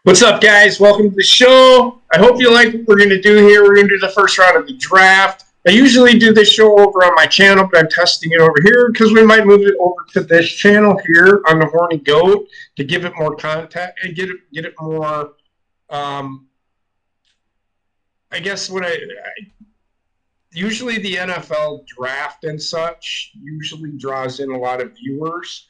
What's up, guys? Welcome to the show. I hope you like what we're going to do here. We're going to do the first round of the draft. I usually do this show over on my channel, but I'm testing it over here because we might move it over to this channel here on the Horny Goat to give it more content and get it more. Um, I guess usually the NFL draft and such usually draws in a lot of viewers.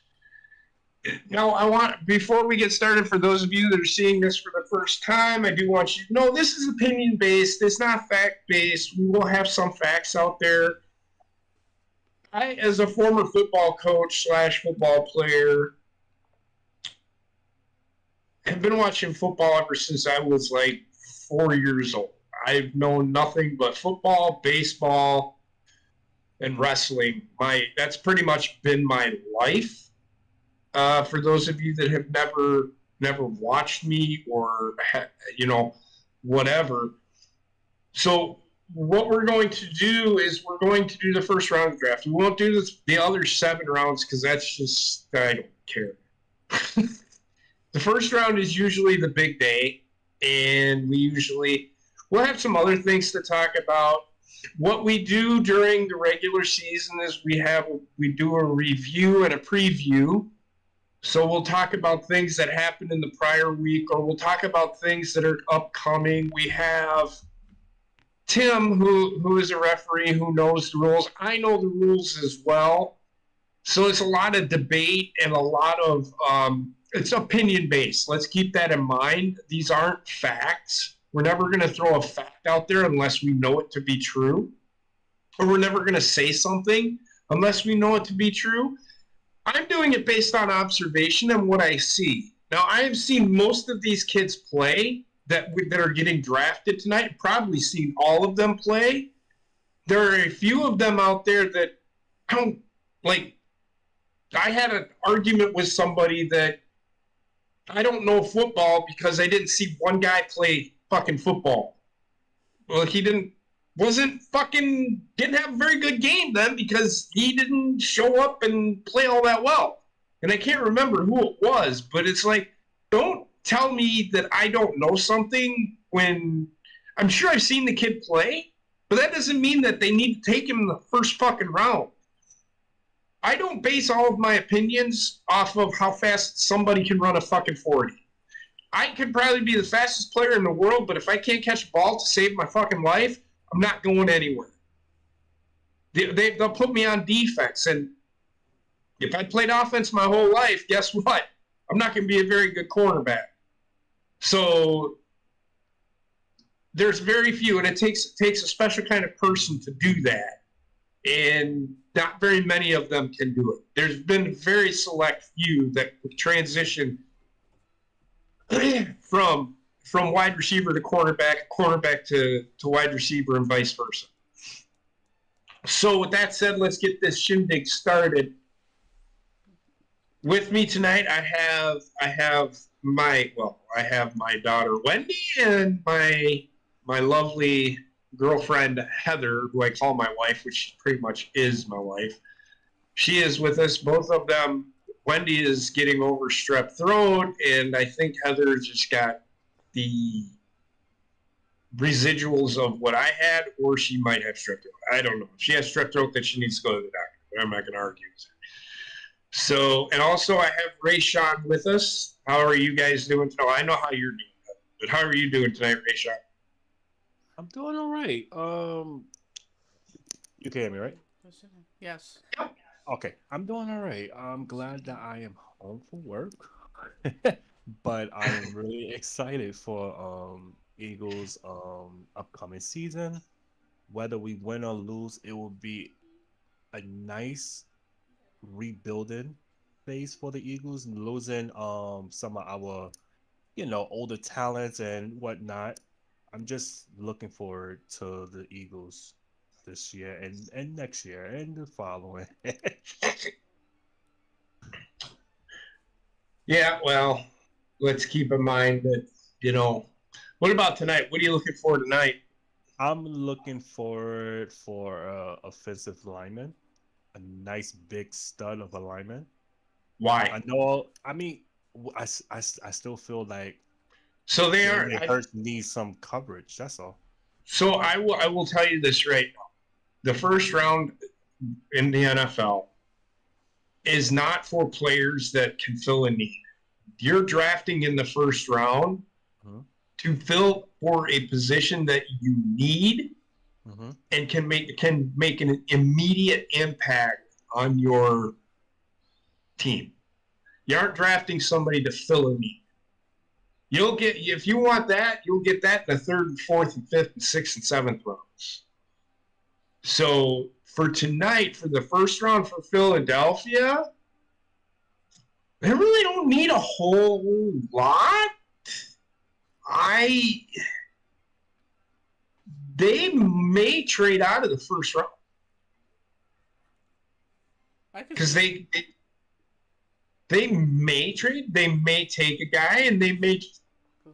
Now, before we get started, for those of you that are seeing this for the first time, I do want you to know this is opinion based. It's not fact based. We will have some facts out there. I, as a former football coach / football player, have been watching football ever since I was like 4 years old. I've known nothing but football, baseball, and wrestling. That's pretty much been my life. For those of you that have never watched me or whatever. So what we're going to do is we're going to do the first round of the draft. We won't do the other 7 rounds because that's just I don't care. The first round is usually the big day, and we'll have some other things to talk about. What we do during the regular season is we do a review and a preview. So we'll talk about things that happened in the prior week, or we'll talk about things that are upcoming. We have Tim, who is a referee, who knows the rules. I know the rules as well. So it's a lot of debate and a lot of it's opinion based. Let's keep that in mind. These aren't facts. We're never going to throw a fact out there unless we know it to be true. Or we're never going to say something unless we know it to be true. I'm doing it based on observation and what I see. Now, I have seen most of these kids play that are getting drafted tonight. Probably seen all of them play. There are a few of them out there that I don't like. I had an argument with somebody that I don't know football because I didn't see one guy play fucking football. Well, he didn't have a very good game then because he didn't show up and play all that well. And I can't remember who it was, but it's like, don't tell me that I don't know something when I'm sure I've seen the kid play, but that doesn't mean that they need to take him in the first fucking round. I don't base all of my opinions off of how fast somebody can run a fucking 40. I could probably be the fastest player in the world, but if I can't catch a ball to save my fucking life, I'm not going anywhere. They'll put me on defense, and if I played offense my whole life, guess what? I'm not going to be a very good cornerback. So there's very few, and it takes a special kind of person to do that, and not very many of them can do it. There's been a very select few that transition from wide receiver to cornerback to wide receiver, and vice versa. So with that said, let's get this shindig started. With me tonight, I have my daughter Wendy and my lovely girlfriend Heather, who I call my wife, which pretty much is my wife. She is with us, both of them. Wendy is getting over strep throat, and I think Heather just got the residuals of what I had, or she might have strep throat. I don't know. If she has strep throat, then she needs to go to the doctor. I'm not going to argue with her. So, and also I have Ray Sean with us. How are you guys doing tonight? I know how you're doing, but how are you doing tonight, Ray Sean? I'm doing all right. You can hear me, right? Yes. Yep. Okay, I'm doing all right. I'm glad that I am home from work, but I am really excited for Eagles upcoming season. Whether we win or lose, it will be a nice rebuilding phase for the Eagles, losing some of our older talents and whatnot. I'm just looking forward to the Eagles this year and next year and the following. Yeah, well, let's keep in mind that, what about tonight? What are you looking for tonight? I'm looking forward for offensive lineman, a nice big stud of a lineman. Why? I know. I mean, I still feel like So they are. Jalen Hurts needs some coverage. That's all. So I will tell you this right now. The first round in the NFL is not for players that can fill a need. You're drafting in the first round to fill for a position that you need and can make an immediate impact on your team. You aren't drafting somebody to fill a need. You'll get, if you want that, you'll get that in the third and fourth and fifth and sixth and seventh rounds. So for tonight, for the first round for Philadelphia, they really don't need a whole lot. They may trade out of the first round because they may trade. They may take a guy and they may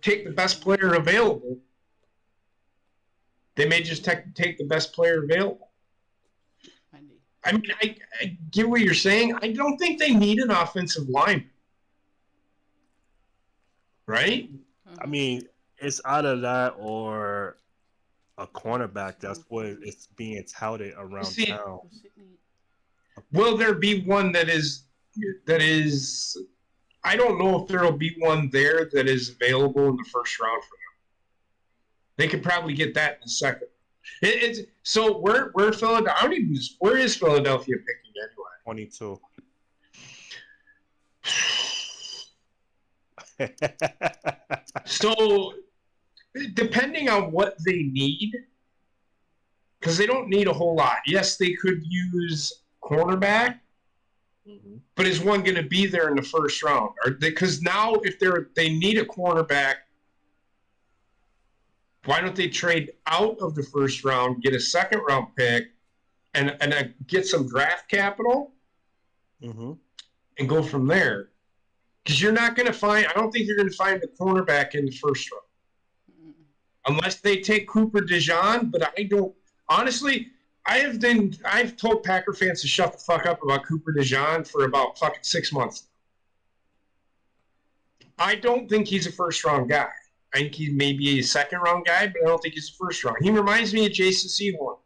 take the best player available. They may just take the best player available. I mean, I get what you're saying. I don't think they need an offensive lineman, right? I mean, it's either that or a cornerback. That's what it's being touted around town. Will there be one that is? I don't know if there will be one there that is available in the first round for them. They could probably get that in the second. So where Philadelphia? Where is Philadelphia picking anyway? 22. So depending on what they need, because they don't need a whole lot. Yes, they could use cornerback, but is one going to be there in the first round? Because now if they need a cornerback, why don't they trade out of the first round, get a second round pick, and get some draft capital, and go from there? Because you're not going to find. I don't think you're going to find the cornerback in the first round, unless they take Cooper DeJean. But I don't. Honestly, I've told Packer fans to shut the fuck up about Cooper DeJean for about fucking 6 months. I don't think he's a first round guy. I think he may be a second round guy, but I don't think he's a first round. He reminds me of Jason Sehorn.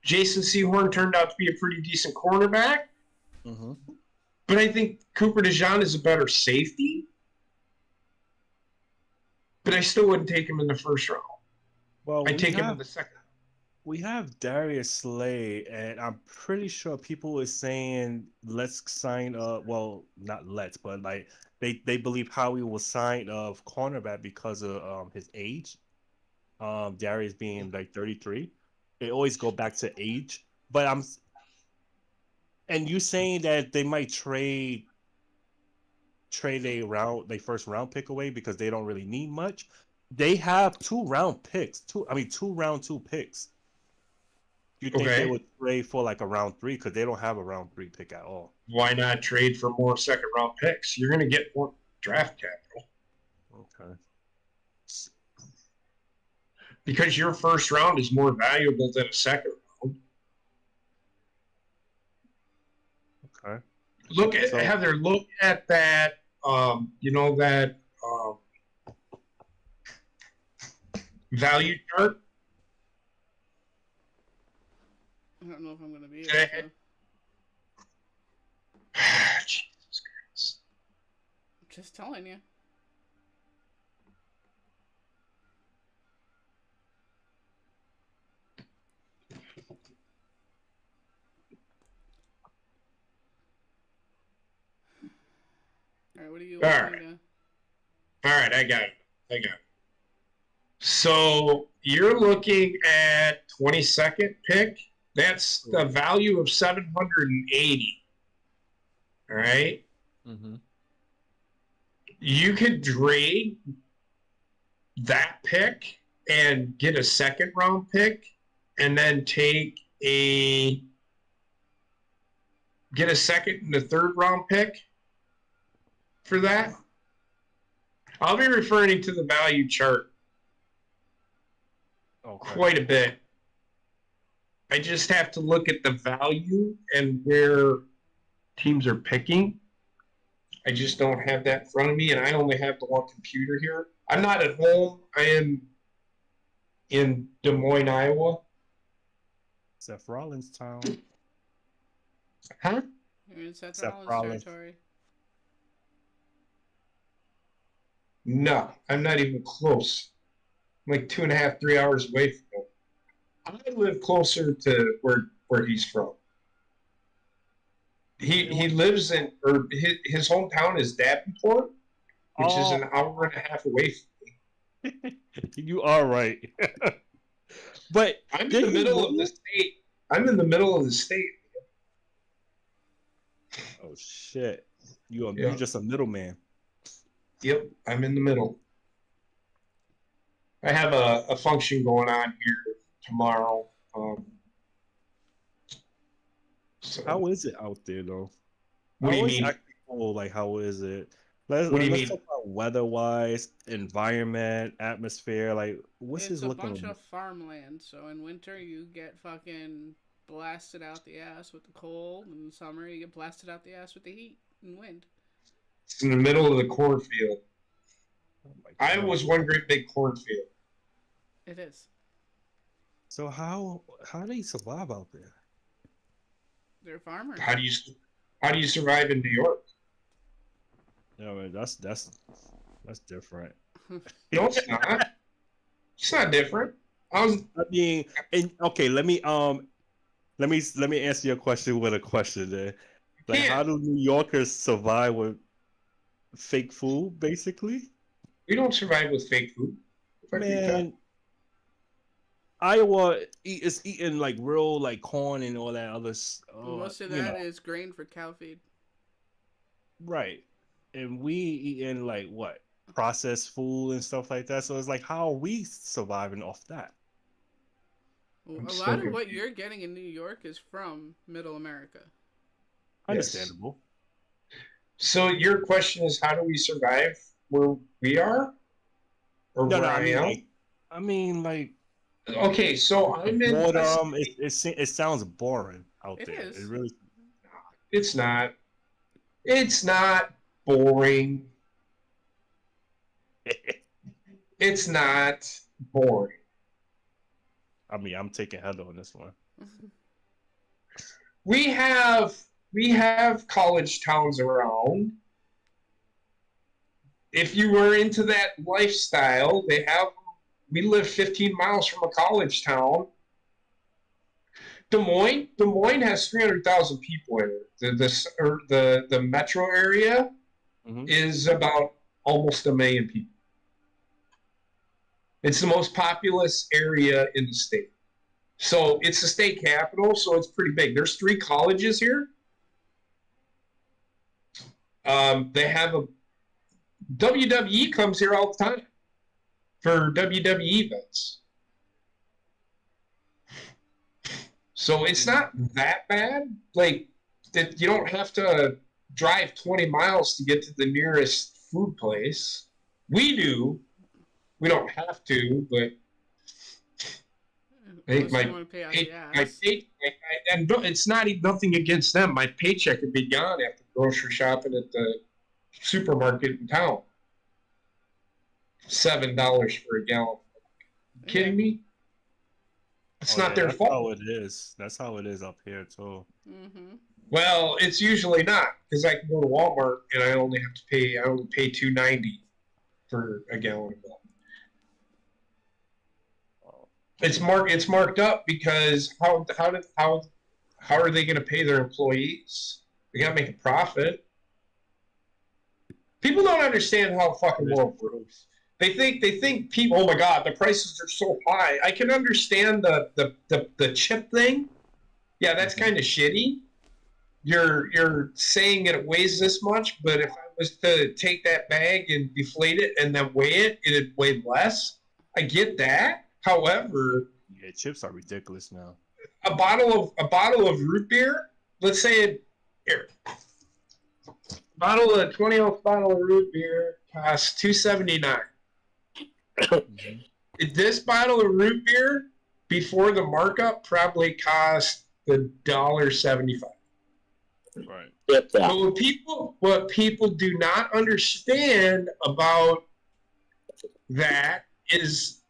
Jason Sehorn turned out to be a pretty decent cornerback, but I think Cooper DeJean is a better safety. But I still wouldn't take him in the first round. Well, I'd take him in the second. We have Darius Slay, and I'm pretty sure people are saying let's sign well, not let's, but like they believe Howie will sign cornerback because of his age. Darius being like 33. They always go back to age. But and you saying that they might trade a first round pick away because they don't really need much. They have 2 round picks. 2 round 2 picks. You think they would trade for like a round 3 because they don't have a round 3 pick at all? Why not trade for more second round picks? You're going to get more draft capital. Okay. Because your first round is more valuable than a second round. Okay. Look at Heather. Look at that. That value chart. I don't know if I'm going to be able to. Jesus Christ. I'm just telling you. All right, what do you want me to... All right, I got it. So you're looking at 22nd pick. That's the value of 780. All right. You could trade that pick and get a second round pick, and then get a second and a third round pick for that. I'll be referring to the value chart quite a bit. I just have to look at the value and where teams are picking. I just don't have that in front of me, and I only have the one computer here. I'm not at home. I am in Des Moines, Iowa. Seth Rollins town. Huh? You're in Seth Seth Rollins Rollins. territory. No, I'm not even close. I'm like 2.5, 3 hours away from him. I live closer to where he's from. He lives in, or his hometown is Davenport, which is an hour and a half away from me. You are right. But I'm in the middle of the state. I'm in the middle of the state. Oh shit! You're Yeah. just a middleman. Yep, I'm in the middle. I have a function going on here tomorrow. So How is it out there though? what do you mean? Like, how is it? What do you let's mean? talk about weather-wise, environment, atmosphere. Like, what's It's his a looking bunch like? of farmland, so in winter you get fucking blasted out the ass with the cold, and in summer you get blasted out the ass with the heat and wind. It's in the middle of the cornfield. Oh my God. Iowa's one great big cornfield. It is. So how do you survive out there? They're farmers. How do you survive in New York? Yeah, man, that's different. No, it's not. It's not different. I mean, and okay, let me answer your question with a question there. Like, Yeah. how do New Yorkers survive with fake food, basically? We don't survive with fake food. Man, Iowa is eating like real like corn and all that other. Most of that is grain for cow feed. Right, and we eating like what processed food and stuff like that. So it's like, how are we surviving off that? A lot of what you're getting in New York is from Middle America. Understandable. So your question is, how do we survive where we are, or No, where I mean, like. Okay, so I'm in. Boredom. It sounds boring out It there. is. It really. It's not. It's not boring. It's not boring. I mean, I'm taking head on this one. We have college towns around. If you were into that lifestyle, we live 15 miles from a college town. Des Moines has 300,000 people in it. The metro area is about almost 1 million people. It's the most populous area in the state. So it's the state capital, so it's pretty big. There's 3 colleges here. They have a WWE comes here all the time for WWE events. So it's not that bad. Like, that you don't have to drive 20 miles to get to the nearest food place. We do. We don't have to, but I think and it's not even nothing against them. My paycheck would be gone after grocery shopping at the supermarket in town. $7 for a gallon. You kidding me? It's not their fault. That's how it is. That's how it is up here too. Mm-hmm. Well, it's usually not, because I can go to Walmart and I only pay $2.90 for a gallon of milk. It's marked up because how are they going to pay their employees? They got to make a profit. People don't understand how fucking world works. They think people. Oh my God, the prices are so high. I can understand the chip thing. Yeah, that's kind of shitty. You're saying it weighs this much, but if I was to take that bag and deflate it and then weigh it, it'd weigh less. I get that. However, yeah, chips are ridiculous now. A bottle of root beer. Let's say here. A 20-ounce bottle of root beer costs $2.79. This bottle of root beer before the markup probably cost $1.75. Right. If that. But what people do not understand about that is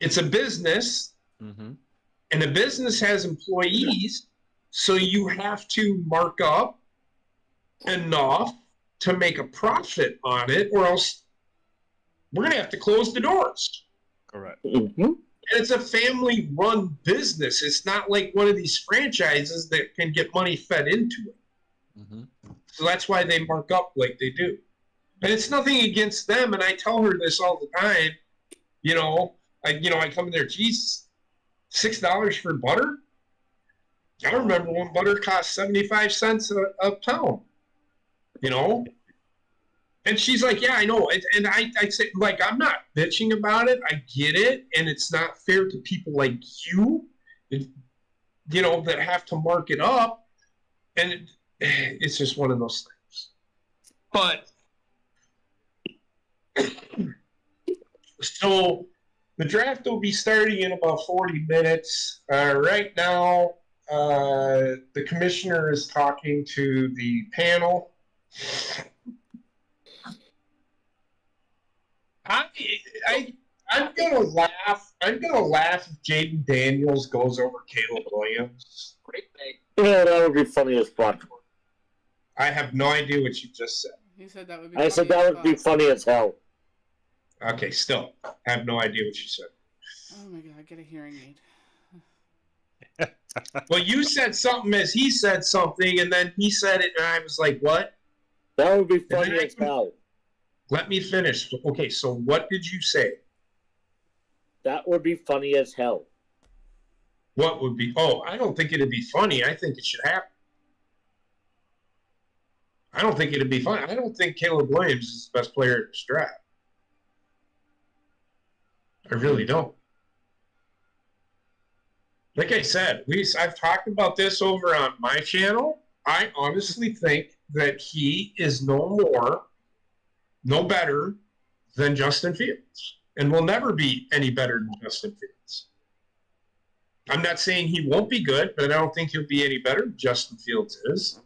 it's a business, Mm-hmm. and a business has employees, so you have to mark up enough to make a profit on it, or else we're going to have to close the doors. Correct. Mm-hmm. And it's a family-run business. It's not like one of these franchises that can get money fed into it. Mm-hmm. So that's why they mark up like they do. And it's nothing against them, and I tell her this all the time. I come in there, geez, $6 for butter? I remember when butter cost 75 cents a pound, And she's like, yeah, I know. And I say, like, I'm not bitching about it. I get it. And it's not fair to people like you, that have to mark it up. And it's just one of those things. But so the draft will be starting in about 40 minutes. Right now, the commissioner is talking to the panel. I'm gonna laugh. I'm gonna laugh if Jaden Daniels goes over Caleb Williams. Yeah, that would be funny as fuck. I have no idea what you just said. He said that would be. I said that would be funny as hell. Okay, still, I have no idea what you said. Oh my god, get a hearing aid. Well, you said something as he said something, and then he said it, and I was like, what? That would be funny as hell. Let me finish. Okay, so what did you say? That would be funny as hell. What would be? Oh, I don't think it'd be funny. I think it should happen. I don't think it'd be funny. I don't think Caleb Williams is the best player at this draft. I really don't. Like I said, I've talked about this over on my channel. I honestly think that he is no better than Justin Fields, and will never be any better than Justin Fields. I'm not saying he won't be good, but I don't think he'll be any better than Justin Fields is.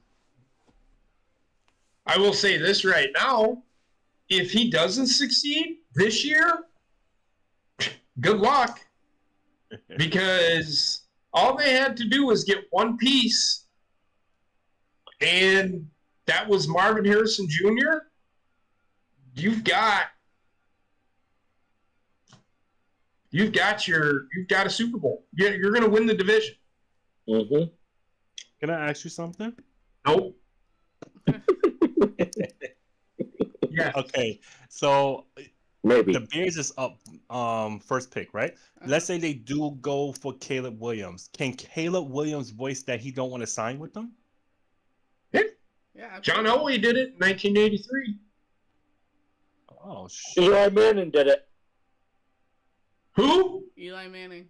I will say this right now. If he doesn't succeed this year, good luck. Because all they had to do was get one piece, and that was Marvin Harrison Jr. You've got a Super Bowl. You're going to win the division. Mm-hmm. Can I ask you something? Nope. Yeah. Okay, so Maybe. the Bears is up first pick, right? Let's say they do go for Caleb Williams. Can Caleb Williams voice that he don't want to sign with them? Yeah. John Elway did it in 1983. Oh shit. Eli Manning did it. Who? Eli Manning.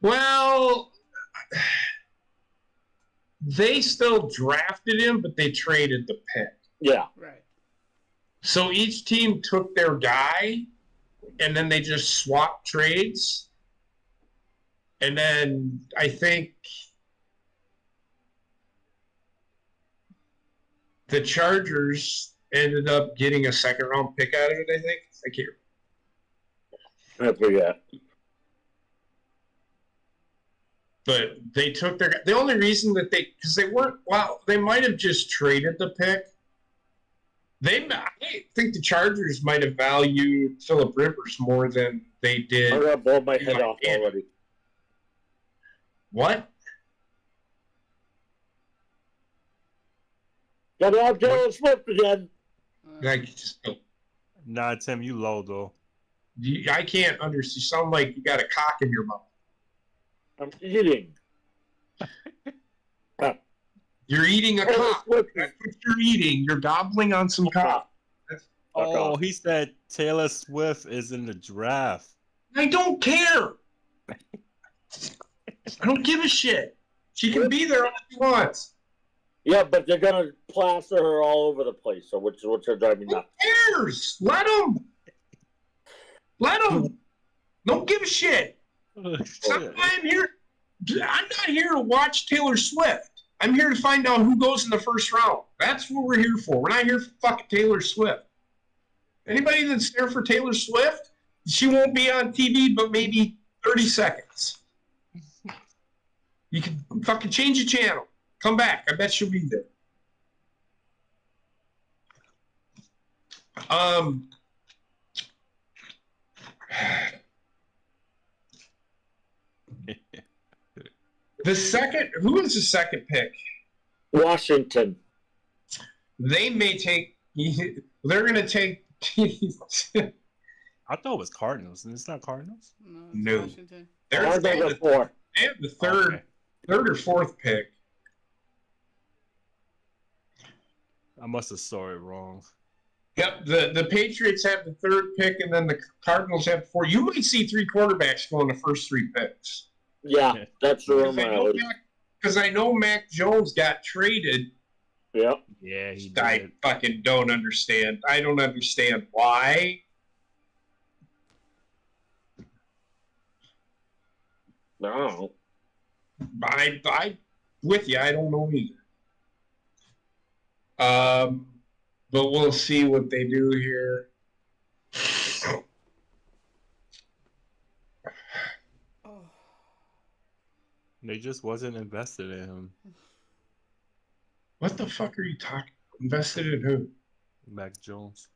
Well, they still drafted him, but they traded the pick. Yeah. Right. So each team took their guy, and then they just swapped trades. And then I think the Chargers ended up getting a second-round pick out of it, I think. I can't remember. I forget. But they took their – the only reason that because they weren't – well, they might have just traded the pick. I think the Chargers might have valued Phillip Rivers more than they did. I'm going to blow my head off already. What? Got to have Taylor Swift again. Like, just, Nah, Tim, you low though. I can't understand. You sound like you got a cock in your mouth. I'm eating. You're eating a cock. That's what you're eating. You're gobbling on some cock. Oh, he said Taylor Swift is in the draft. I don't care. I don't give a shit. She can be there all she wants. Yeah, but they're going to plaster her all over the place, so which are driving me Who nuts. cares? Let them. Let them. Don't give a shit. Oh, I'm not here to watch Taylor Swift. I'm here to find out who goes in the first round. That's what we're here for. We're not here for fucking Taylor Swift. Anybody that's there for Taylor Swift, she won't be on TV but maybe 30 seconds. You can fucking change the channel. Come back. I bet she'll be there. Who is the second pick? Washington. They may take. They're going to take. I thought it was Cardinals, and it's not Cardinals. No, it's No. Washington. They have the third or fourth pick. I must have saw it wrong. Yep, the Patriots have the third pick, and then the Cardinals have four. You might see three quarterbacks go in the first three picks. Yeah, that's the rumor. Because I know Mac Jones got traded. Yep. Yeah, he did. I fucking don't understand. I don't understand why. No. I with you. I don't know either. But we'll see what they do here. They just wasn't invested in him. What the fuck are you talking? Invested in who? Mac Jones.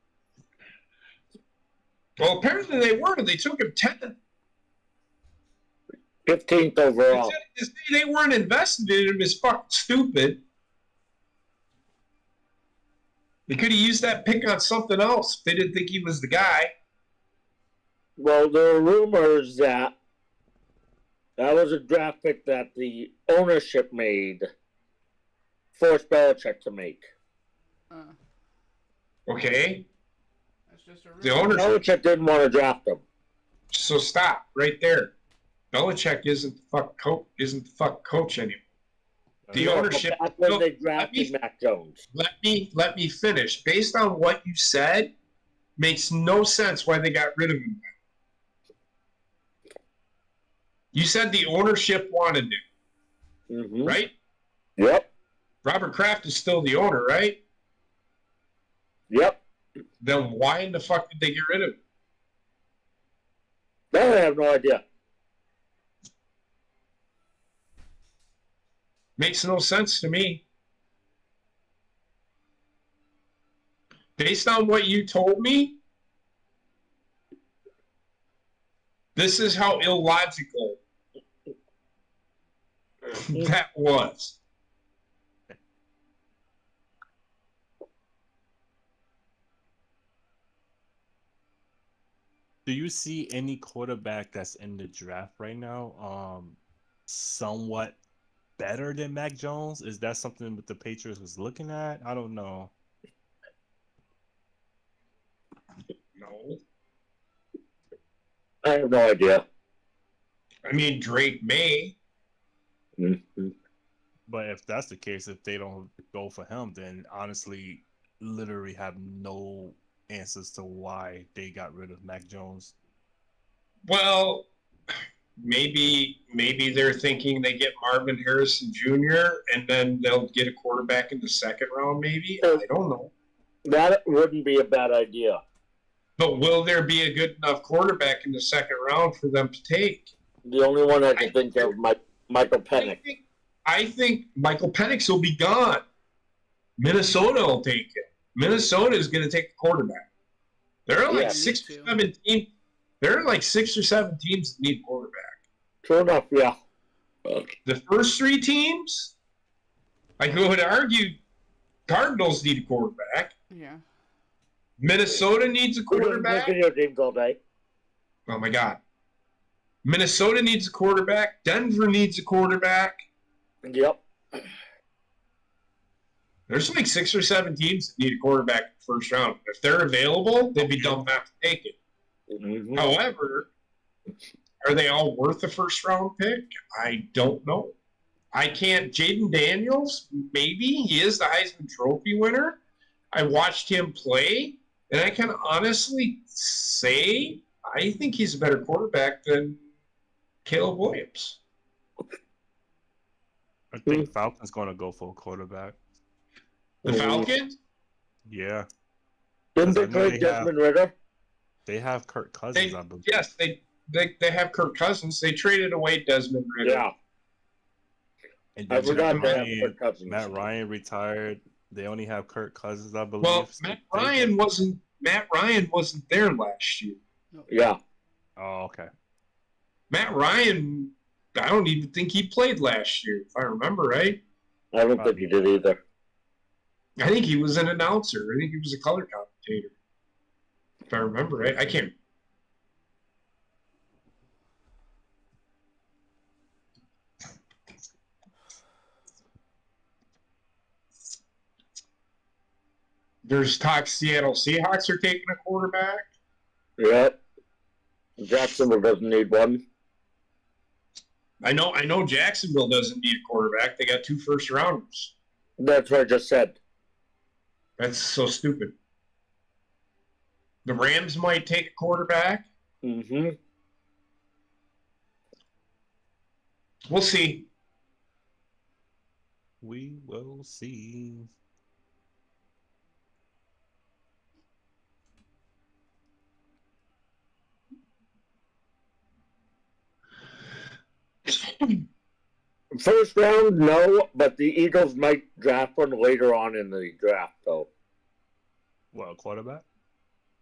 Well, apparently they weren't. They took him 10th. 15th overall. To say they weren't invested in him is fucking stupid. They could have used that pick on something else if they didn't think he was the guy. Well, there are rumors that was a draft pick that the ownership made, forced Belichick to make. Okay. That's just a The rumor. ownership. Belichick didn't want to draft him. So stop right there. Belichick isn't the fuck coach anymore. The No, ownership. That's when No, they drafted Mac Jones. Let me finish. Based on what you said, makes no sense why they got rid of him. You said the ownership wanted him, Mm-hmm. right? Yep. Robert Kraft is still the owner, right? Yep. Then why in the fuck did they get rid of him? That I have no idea. Makes no sense to me. Based on what you told me, this is how illogical that was. Do you see any quarterback that's in the draft right now somewhat better than Mac Jones? Is that something that the Patriots was looking at? I don't know. No. I have no idea. I mean, Drake May. Mm-hmm. But if that's the case, if they don't go for him, then honestly, literally have no answers to why they got rid of Mac Jones. Well, maybe they're thinking they get Marvin Harrison Jr. and then they'll get a quarterback in the second round, maybe. I don't know. That wouldn't be a bad idea. But will there be a good enough quarterback in the second round for them to take? The only one I can think of, Michael Penix. I think Michael Penix will be gone. Minnesota will take him. Minnesota is going to take the quarterback. There are like 6 or 7 teams. There are like 6 or 7 teams that need a quarterback. True enough, yeah. The first 3 teams, I would argue, Cardinals need a quarterback. Yeah. Minnesota needs a quarterback. Video games all day. Oh my God. Minnesota needs a quarterback. Denver needs a quarterback. Yep. There's like 6 or 7 teams that need a quarterback in the first round. If they're available, they'd be dumb not to take it. Mm-hmm. However, are they all worth the first round pick? I don't know. I can't. Jaden Daniels, maybe. He is the Heisman Trophy winner. I watched him play, and I can honestly say I think he's a better quarterback than Caleb Williams. think Falcons gonna go for a quarterback. The Falcons? Yeah. Didn't 'Cause I they know trade Desmond Ritter? They have Kirk Cousins, I believe. Yes, they have Kirk Cousins. They traded away Desmond Ritter. Yeah. And I then forgot they have Kirk Cousins. Matt Ryan retired. They only have Kirk Cousins, I believe. Well, So Matt Ryan wasn't there last year. Yeah. Oh, okay. Matt Ryan, I don't even think he played last year, if I remember right. I don't think he did either. I think he was an announcer. I think he was a color commentator, if I remember right. I can't. There's talk Seattle Seahawks are taking a quarterback. Yep. Jacksonville doesn't need one. I know Jacksonville doesn't need a quarterback. They got 2 first rounders. That's what I just said. That's so stupid. The Rams might take a quarterback. Mm-hmm. We'll see. We will see. First round, no, but the Eagles might draft one later on in the draft, though. What, a quarterback?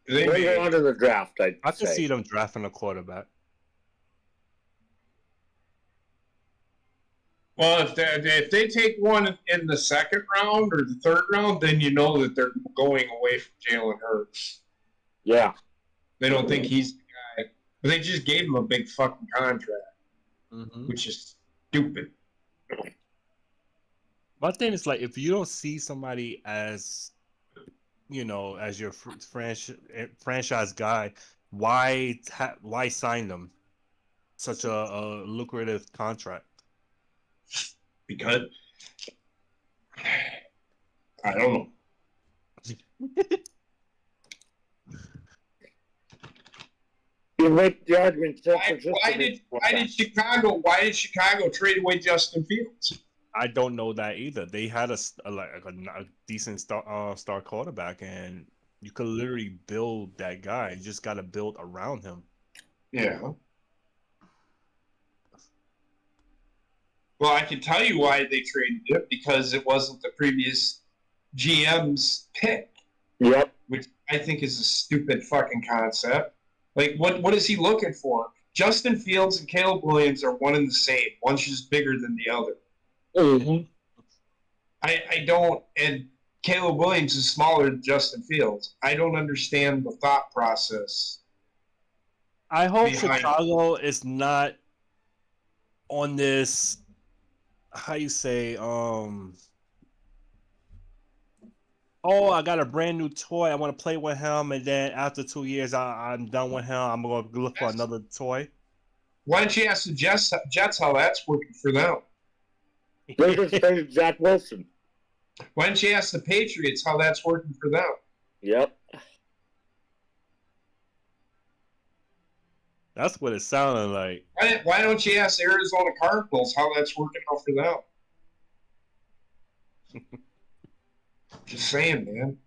Later on in the draft, I can say. see them drafting a quarterback. Well, if they take one in the second round or the third round, then you know that they're going away from Jalen Hurts. Yeah. They don't think he's the guy. But they just gave him a big fucking contract, which is stupid. My thing is, like, if you don't see somebody as, as your franchise guy, why sign them such a lucrative contract? Because I don't know. You make the argument. Why did Chicago trade away Justin Fields? I don't know that either. They had a decent star quarterback, and you could literally build that guy. You just got to build around him. Yeah. Well, I can tell you why they traded it, because it wasn't the previous GM's pick. Yep. Which I think is a stupid fucking concept. Like, what is he looking for? Justin Fields and Caleb Williams are one and the same. One's just bigger than the other. Mm-hmm. I don't, and Caleb Williams is smaller than Justin Fields. I don't understand the thought process. I hope Chicago is not on this, how you say, I got a brand new toy. I want to play with him, and then after 2 years, I'm done with him. I'm going to look for another toy. Why don't you ask the Jets how that's working for them? They just traded Zach Wilson. Why don't you ask the Patriots how that's working for them? Yep. That's what it sounded like. Why don't you ask the Arizona Cardinals how that's working out for them? Just saying, man.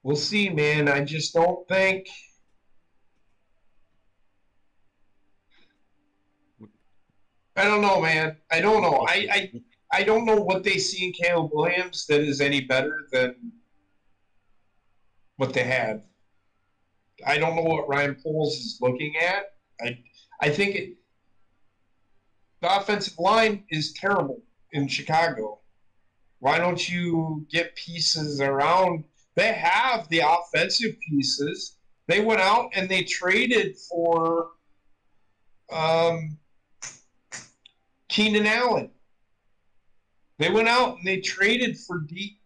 We'll see, man. I just don't think. I don't know, man. I don't know. I don't know what they see in Caleb Williams that is any better than what they had. I don't know what Ryan Poles is looking at. I think the offensive line is terrible in Chicago. Why don't you get pieces around? They have the offensive pieces. They went out and they traded for Keenan Allen. They went out and they traded for DJ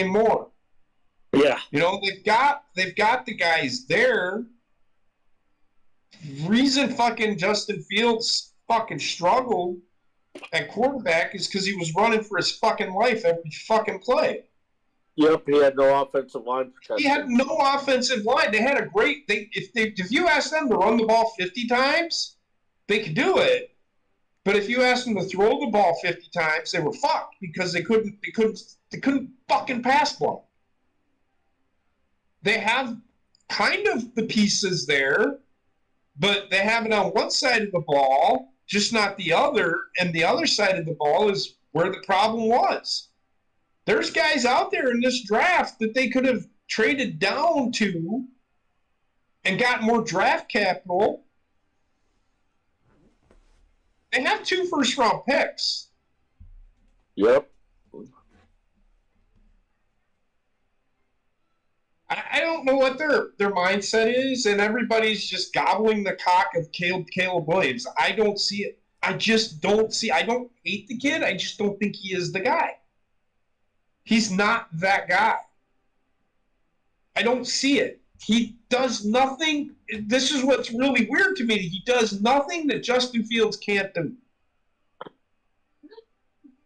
Moore. Yeah. They've got the guys there. Reason fucking Justin Fields fucking struggled at quarterback is because he was running for his fucking life every fucking play. Yep, he had no offensive line protection. He had no offensive line. They had a great. If you asked them to run the ball 50 times, they could do it. But if you asked them to throw the ball 50 times, they were fucked because they couldn't fucking pass block. They have kind of the pieces there, but they have it on one side of the ball, just not the other. And the other side of the ball is where the problem was. There's guys out there in this draft that they could have traded down to and got more draft capital. They have 2 first-round picks. Yep. I don't know what their mindset is, and everybody's just gobbling the cock of Caleb Williams. I don't see it. I just don't see. I don't hate the kid. I just don't think he is the guy. He's not that guy. I don't see it. He does nothing. This is what's really weird to me. He does nothing that Justin Fields can't do.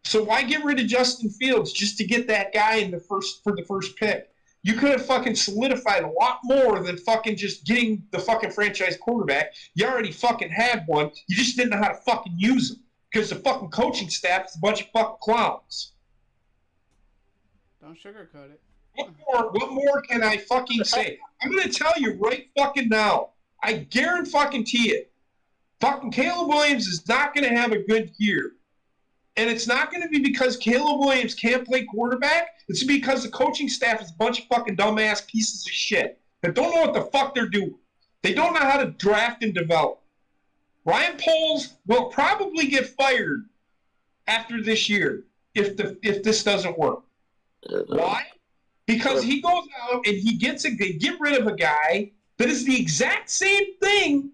So why get rid of Justin Fields just to get that guy in for the first pick? You could have fucking solidified a lot more than fucking just getting the fucking franchise quarterback. You already fucking had one. You just didn't know how to fucking use him because the fucking coaching staff is a bunch of fucking clowns. Don't sugarcoat it. What more can I fucking say? I'm going to tell you right fucking now. I guarantee it. Fucking Caleb Williams is not going to have a good year. And it's not going to be because Caleb Williams can't play quarterback. It's because the coaching staff is a bunch of fucking dumbass pieces of shit that don't know what the fuck they're doing. They don't know how to draft and develop. Ryan Poles will probably get fired after this year if this doesn't work. Why? Because he goes out and they get rid of a guy that is the exact same thing,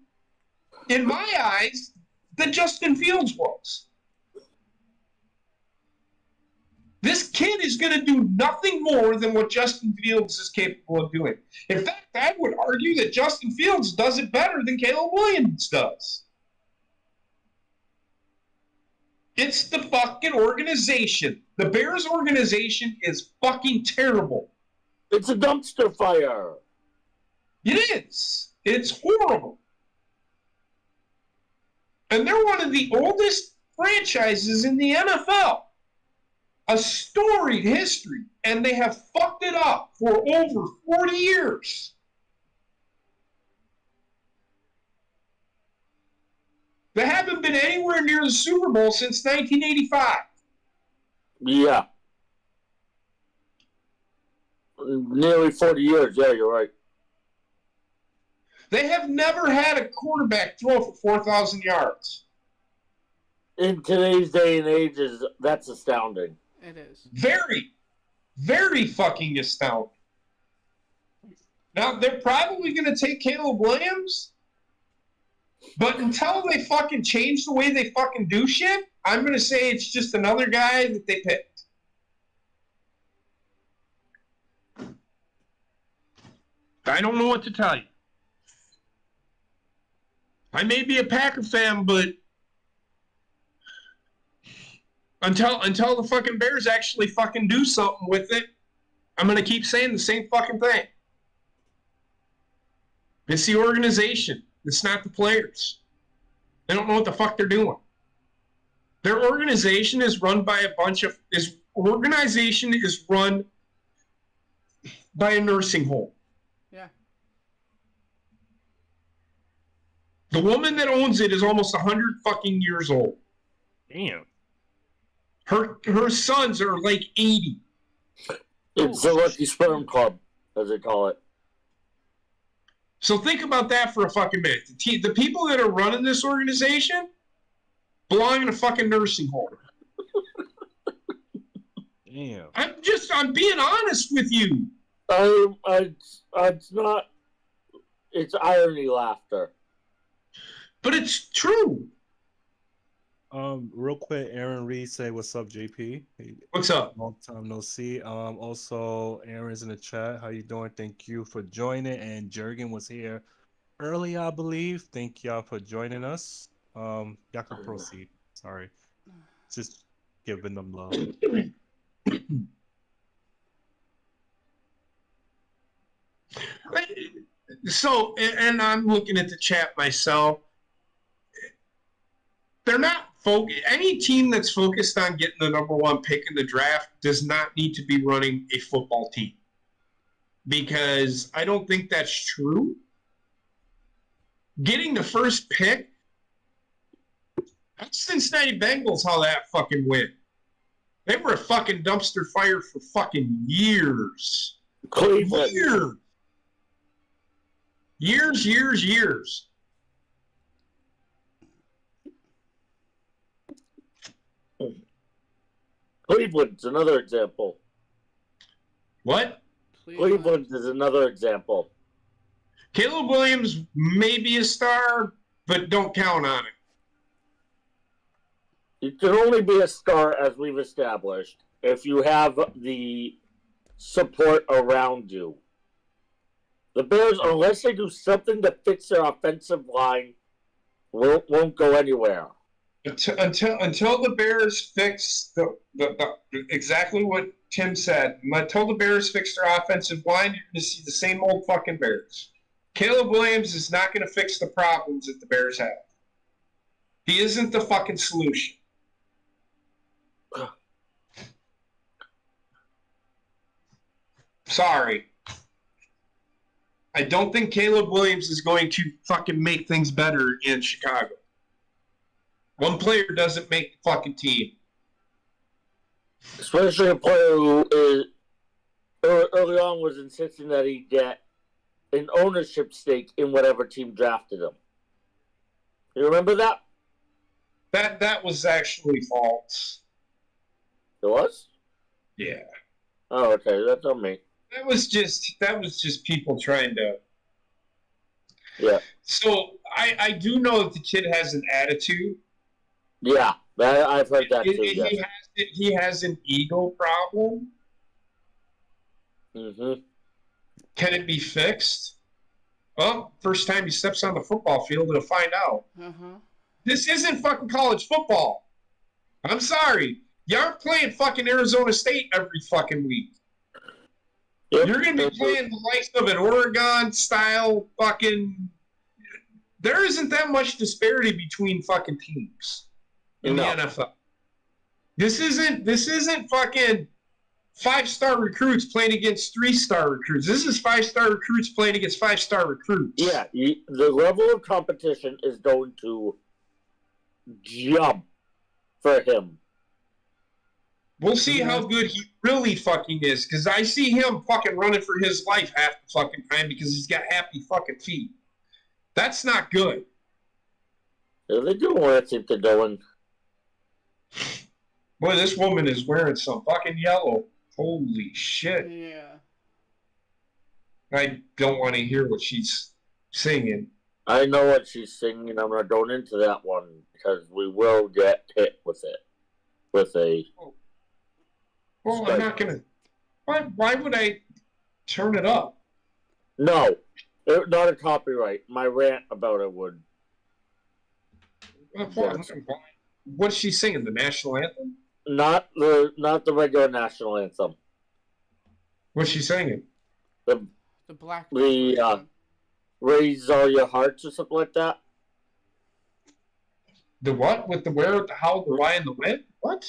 in my eyes, that Justin Fields was. This kid is going to do nothing more than what Justin Fields is capable of doing. In fact, I would argue that Justin Fields does it better than Caleb Williams does. It's the fucking organization. The Bears organization is fucking terrible. It's a dumpster fire. It is. It's horrible. And they're one of the oldest franchises in the NFL. A storied history. And they have fucked it up for over 40 years. They haven't been anywhere near the Super Bowl since 1985. Yeah. Nearly 40 years. Yeah, you're right. They have never had a quarterback throw for 4,000 yards. In today's day and age, that's astounding. It is. Very, very fucking astounding. Now, they're probably going to take Caleb Williams, but until they fucking change the way they fucking do shit, I'm going to say it's just another guy that they picked. I don't know what to tell you. I may be a Packer fan, but until the fucking Bears actually fucking do something with it, I'm going to keep saying the same fucking thing. It's the organization. It's not the players. They don't know what the fuck they're doing. Their organization is run by a nursing home. Yeah. The woman that owns it is almost 100 fucking years old. Damn. Her sons are like 80. It's the Lucky Sperm Club, as they call it. So think about that for a fucking minute. The people that are running this organization belong in a fucking nursing home. Damn. I'm being honest with you. It's not. It's irony laughter. But it's true. Real quick, Aaron Reed say, "What's up, JP? Hey, What's up? long time no see." Also, Aaron's in the chat. How you doing? Thank you for joining. And Jurgen was here early, I believe. Thank y'all for joining us. Y'all can proceed. Sorry, just giving them love. So, and I'm looking at the chat myself. They're not any team that's focused on getting the number one pick in the draft does not need to be running a football team, because I don't think that's true. Getting the first pick, that's Cincinnati Bengals how that fucking went. They were a fucking dumpster fire for fucking years. Cleveland. Years. Cleveland's another example. What? Cleveland is another example. Caleb Williams may be a star, but don't count on it. You can only be a star, as we've established, if you have the support around you. The Bears, unless they do something to fix their offensive line, won't go anywhere. Until the Bears fix the exactly what Tim said. Until the Bears fix their offensive line, you're going to see the same old fucking Bears. Caleb Williams is not going to fix the problems that the Bears have. He isn't the fucking solution. Sorry. I don't think Caleb Williams is going to fucking make things better in Chicago. One player doesn't make the fucking team. Especially a player who is early on was insisting that he get an ownership stake in whatever team drafted him. You remember that? That was actually false. It was? Yeah. Oh, okay. That's on me. That was just people trying to. Yeah. So I do know that the kid has an attitude. Yeah, I've heard that too. Yes. He has an ego problem. Mm-hmm. Can it be fixed? Well, first time he steps on the football field, he'll find out. Uh-huh. This isn't fucking college football. I'm sorry. You aren't playing fucking Arizona State every fucking week. Yep. You're going to be playing the likes of an Oregon-style fucking... There isn't that much disparity between fucking teams in the NFL. This isn't fucking 5-star recruits playing against 3-star recruits. This is 5-star recruits playing against 5-star recruits. Yeah, the level of competition is going to jump for him. We'll see how good he really fucking is, because I see him fucking running for his life half the fucking time because he's got happy fucking feet. That's not good. Yeah, they're doing what I think they're doing. Boy, this woman is wearing some fucking yellow. Holy shit. Yeah. I don't want to hear what she's singing. I know what she's singing. I'm not going into that one because we will get hit with it. With a... Well, I'm not going to... Why would I turn it up? No. Not a copyright. My rant about it would. What's she singing? The national anthem? Not the regular national anthem. What's she singing? The black. Raise All Your Hearts or something like that. The what? With the where, the how, the why, and the when? What?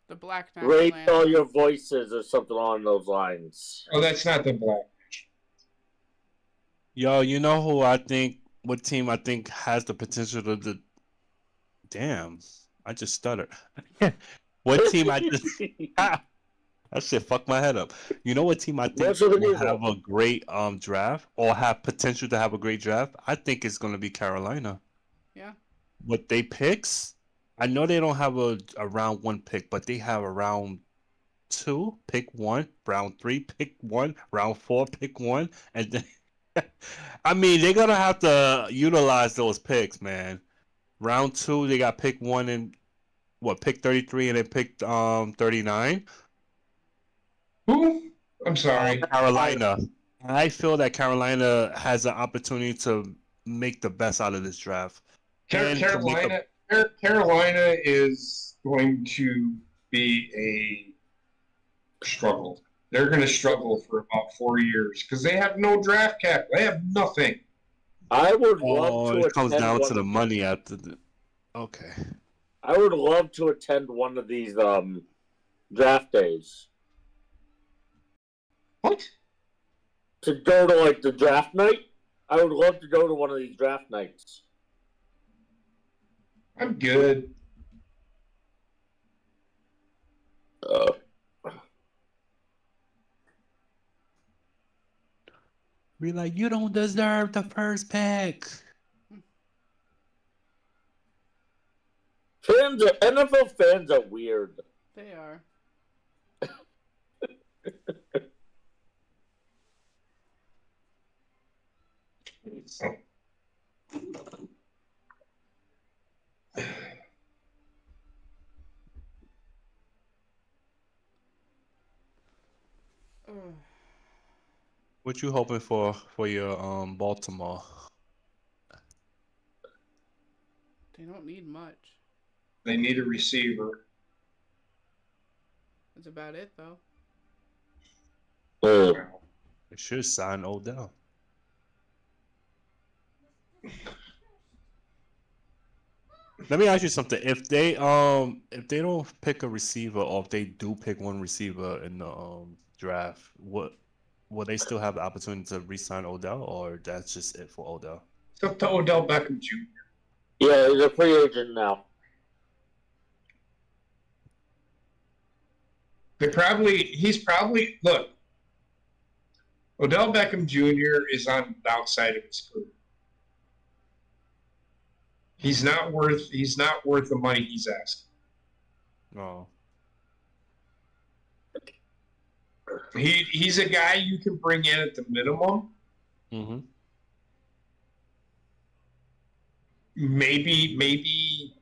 The black national Raise anthem. All Your Voices or something along those lines. Oh, that's not the black. Yo, you know what team I think has the potential to damn, I just stuttered. What team I just that shit fucked my head up. You know what team I think will have a great draft or have potential to have a great draft? I think it's gonna be Carolina. Yeah. What they picks, I know they don't have a round 1 pick, but they have a round 2, pick 1, round 3, pick 1, round 4, pick 1, and then I mean, they're gonna have to utilize those picks, man. Round 2, they got pick 1 and pick 33, and then pick 39. Who? I'm sorry. Carolina. I feel that Carolina has an opportunity to make the best out of this draft. Carolina is going to be a struggle. they're going to struggle for about 4 years because they have no draft cap. They have nothing. I would love Oh, to it comes attend down one. to the money after the. Okay. I would love to attend one of these draft days. What? To go to like the draft night. I would love to go to one of these draft nights. I'm good. Be like, you don't deserve the first pick. NFL fans are weird. They are. What you hoping for your Baltimore? They don't need much. They need a receiver. That's about it, though. They should sign Odell. Let me ask you something. If they don't pick a receiver, or if they do pick one receiver in the draft, will they still have the opportunity to re-sign Odell, or that's just it for Odell? It's up to Odell Beckham Jr. Yeah, he's a free agent now. He's probably look. Odell Beckham Jr. is on the outside of his career. He's not worth the money he's asking. No. He's a guy you can bring in at the minimum. Mm-hmm. Maybe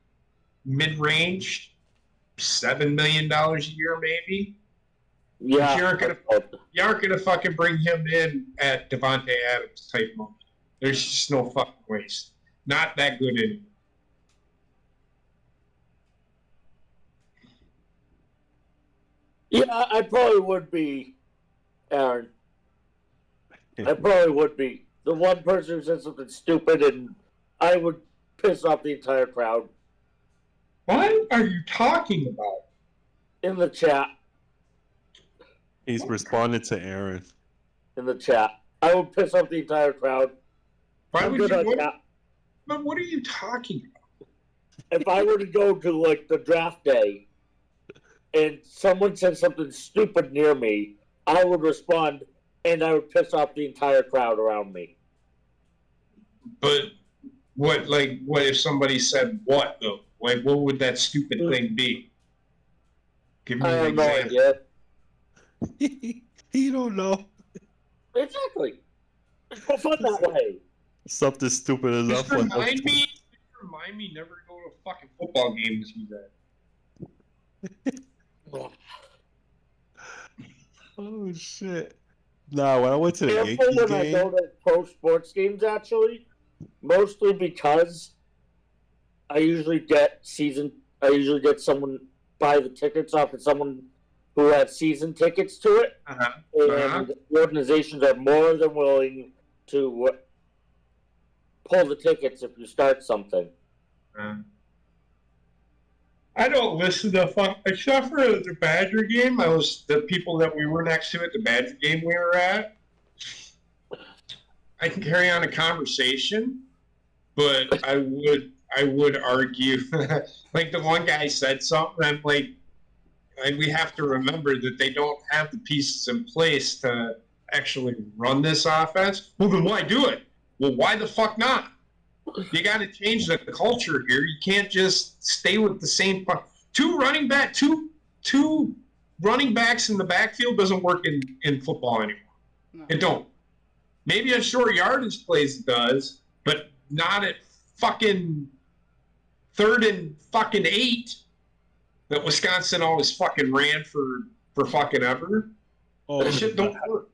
mid-range, $7 million a year, maybe. Yeah. But you aren't gonna fucking bring him in at Devontae Adams type money. There's just no fucking waste. Not that good anymore. Yeah, I probably would be, Aaron. I probably would be. The one person who said something stupid, and I would piss off the entire crowd. What are you talking about? In the chat. He's responded to Aaron. In the chat. I would piss off the entire crowd. Why would Good you? on What, that. but what are you talking about? If I were to go to like the draft day and someone said something stupid near me, I would respond and I would piss off the entire crowd around me. But what if somebody said what though? Like, what would that stupid thing be? Give me I an have no example. idea. He don't know. Exactly. It's fun that way. Something stupid enough. Just remind me never to go to a fucking football game with you guys. Oh shit! Nah, when I went to the Careful Yankees when I game, go to pro sports games, actually. Mostly because I usually get someone buy the tickets off of someone who has season tickets to it. And organizations are more than willing to pull the tickets if you start something. I don't listen to except for the Badger game. The people that we were next to at the Badger game we were at. I can carry on a conversation, but I would argue like the one guy said something. I'm like, we have to remember that they don't have the pieces in place to actually run this offense. Well, then why do it? Well, why the fuck not? You got to change the culture here. You can't just stay with the same two running backs in the backfield doesn't work in football anymore. No. It don't. Maybe at short yardage plays it does, but not at fucking 3rd and fucking 8 that Wisconsin always fucking ran for fucking ever. oh, That shit don't work.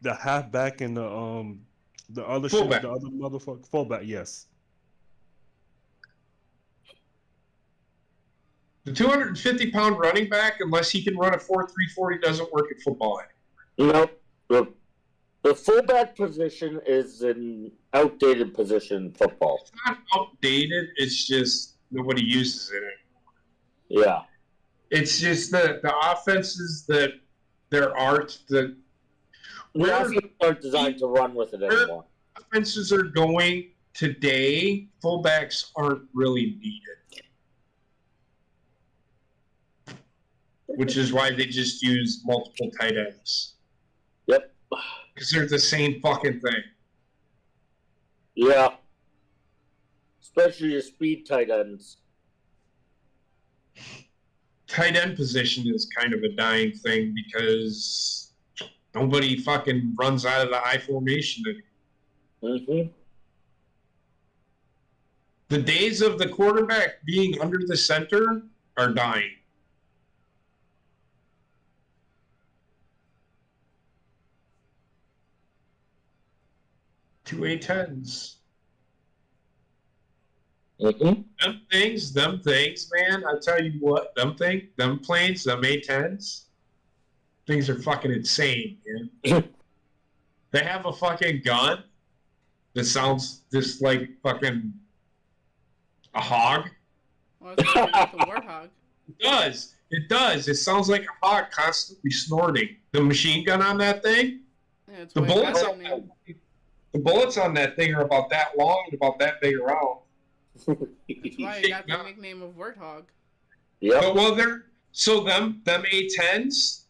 the halfback and the other Fullback. the other motherfucker fullback. Yes. The 250-pound running back, unless he can run a 4.34, he doesn't work at football anymore. No, the fullback position is an outdated position in football. It's not outdated. It's just nobody uses it anymore. Yeah. It's just the offenses that there aren't the The offenses aren't designed to run with it anymore. offenses are going today. Fullbacks aren't really needed, which is why they just use multiple tight ends. Yep. Because they're the same fucking thing. Yeah. Especially your speed tight ends. Tight end position is kind of a dying thing because nobody fucking runs out of the I formation anymore. Mm-hmm. The days of the quarterback being under the center are dying. Two A10s. Mm-hmm. Them things, man. I tell you what, them planes, them A10s, things are fucking insane, man. They have a fucking gun that sounds just like fucking a hog. Well, it's like the warthog. It does. It does. It sounds like a hog constantly snorting. The machine gun on that thing, Yeah, it's the why bullets it got on that that, name. the bullets on that thing are about that long and about that big around. That's why it got the nickname of warthog. Yep. But well, they're so them A10s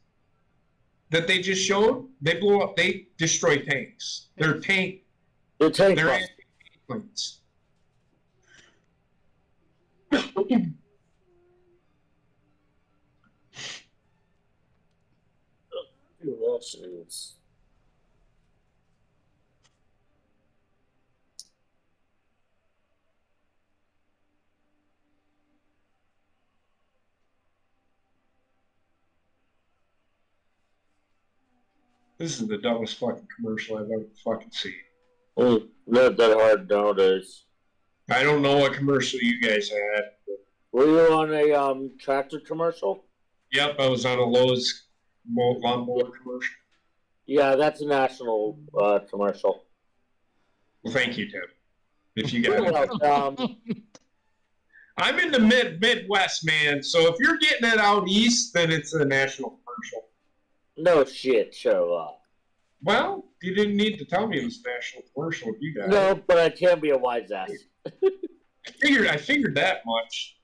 that they just showed, they blow up. They destroy tanks. They're tank. The tank They're bus. planes. Who else is? This is the dumbest fucking commercial I've ever fucking seen. Not that hard nowadays. I don't know what commercial you guys had. Were you on a tractor commercial? Yep, I was on a Lowe's lawnmower commercial. Yeah, that's a national commercial. Well, thank you, Tim. If you got it. Well, I'm in the Midwest, man. So if you're getting it out east, then it's a national commercial. no shit, Sherlock. Well, you didn't need to tell me it was a national commercial if you got No, it. but I can be a wise ass. I figured that much.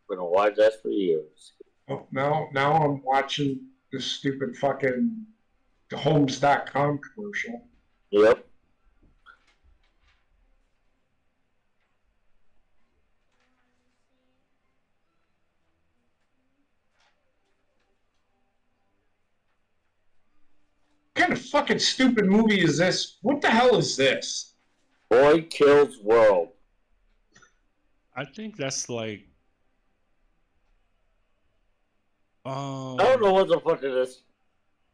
Been a wise ass for years. Oh, now I'm watching this stupid fucking Homes.com commercial. Yep. What kind of fucking stupid movie is this? What the hell is this? Boy Kills World. I think that's like. I don't know what the fuck it is.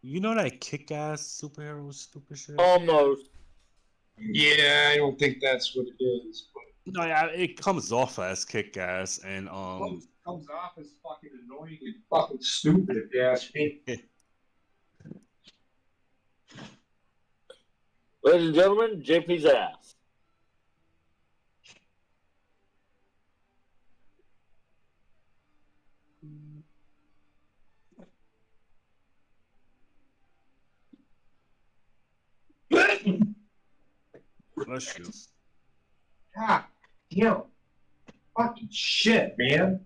You know that kick-ass superhero stupid shit? Almost. Yeah, I don't think that's what it is. But No, yeah, it comes off as kick-ass, and comes off as fucking annoying and fucking stupid if you ask me. Ladies and gentlemen, JP's ass. bless you. God damn. Fucking shit, man.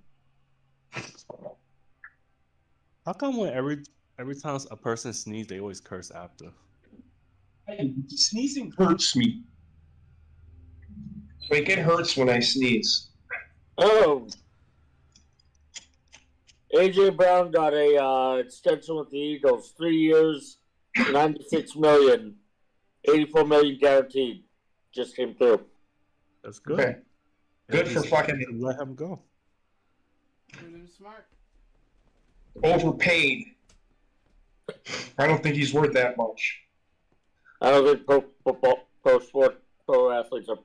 How come when every time a person sneezes, they always curse after? Hey, sneezing hurts me. Like, it hurts when I sneeze. Oh. AJ Brown got a extension with the Eagles. 3 years, $96 million, $84 million guaranteed. Just came through. That's good. Okay. Good for fucking Let him go. Smart. overpaid. I don't think he's worth that much. I don't think pro athletes are.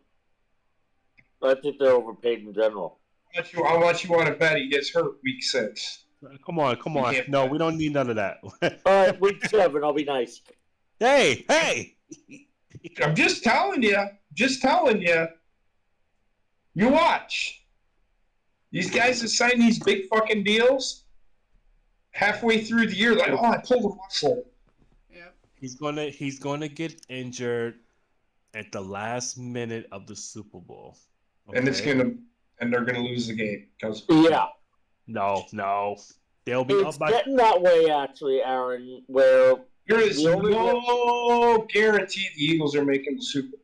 I think they're overpaid in general. How much you want to bet he gets hurt week 6? Come on. can't No, bet. we don't need none of that. All right, week 7. I'll be nice. Hey! I'm just telling you. You watch. These guys that sign these big fucking deals halfway through the year, like, oh, I pulled a muscle. Yep. He's gonna get injured at the last minute of the Super Bowl. And okay? they're gonna lose the game because Yeah. No. They'll be It's up by. getting that way, actually, Aaron, where there is the only no guarantee the Eagles are making the Super Bowl.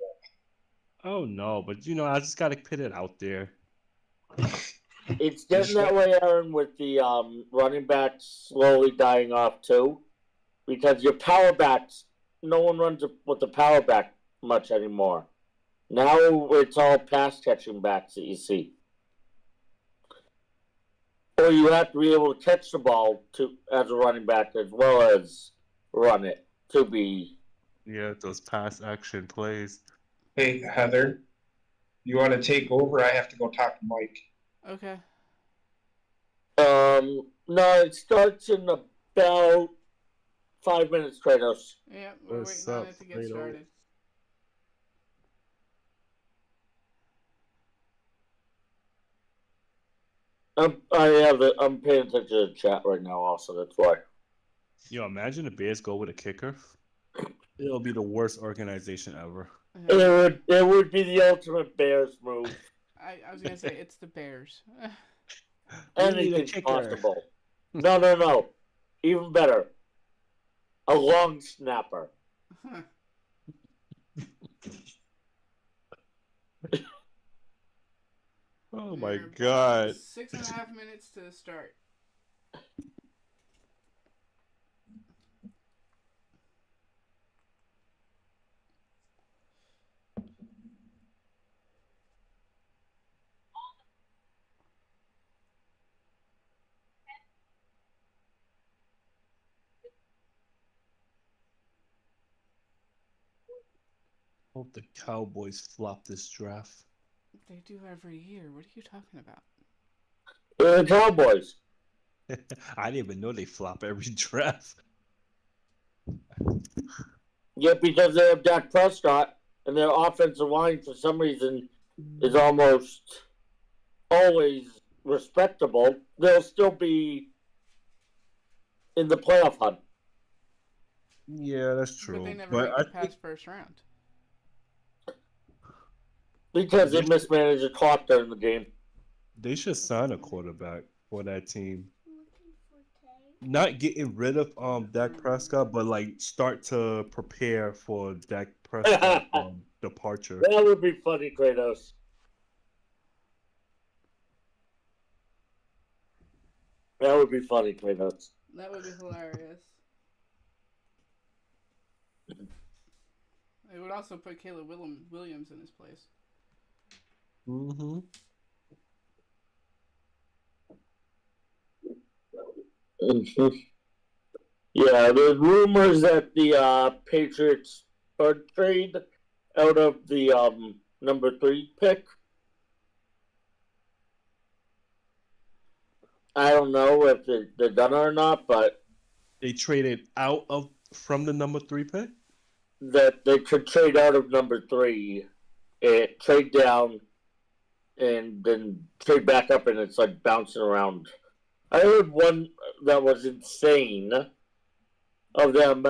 Oh no, but I just gotta put it out there. it's getting that way, Aaron, with the running backs slowly dying off, too. Because your power backs, no one runs with the power back much anymore. Now it's all pass catching backs that you see. Or you have to be able to catch the ball as a running back as well as run it to be. Yeah, those pass action plays. Hey, Heather, you want to take over? I have to go talk to Mike. Okay. No, it starts in about 5 minutes, Kratos. Yep, we're What's waiting on up, it to get Fredo? started. I'm paying attention to the chat right now. Also, that's why. Imagine the Bears go with a kicker. It'll be the worst organization ever. It would be the ultimate Bears move. I was gonna say it's the Bears. Anything's possible. No. Even better. A long snapper. Oh my We're god. 6.5 minutes to start. Hope the Cowboys flop this draft. They do every year. What are you talking about? The Cowboys. I didn't even know they flop every draft. Yeah, because they have Dak Prescott, and their offensive line, for some reason, is almost always respectable. They'll still be in the playoff hunt. Yeah, that's true. But they never make it past first round. Because they mismanaged the clock during the game. They should sign a quarterback for that team. Not getting rid of Dak Prescott, but start to prepare for Dak Prescott departure. That would be funny, Kratos. That would be funny, Kratos. That would be hilarious. It would also put Caleb Williams in his place. Mm-hmm. Yeah, there's rumors that the Patriots are trade out of the number 3 pick. I don't know if they're done or not, but They traded from the number 3 pick? that they could trade out of number 3, trade down, and then trade back up, and it's like bouncing around. I heard one that was insane of them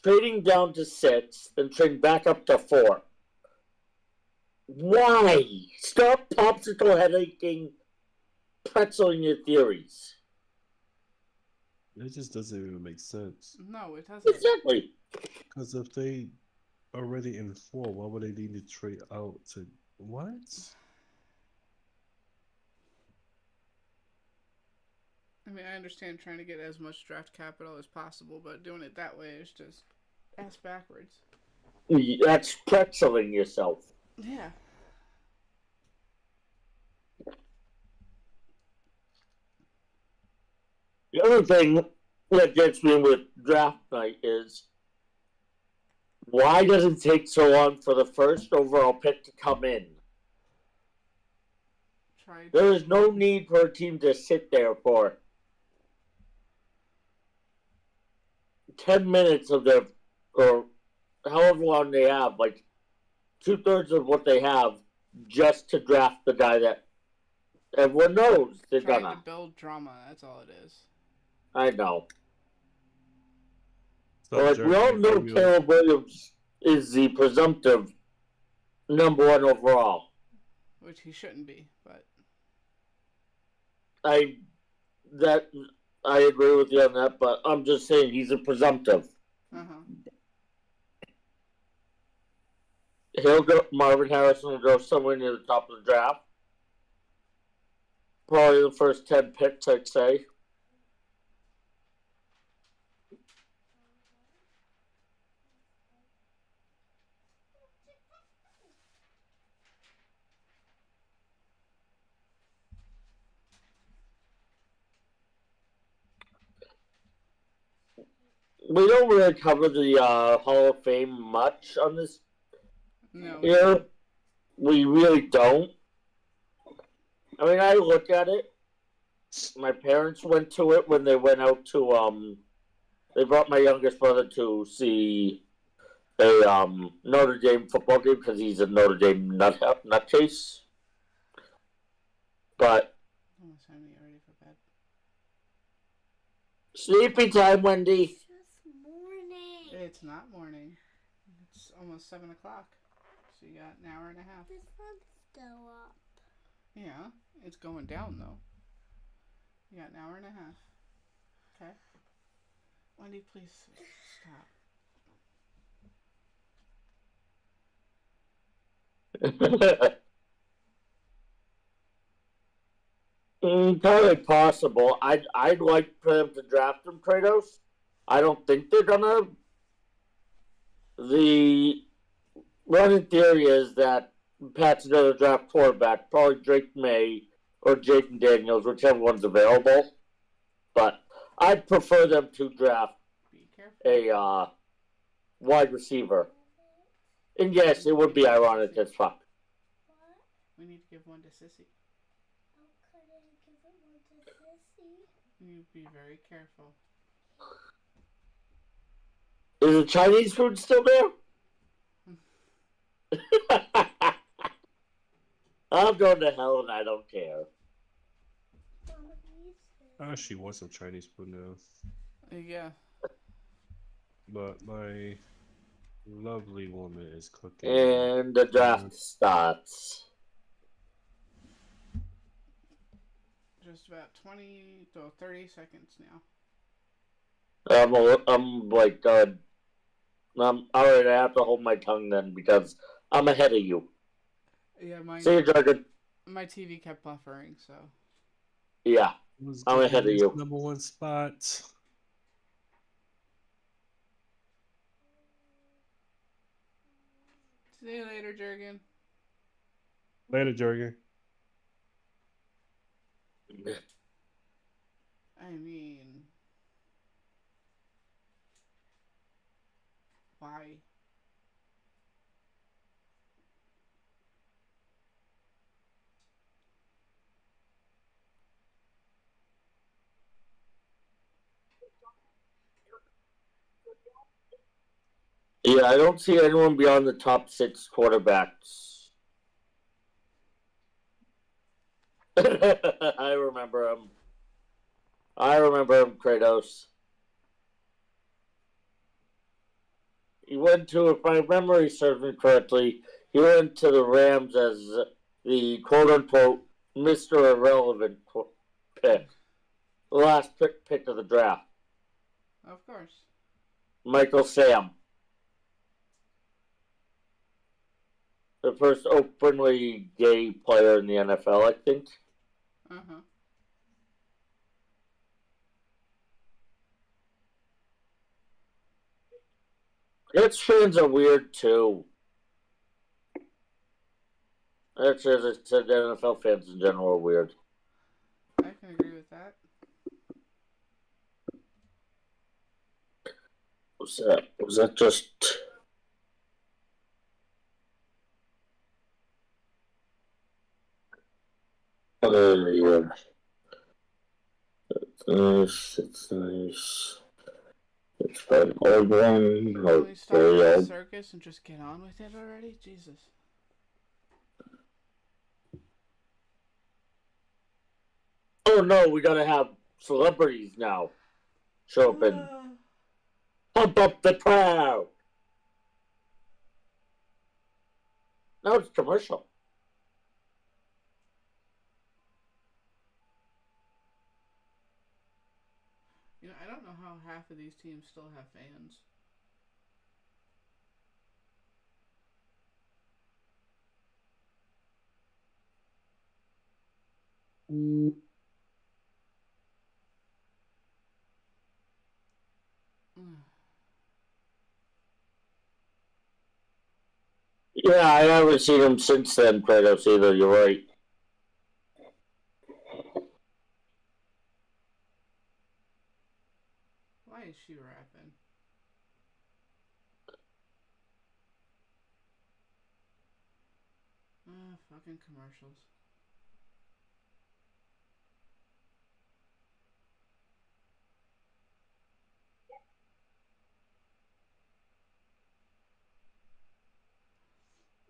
trading down to 6 and trading back up to 4. Why? Stop popsicle headaching, pretzeling your theories. It just doesn't even make sense. No, it doesn't. Exactly. Because if they already in 4, why would they need to trade out to what? I mean, I understand trying to get as much draft capital as possible, but doing it that way is just ass backwards. That's pretzeling yourself. Yeah. The other thing that gets me with draft night is why does it take so long for the first overall pick to come in? There is no need for a team to sit there for 10 minutes of their, or however long they have, like 2/3 of what they have, just to draft the guy that everyone knows they're Trying gonna. to build drama, that's all it is. I know. So, Like, we all Jerky, know are you, Caleb Williams is the presumptive #1 overall. Which he shouldn't be, but I agree with you on that, but I'm just saying he's a presumptive. He'll go. Marvin Harrison will go somewhere near the top of the draft. Probably the first 10 picks, I'd say. We don't really cover the Hall of Fame much on this no. year. We really don't. I mean, I look at it. My parents went to it when they went out to they brought my youngest brother to see a Notre Dame football game because he's a Notre Dame nutcase. But Almost time to get ready for bed. sleepy time, Wendy. It's just morning. It's not morning. It's almost 7 o'clock. So you got an hour and a half. The sun's still up. Yeah, it's going down though. You got an hour and a half. Okay. Wendy, please stop. Entirely possible. I'd like for them to draft him, Kratos. I don't think they're gonna. The running theory is that Pat's another draft quarterback, probably Drake May or Jaden Daniels, whichever one's available. But I'd prefer them to draft Be careful. a wide receiver. And yes, it would be ironic as fuck. What? We need to give one to Sissy. How could I give it one to Sissy? You be very careful. Is the Chinese food still there? I'm going to hell and I don't care. Mama needs it. she wants some Chinese food now. Yeah. But my lovely woman is cooking. And the draft starts. Just about 20 to 30 seconds now. I'm like, alright, I have to hold my tongue then because I'm ahead of you. Yeah, See you, Dragon. my TV kept buffering, so. Yeah, Who's I'm ahead of getting you. this #1 spot? See you later, Jurgen. Later, Jurgen. I mean, why? Yeah, I don't see anyone beyond the top 6 quarterbacks. I remember him. Kratos. He went to, if my memory serves me correctly, he went to the Rams as the quote-unquote Mr. Irrelevant pick. The last pick of the draft. Of course. Michael Sam. The first openly gay player in the NFL, I think. Uh-huh. Jets fans are weird too. Actually, as I said, NFL fans in general are weird. I can agree with that. Was that just... Yeah. It's nice. It's an old one. Can we stop Very with the old. circus and just get on with it already? Jesus. Oh no, we gotta have celebrities now show up and pump up the crowd. Now it's commercial. You know, I don't know how half of these teams still have fans. Yeah, I haven't seen him since then, Kratos, either. You're right. Why is she rapping? Fucking commercials.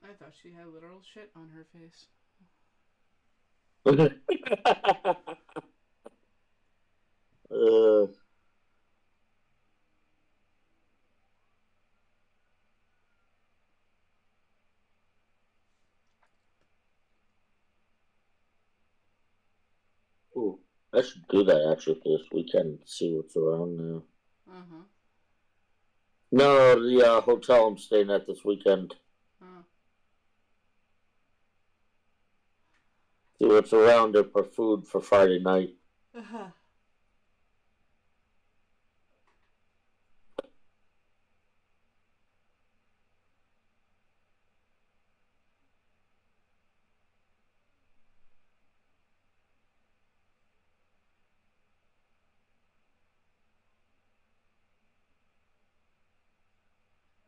I thought she had literal shit on her face. uh, ooh, I should do that actually for this weekend and see what's around now. Uh-huh. No, the hotel I'm staying at this weekend. See what's around there for food for Friday night. Uh-huh.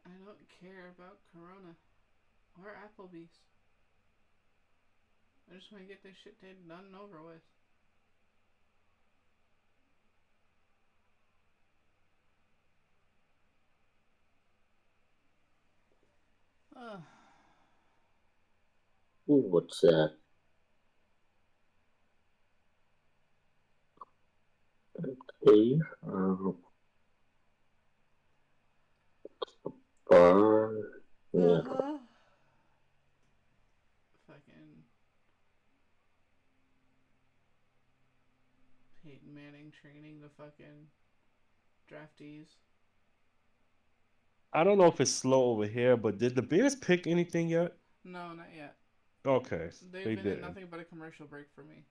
I don't care about Corona or Applebee's. I just want to get this shit done and over with. Ooh, what's that? Okay. Bar. Yeah. Fucking Peyton Manning training the fucking draftees. I don't know if it's slow over here, but did the Bears pick anything yet? No, not yet. Okay, They've they been in didn't. nothing but a commercial break for me.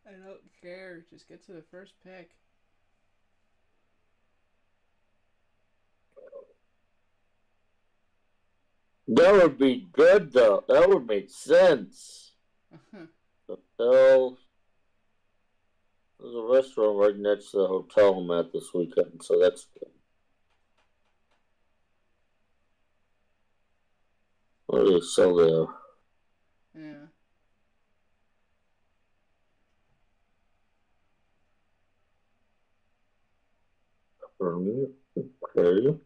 I don't care. Just get to the first pick. That would be good, though. That would make sense. Hotel. There's a restaurant right next to the hotel I'm at this weekend, so that's good. What do they sell there? Yeah. Okay.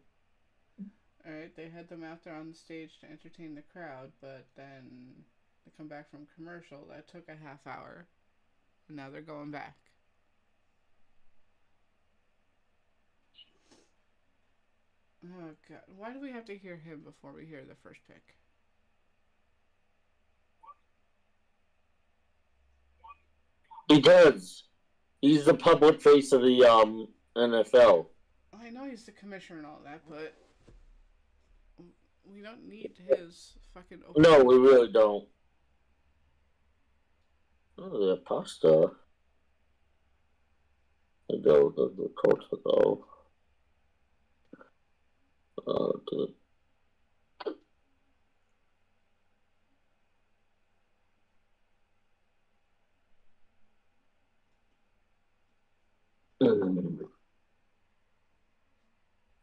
Alright, they had them out there on the stage to entertain the crowd, but then they come back from commercial. That took a half hour. And now they're going back. Oh, God. Why do we have to hear him before we hear the first pick? He does. He's the public face of the NFL. I know he's the commissioner and all that, but we don't need his fucking. No, we really don't. Oh, the pasta. The torta go. The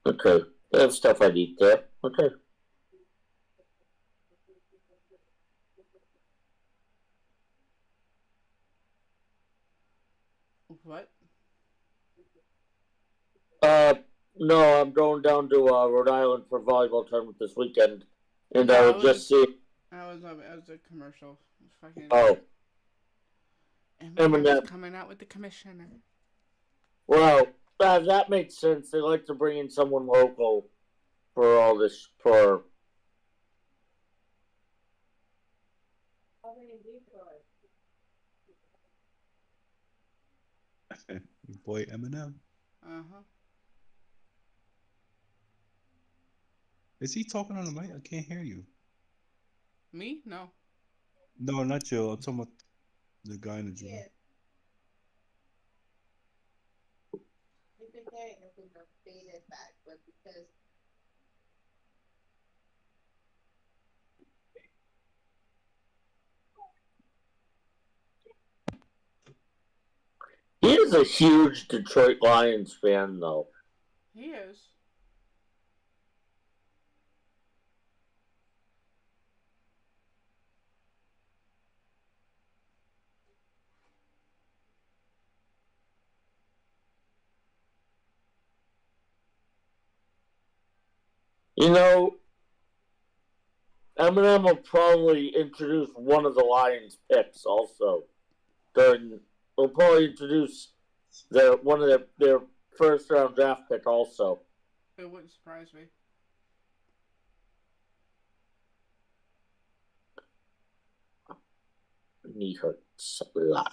Okay. They have stuff I'd eat there. Okay. What? No, I'm going down to Rhode Island for a volleyball tournament this weekend, and I No, would just see. I was a commercial. Fucking Oh, Eminem's Eminem. coming out with the commissioner. Well, that makes sense. They like to bring in someone local for all this. For Boy Eminem. Uh-huh. Is he talking on the mic? I can't hear you. Me? No. No, not you. I'm talking about the guy in the gym. he is a huge Detroit Lions fan, though. He is. You know, Eminem will probably introduce one of the Lions picks also during. Will probably introduce one of their first round draft pick also. It wouldn't surprise me. Knee hurts a lot.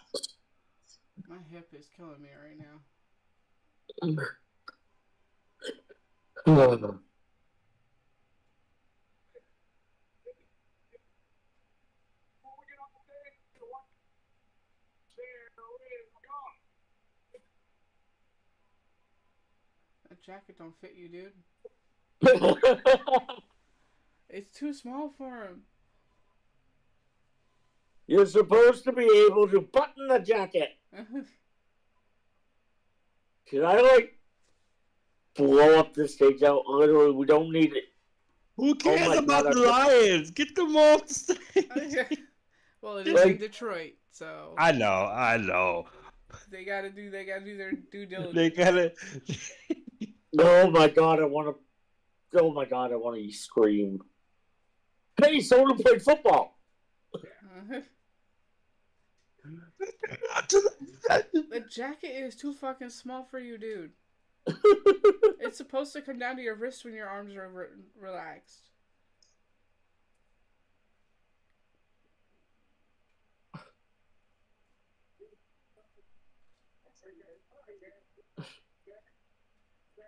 My hip is killing me right now. That jacket don't fit you, dude. It's too small for him. You're supposed to be able to button the jacket. Can I blow up this stage out? Literally, we don't need it. Who cares my about God, the Lions? Get them off the stage. Well, it is in Detroit, so I know. they gotta do their due diligence. They gotta. Oh my god, I want to. Oh my god, I want to scream. Hey, someone who played football. The jacket is too fucking small for you, dude. It's supposed to come down to your wrist when your arms are relaxed.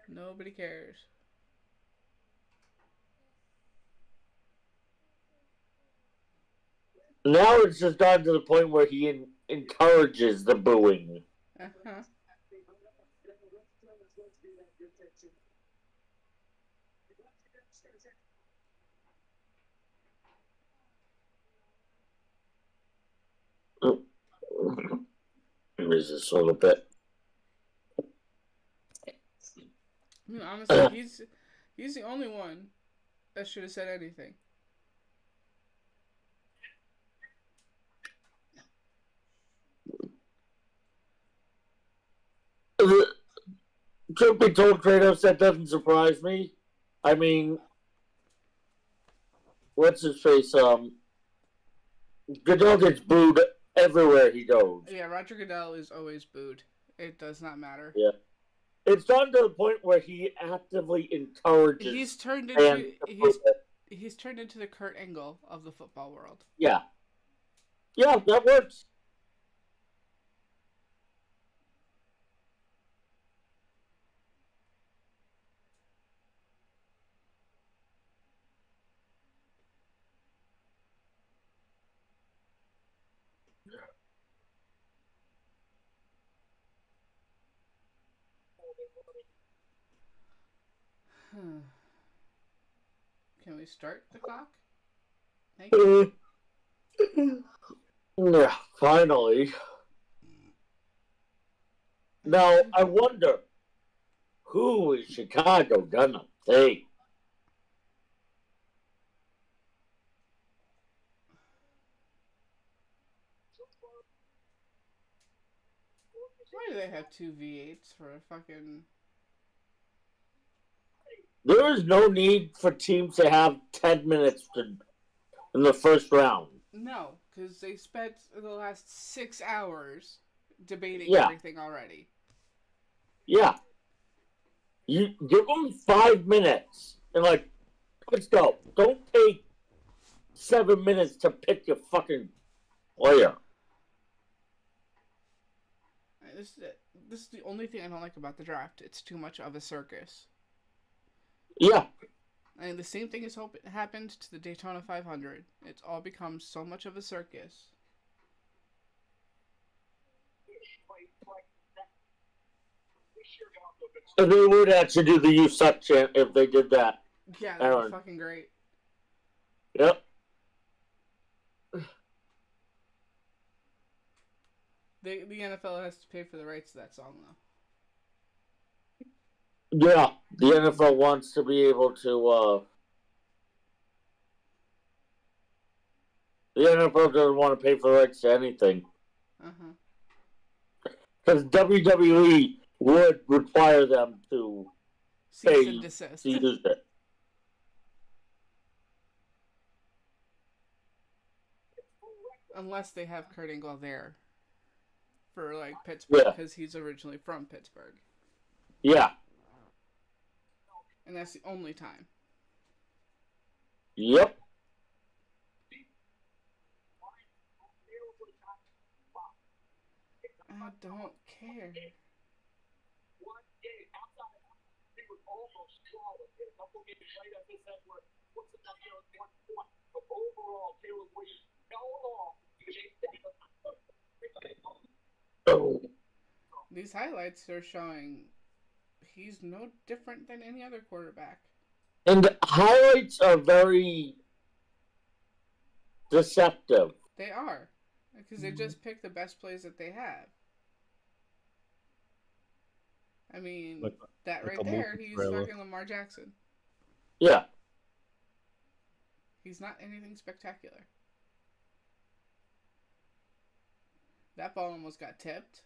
Nobody cares. Now it's just gotten to the point where he encourages the booing. Uh-huh. Is this a little bit? I mean, honestly, he's the only one that should have said anything. Truth be told, Kratos, that doesn't surprise me. I mean, what's his face? Goodell gets booed everywhere he goes. Yeah, Roger Goodell is always booed. It does not matter. Yeah. It's gotten to the point where he actively encourages. He's turned fans into to boo him. he's turned into the Kurt Angle of the football world. Yeah. Yeah, that works. Can we start the clock? Thank you. Yeah, finally. Now, I wonder, who is Chicago gonna take? Why do they have two V8s for a fucking... There is no need for teams to have 10 minutes in the first round. No, because they spent the last 6 hours debating Yeah. everything already. Yeah. You give them 5 minutes and like, let's go. Don't take 7 minutes to pick your fucking player. This is the only thing I don't like about the draft. It's too much of a circus. Yeah. And the same thing has happened to the Daytona 500. It's all become so much of a circus. And they would actually do the "You Suck" chant if they did that. Yeah, that'd be Aaron. fucking great. Yep. The NFL has to pay for the rights to that song, though. Yeah. The NFL wants to be able to, the NFL doesn't want to pay for the rights to anything. Uh-huh. Because WWE would require them to Cease and desist. use it. Unless they have Kurt Angle there for, like, Pittsburgh, Yeah. because he's originally from Pittsburgh. Yeah. And that's the only time. Yep. I don't care. Oh. These highlights are showing he's no different than any other quarterback. And the highlights are very deceptive. They are. Because they just pick the best plays that they have. I mean, Like- that like right a there, movie he's trailer. fucking Lamar Jackson. Yeah. He's not anything spectacular. That ball almost got tipped.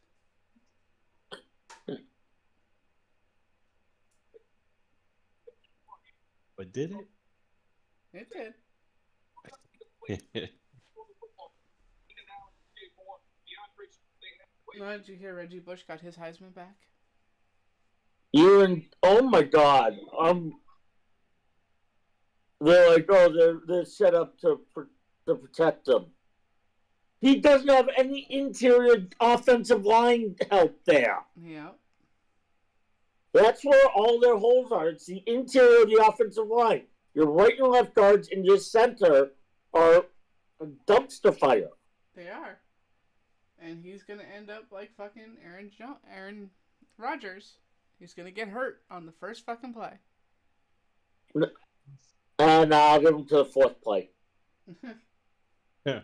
But did It did. it? Now, did you hear Reggie Bush got his Heisman back? Oh my god. They're like, oh, they're set up to protect him. He doesn't have any interior offensive line help there. Yeah. That's where all their holes are. It's the interior of the offensive line. Your right and left guards and your center are a dumpster fire. They are. And he's going to end up like fucking Aaron Rodgers. He's going to get hurt on the first fucking play. And I'll give him to the fourth play. Yeah.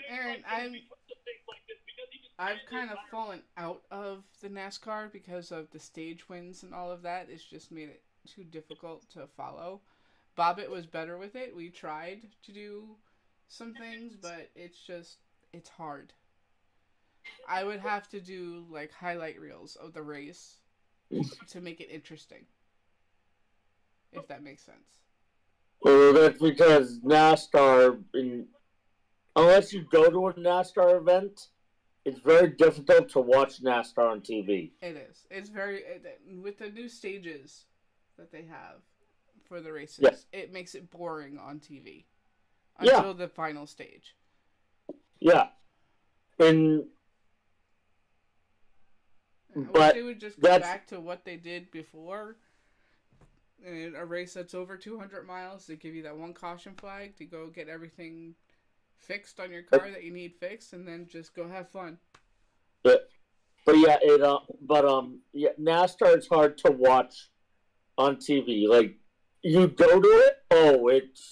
Aaron, I've kind of fallen out of the NASCAR because of the stage wins and all of that. It's just made it too difficult to follow. Bobbitt was better with it. We tried to do some things, but it's hard. I would have to do like highlight reels of the race to make it interesting. If that makes sense. Well, that's because NASCAR, unless you go to a NASCAR event, it's very difficult to watch NASCAR on TV. It is. It's very with the new stages that they have for the races. Yeah. It makes it boring on TV Yeah. until the final stage. Yeah. And I wish But they would just go that's- back to what they did before, In a race that's over 200 miles, they give you that one caution flag to go get everything fixed on your car that you need fixed, and then just go have fun. But yeah, yeah, NASCAR is hard to watch on TV. Like, you go to it,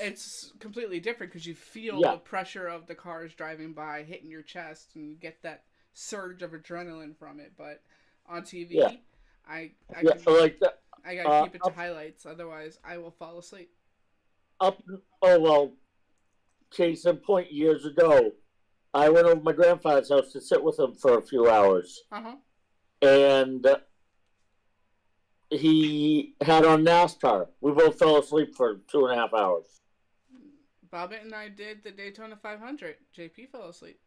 it's completely different because you feel Yeah. the pressure of the cars driving by hitting your chest, and you get that surge of adrenaline from it. But on TV, Yeah. I yeah, can, like I gotta keep it to up- highlights, otherwise I will fall asleep. case in point, years ago, I went over to my grandfather's house to sit with him for a few hours, and he had on NASCAR. We both fell asleep for 2.5 hours. Bobbit and I did the Daytona 500. JP fell asleep.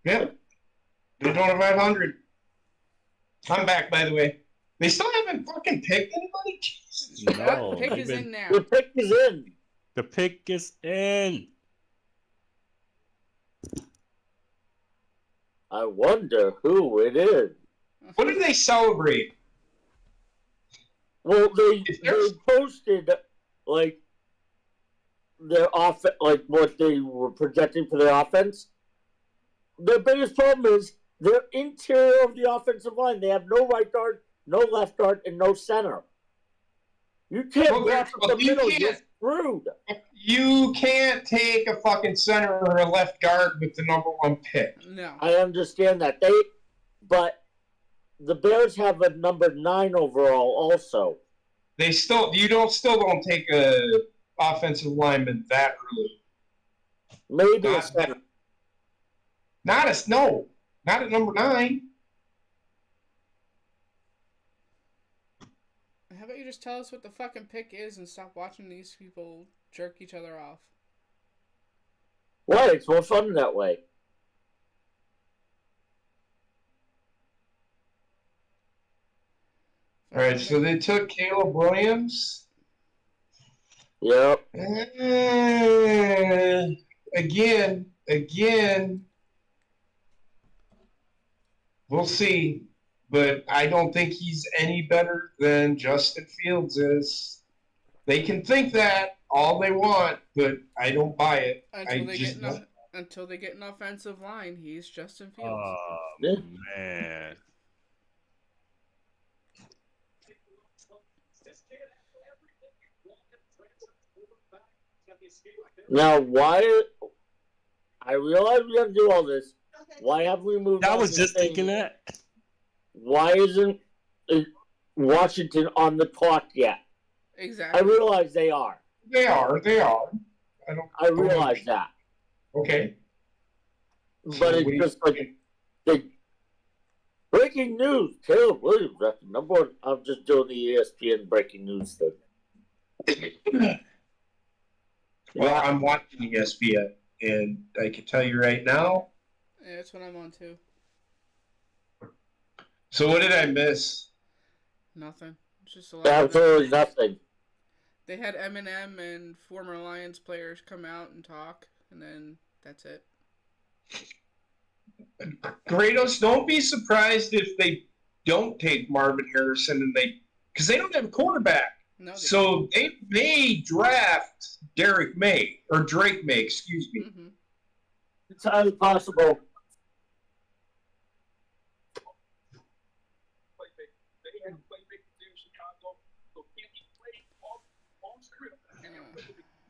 Yeah. Daytona 500. I'm back, by the way. They still haven't fucking picked anybody? Jesus. No, Pick they've is been- in now. The pick is in. The pick is in. I wonder who it is. What did they celebrate? Well, they If there's- posted like their like what they were projecting for their offense. Their biggest problem is their interior of the offensive line. They have no right guard, no left guard, and no center. You can't Well, block up the you middle. You're can't. screwed. You can't take a fucking center or a left guard with the number one pick. No. I understand that but the Bears have a number 9 overall also. Still don't take a offensive lineman that early. Maybe a Not- center. Not at number 9. How about you just tell us what the fucking pick is and stop watching these people jerk each other off? Why? It's more fun that way. All right, so they took Caleb Williams. Yep. Again, we'll see. But I don't think he's any better than Justin Fields is. They can think that all they want, but I don't buy it. Until they get an offensive line, he's Justin Fields. Oh, Yeah. man. Now, why? I realize we have to do all this. Why have we moved? I on was to just saying, thinking that. Why isn't Washington on the clock yet? Exactly. I realize they are. They are. I realize that. Okay. But it's just like the breaking news. Caleb Williams, that's the number one. I'm just doing the ESPN breaking news thing. Well, I'm watching ESPN, and I can tell you right now. Yeah, that's what I'm on too. So what did I miss? Nothing. Just a lot of Absolutely nothing. They had Eminem and former Lions players come out and talk, and then that's it. Kratos, don't be surprised if they don't take Marvin Harrison because they don't have a quarterback. No. So they may draft Drake May, excuse me. Mm-hmm. It's highly possible.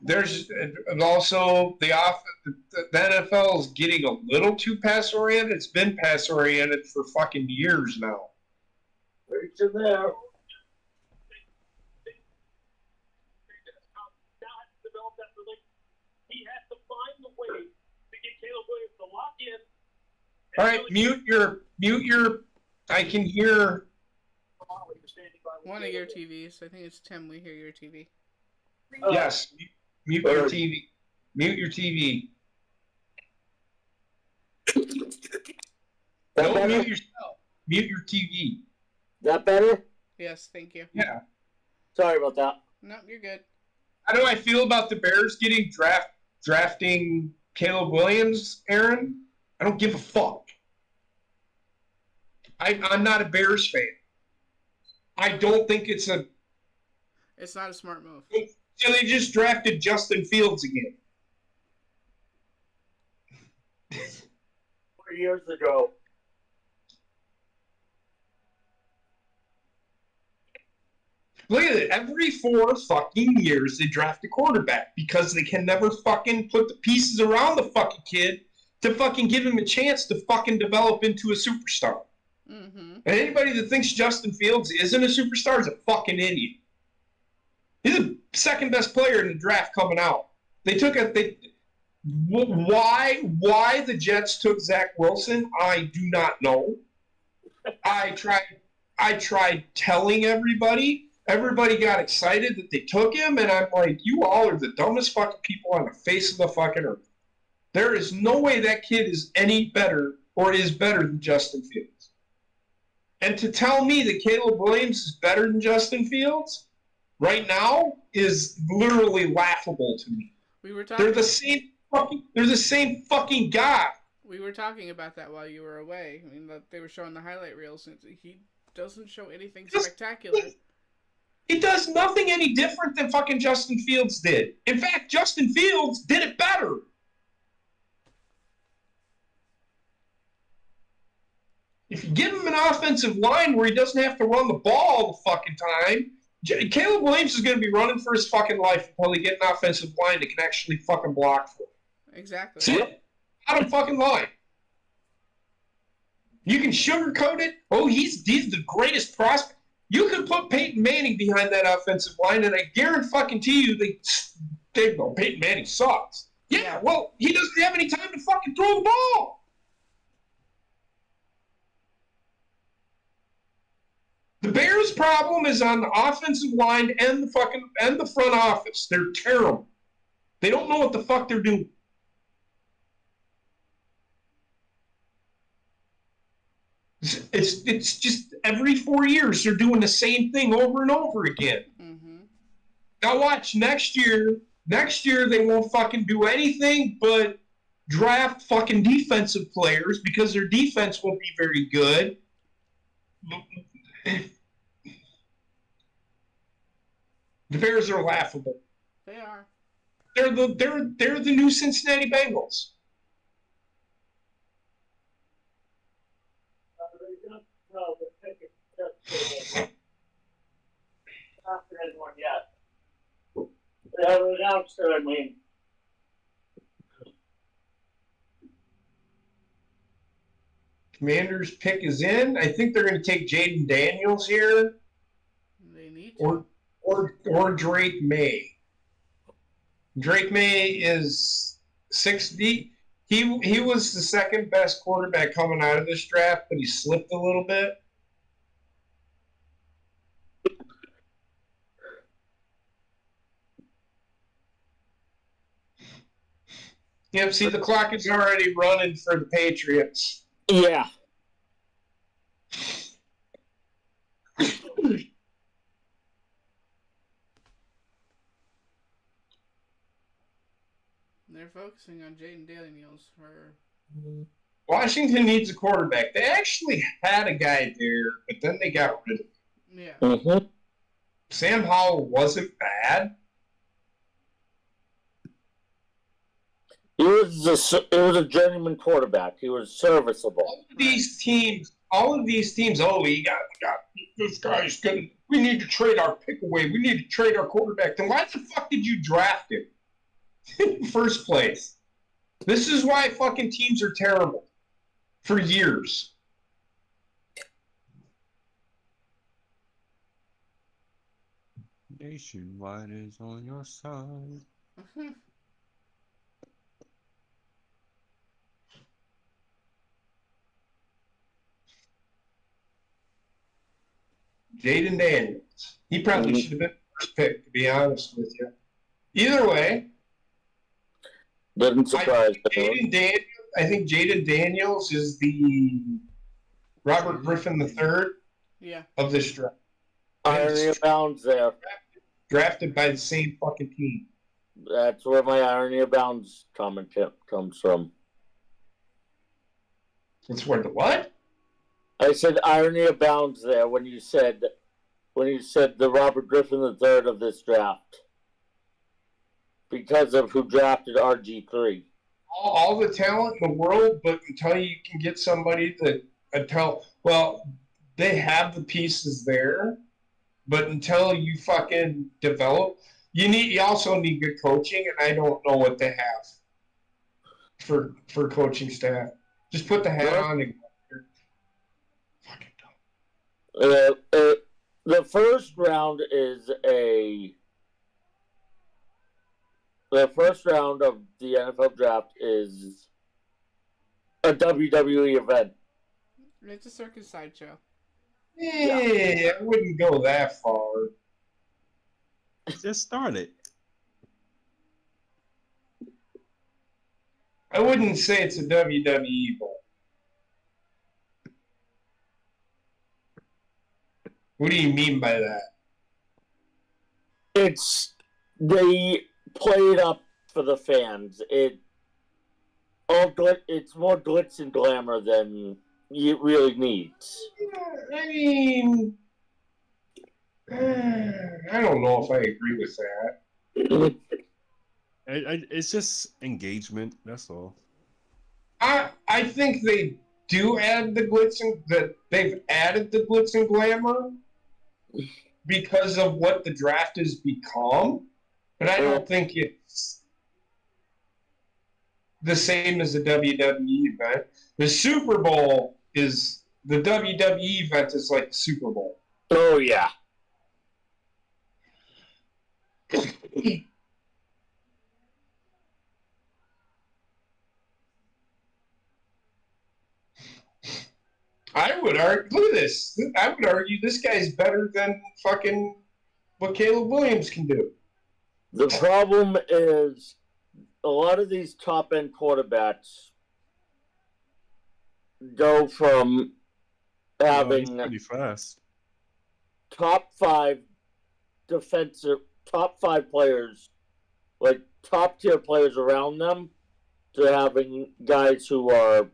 There's also the NFL is getting a little too pass oriented. It's been pass oriented for fucking years now. Right to there. All right, mute your. I can hear. One of your TVs. I think it's Tim. We hear your TV. Yes, mute your TV. Mute your TV. Don't mute yourself. Mute your TV. That better? Yes, thank you. Yeah. Sorry about that. No, you're good. How do I feel about the Bears getting drafting Caleb Williams, Aaron? I don't give a fuck. I'm not a Bears fan. I don't think it's a It's not a smart move. So they just drafted Justin Fields again. 4 years ago. Look at it. Every 4 fucking years, they draft a quarterback because they can never fucking put the pieces around the fucking kid to fucking give him a chance to fucking develop into a superstar. Mm-hmm. And anybody that thinks Justin Fields isn't a superstar is a fucking idiot. He's the second best player in the draft coming out. Why the Jets took Zach Wilson, I do not know. I tried telling everybody. Everybody got excited that they took him, and I'm like, you all are the dumbest fucking people on the face of the fucking earth. There is no way that kid is any better or is better than Justin Fields. And to tell me that Caleb Williams is better than Justin Fields right now is literally laughable to me. They're the same fucking guy. We were talking about that while you were away. I mean, they were showing the highlight reels. He doesn't show anything spectacular. He does nothing any different than fucking Justin Fields did. In fact, Justin Fields did it better. If you give him an offensive line where he doesn't have to run the ball all the fucking time, Caleb Williams is going to be running for his fucking life until they get an offensive line that can actually fucking block for him. Exactly. See? Out of fucking line. You can sugarcoat it. Oh, he's the greatest prospect. You could put Peyton Manning behind that offensive line, and I guarantee you they go, Peyton Manning sucks. Yeah, well, he doesn't have any time to fucking throw the ball. The Bears' problem is on the offensive line and the front office. They're terrible. They don't know what the fuck they're doing. It's just every 4 years they're doing the same thing over and over again. Mm-hmm. Now watch next year. Next year they won't fucking do anything but draft fucking defensive players because their defense won't be very good. The Bears are laughable. They are. They're the new Cincinnati Bengals. Not for anyone yet. They haven't announced it, I mean. Commanders' pick is in. I think they're going to take Jaden Daniels here. They need to. Or Drake May. Drake May is 6'D". He was the second best quarterback coming out of this draft, but he slipped a little bit. Yep, see, the clock is already running for the Patriots. Yeah. They're focusing on Jaden Daniels for. Washington needs a quarterback. They actually had a guy there, but then they got rid of him. Yeah. Mm-hmm. Sam Howell wasn't bad. He was a journeyman quarterback. He was serviceable. All of these teams. Oh, we got this guy's gonna. We need to trade our pick away. We need to trade our quarterback. Then why the fuck did you draft him in the first place? This is why fucking teams are terrible for years. Nationwide is on your side. Mm-hmm. Jaden Daniels. He probably should have been the first pick, to be honest with you. Either way, Didn't surprise I think Jaden Daniels is the Robert Griffin III of this draft. Irony abounds there. Drafted by the same fucking team. That's where my irony abounds comment comes from. That's where the what? I said irony abounds there when you said when he said the Robert Griffin III of this draft because of who drafted RG3. All the talent in the world, but until you can get somebody they have the pieces there, but until you fucking develop, you also need good coaching, and I don't know what they have for coaching staff. Just put the hat on and fucking The first round is the first round of the NFL draft is a WWE event. It's a circus sideshow. I wouldn't go that far. Just started. I wouldn't say it's a WWE bowl. What do you mean by that? They play it up for the fans. It's more glitz and glamour than it really needs. I mean, I don't know if I agree with that. It's just engagement. That's all. I think they do add the glitz and that they've added the glitz and glamour because of what the draft has become, but I don't think it's the same as the WWE event. The Super Bowl is the WWE event is like the Super Bowl. Oh yeah. I would argue. Look at this. I would argue this guy's better than fucking what Caleb Williams can do. The problem is a lot of these top end quarterbacks go from He's having pretty fast. top five players, like top tier players around them, to having guys who are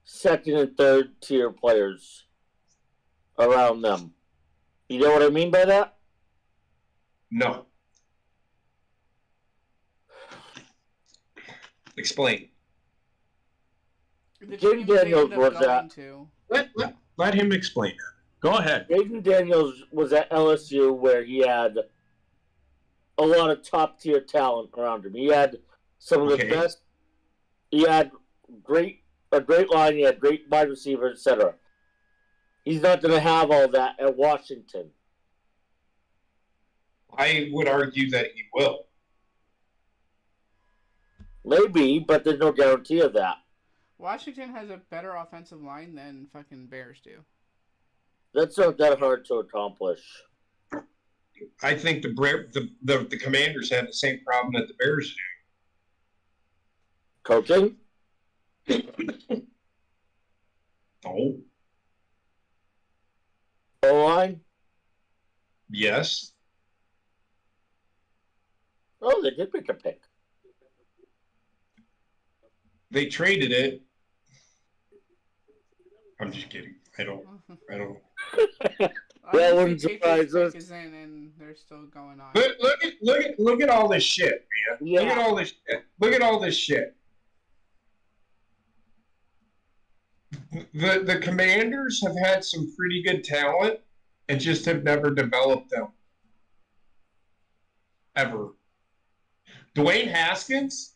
second and third tier players around them. You know what I mean by that? No. Explain. The Jim teams they Daniels end up was going at- to. Let him explain it. Go ahead. Jaden Daniels was at LSU where he had a lot of top tier talent around him. He had some of the Okay. best. He had a great line. He had great wide receivers, etc. He's not going to have all that at Washington. I would argue that he will. Maybe, but there's no guarantee of that. Washington has a better offensive line than fucking Bears do. That's not that hard to accomplish. I think the Commanders have the same problem that the Bears Coaching? do. No. O-line? Yes. Oh, they did pick a pick. They traded it. I'm just kidding. I don't. That Honestly, wouldn't Patriots surprise us. pick is in and they're still going on. Look at all this shit, man. Yeah. Look at all this shit. Look at all this shit. The Commanders have had some pretty good talent and just have never developed them. Ever. Dwayne Haskins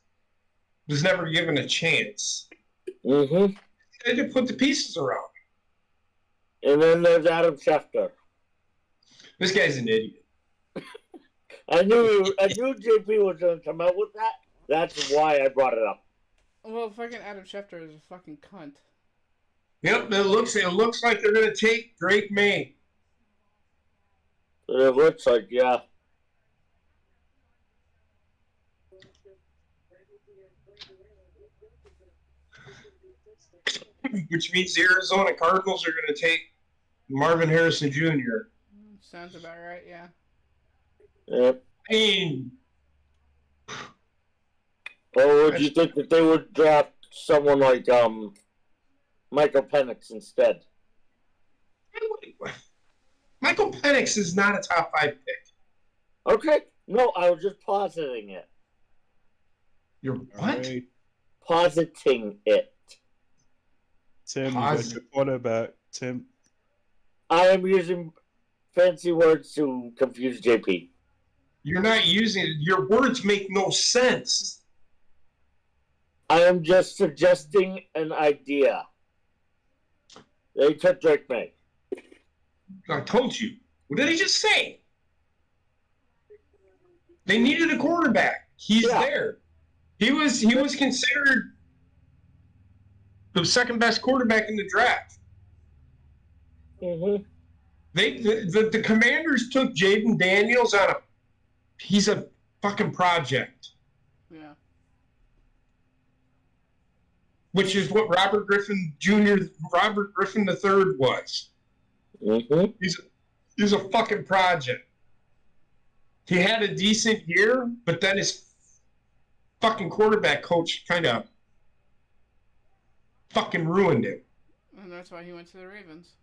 was never given a chance. Mm-hmm. They had to put the pieces around. And then there's Adam Schefter. This guy's an idiot. I knew JP was going to come out with that. That's why I brought it up. Well, fucking Adam Schefter is a fucking cunt. Yep, it looks like they're gonna take Drake May. It looks like, yeah. Which means the Arizona Cardinals are gonna take Marvin Harrison Jr. Sounds about right, yeah. Yep. I mean, Or would you think that they would draft someone like Michael Penix instead? Michael Penix is not a top 5 pick. Okay. No, I was just positing it. You're All what? right. Positing it. Tim, you got your quarterback. Tim. I am using fancy words to confuse JP. You're not using it. Your words make no sense. I am just suggesting an idea. They took Drake May. I told you. What did he just say? They needed a quarterback. He's there. He was considered the second best quarterback in the draft. Mm-hmm. The Commanders took Jaden Daniels on he's a fucking project. Yeah. Which is what Robert Griffin III was. Mm-hmm. He's a fucking project. He had a decent year, but then his fucking quarterback coach kind of fucking ruined it. And that's why he went to the Ravens.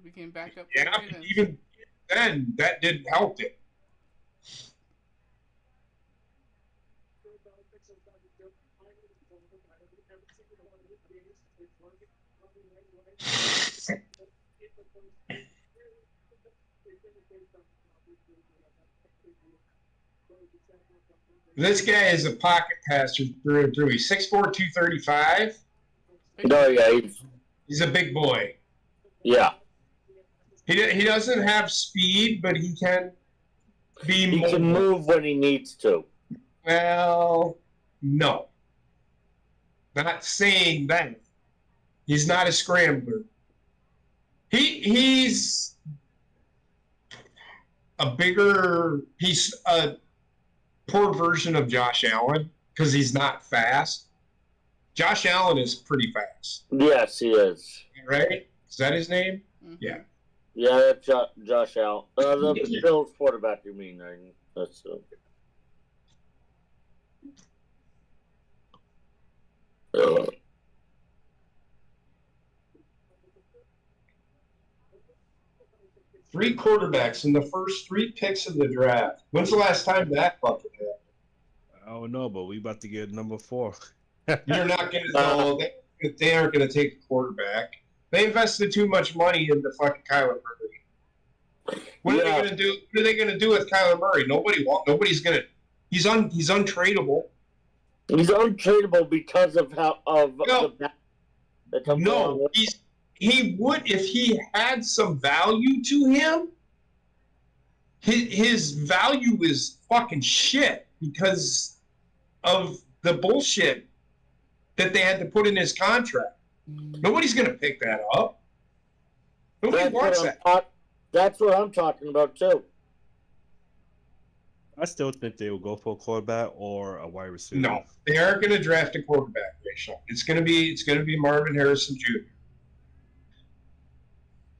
Became backup for Yeah, the but Ravens. even then, that didn't help it. This guy is a pocket passer through and through. He's 6'4", 235. No, yeah, He's a big boy. yeah. He doesn't have speed, but he can be He mobile. can move when he needs to. Well, no. Not saying that. He's not a scrambler. He's a poor version of Josh Allen because he's not fast. Josh Allen is pretty fast. Yes, he is. Right? Is that his name? Mhm. Yeah. Yeah, that's Josh Allen. The Bills quarterback, you mean? That's 3 quarterbacks in the first 3 picks of the draft. When's the last time that fucking happened? I don't know, but we about to get number 4. You're not going to know. They aren't going to take a quarterback. They invested too much money into fucking Kyler Murray. What are they going to do? What are they going to do with Kyler Murray? Nobody's going to. He's untradeable. He's untradeable because of He would if he had some value to him. His value is fucking shit because of the bullshit that they had to put in his contract. Nobody's going to pick that up. Nobody wants that. That's what I'm talking about too. I still think they will go for a quarterback or a wide receiver. No, they aren't going to draft a quarterback, Rachel. It's going to be Marvin Harrison Jr.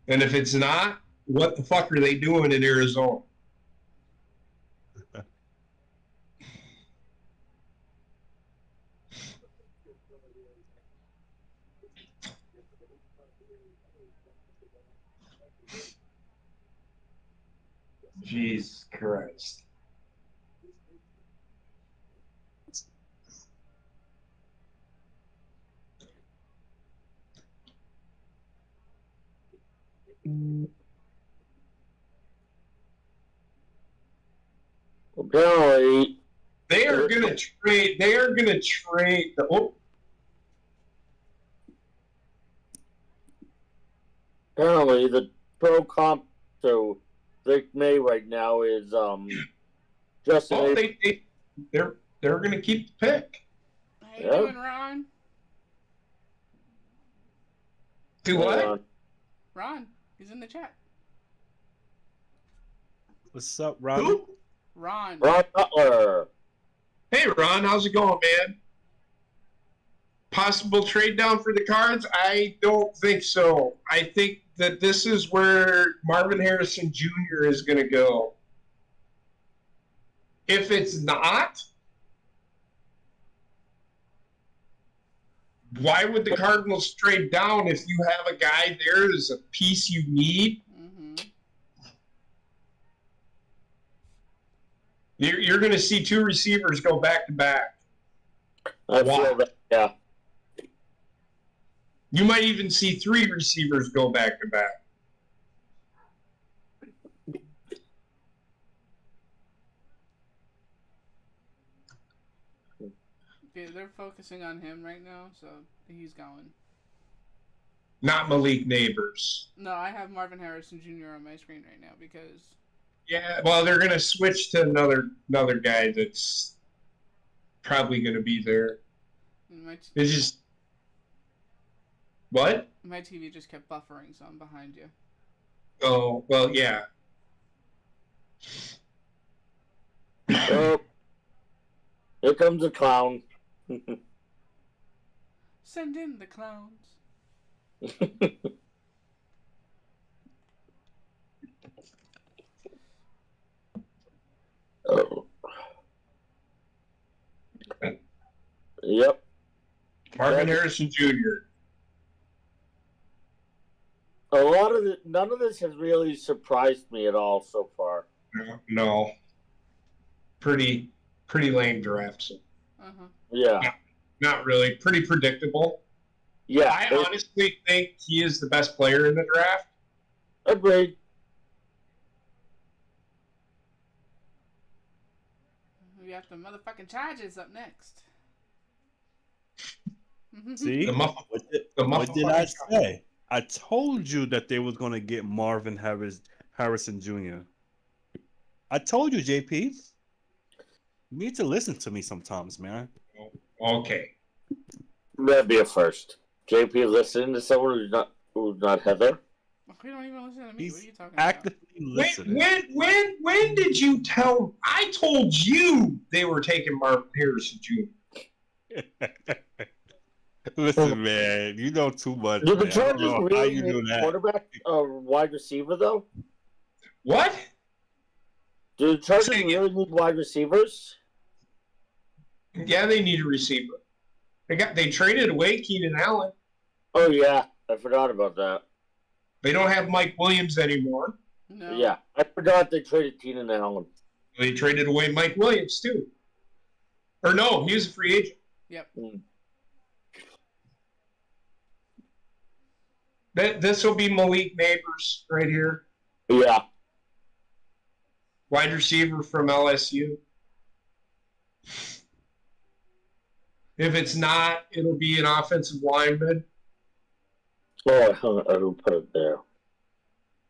And if it's not, what the fuck are they doing in Arizona? Jesus Christ. Apparently, They are going to trade. Apparently, the pro comp to Drake May right now is Justin. They're going to keep the pick. How you doing, Ron? Do what? Ron, he's in the chat. What's up, Ron? Who? Ron. Ron Butler. Hey, Ron, how's it going, man? Possible trade down for the Cards? I don't think so. I think that this is where Marvin Harrison Jr. is going to go. If it's not, why would the Cardinals trade down if you have a guy there as a piece you need? You're going to see two receivers go back to back. I Wow. feel that. Yeah. You might even see three receivers go back to back. Yeah, they're focusing on him right now, so he's going. Not Malik Neighbors. No, I have Marvin Harrison Jr. on my screen right now because Yeah, well, they're going to switch to another guy that's probably going to be there. It's just what? My TV just kept buffering, so I'm behind you. Oh, well, yeah. Oh, here comes a clown. Send in the clowns. Oh. Yep. Marvin Harrison Jr. A lot of none of this has really surprised me at all so far. No. Pretty lame draft. So. Uh-huh. Yeah. Not really. Pretty predictable. Yeah. I honestly think he is the best player in the draft. Agreed. We have the motherfucking Chargers up next. See? What did I say? I told you that they was going to get Marvin Harrison Jr. I told you, JP. You need to listen to me sometimes, man. Okay. That'd be a first. JP listening to someone who's not Heather. We don't even listen to me. He's what are you talking actively listening. When did you tell? I told you they were taking Marvin Harrison Jr. Listen, man, you know too much. Do the man. I don't Chargers know how really you do need that. quarterback wide receiver though? What? Do the Chargers Say again. really need wide receivers? Yeah, they need a receiver. They traded away Keenan Allen. Oh yeah, I forgot about that. They don't have Mike Williams anymore. No. Yeah, I forgot they traded Keenan Allen. They traded away Mike Williams too. Or no, he was a free agent. Yep. This will be Malik Neighbors right here. Yeah. Wide receiver from LSU. If it's not, it'll be an offensive lineman. Oh, I don't put it there.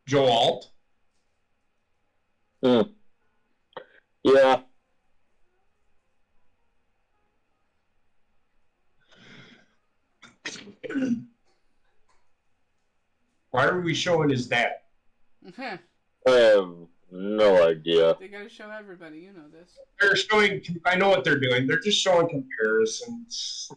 Joe Alt. Yeah. Why are we showing his dad? I have no idea. They gotta show everybody. You know this. They're showing. I know what they're doing. They're just showing comparisons.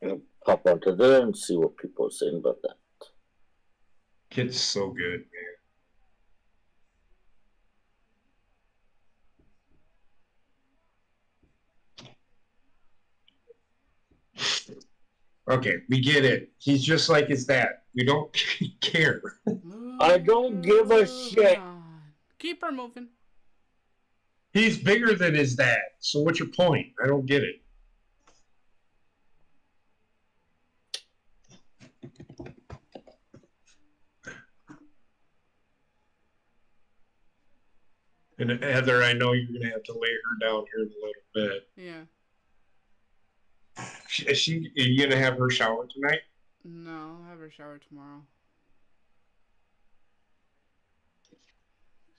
I'll pop onto there and see what people are saying about that. Kid's so good, man. Okay, we get it. He's just like his dad. We don't care. I don't give a shit. Keep her moving. He's bigger than his dad. So what's your point? I don't get it. And Heather, I know you're going to have to lay her down here in a little bit. Yeah. Are you going to have her shower tonight? No, I'll have her shower tomorrow.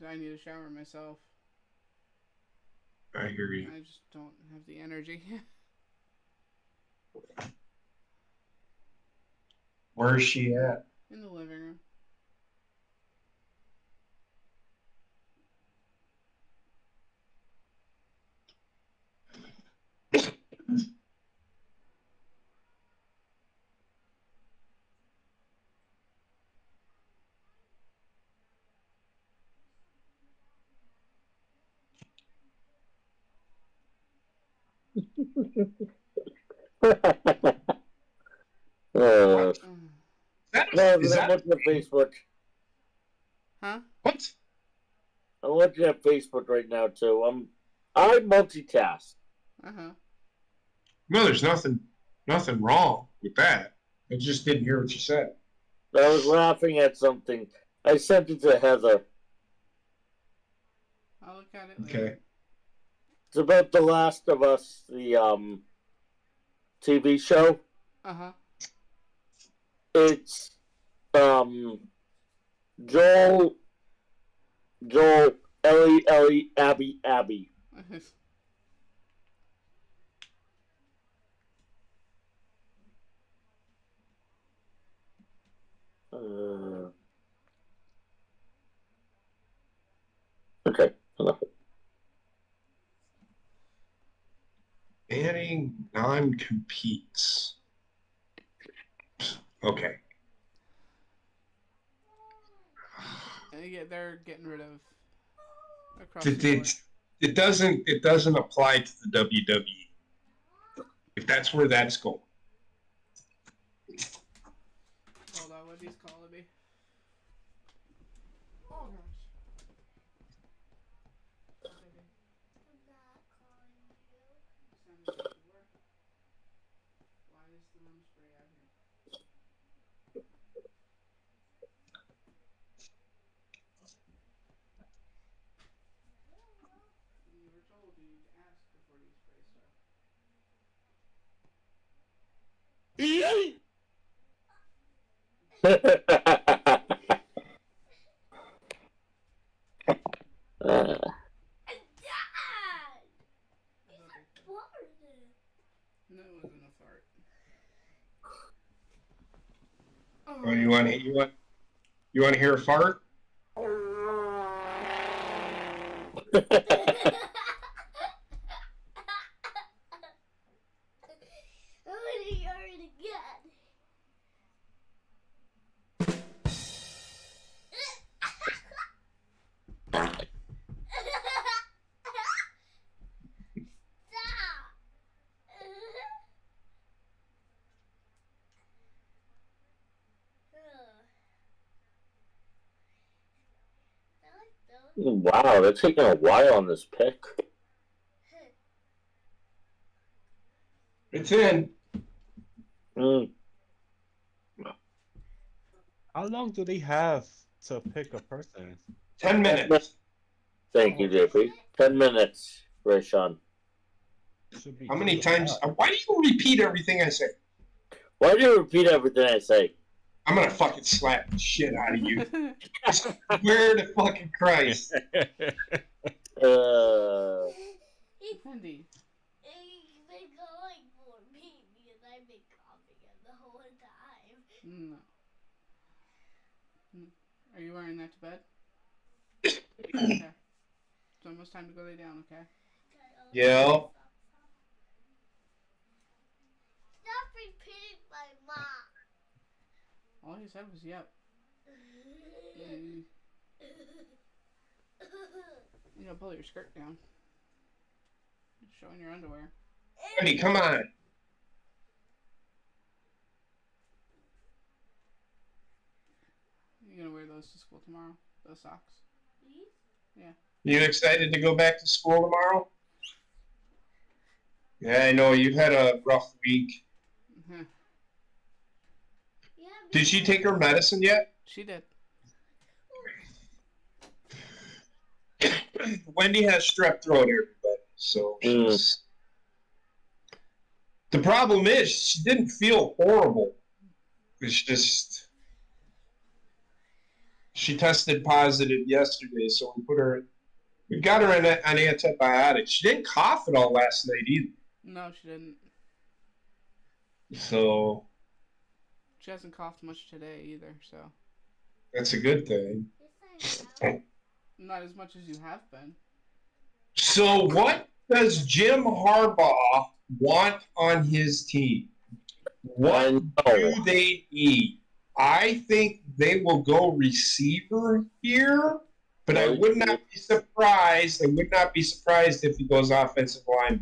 I need a shower myself. I hear you. I just don't have the energy. Where's she at? In the living room. Mm. No, Is I'm that looking at Facebook. Huh? what? I'm looking at Facebook right now too. I multitask. Uh-huh. No, there's nothing wrong with that. I just didn't hear what you said. I was laughing at something. I sent it to Heather. I'll look at it Okay. later. It's about The Last of Us, the TV show. Uh-huh. It's Joel, Ellie, Abby. Okay, enough. Banning non-competes. Okay. Yeah, they're getting rid of across the board. It doesn't apply to the WWE. If that's where that's going. Hold on, what he's calling me. Oh gosh. I'm not calling you. Why is the room spray out here? You were told you need to ask before you spray stuff. Dad! He's not farting. No, it wasn't a fart. Oh, you want to hear a fart? I'm gonna hear it again. Stop! Wow, they're taking a while on this pick. It's in. How long do they have to pick a person? 10 minutes. Thank you, JP. 10 minutes, Rayshawn. Should be How many good. times? Why do you repeat everything I say? Why do you repeat everything I say? I'm gonna fucking slap the shit out of you. I swear to fucking Christ. Cindy. He's been going for me because I've been coughing it the whole time. No. Are you wearing that to bed? Okay. It's almost time to go lay down, okay? Yeah. Stop repeating my mom. All he said was yep. You know, pull your skirt down. It's showing your underwear. Eddie, come on. You gonna wear those to school tomorrow? Those socks? You excited to go back to school tomorrow? Yeah, I know. You've had a rough week. Mm-hmm. Did she take her medicine yet? She did. Wendy has strep throat, everybody. So she's... The problem is she didn't feel horrible. It's just she tested positive yesterday, so we got her on antibiotics. She didn't cough at all last night either. No, she didn't. So She hasn't coughed much today either, so. that's a good thing. Not as much as you have been. So what does Jim Harbaugh want on his team? What do they need? I think they will go receiver here, but I would not be surprised. I would not be surprised if he goes offensive lineman.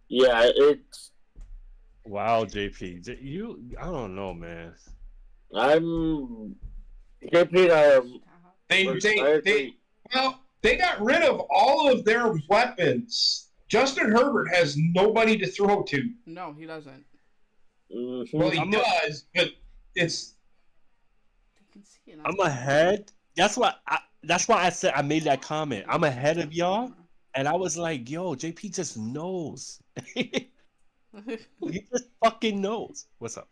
Yeah, Wow, JP, I don't know, man. I'm JP and I are. They got rid of all of their weapons. Justin Herbert has nobody to throw to. No, he doesn't. Mm-hmm. Well, he does, but it's. They can see it. I'm ahead. That's why I said I made that comment. I'm ahead of y'all, and I was like, "Yo, JP just knows. He just fucking knows." What's up?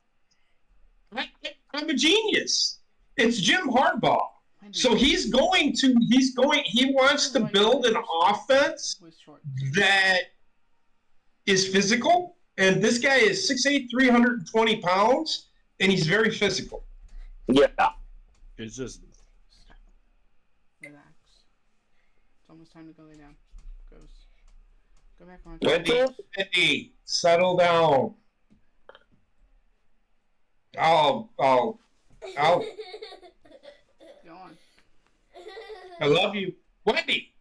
I'm a genius. It's Jim Harbaugh. So he wants to build an offense that is physical. And this guy is 6'8", 320 pounds, and he's very physical. Yeah. It's just Relax. It's almost time to go lay down. Go back on. Wendy, settle down. Go on. I love you, Wendy.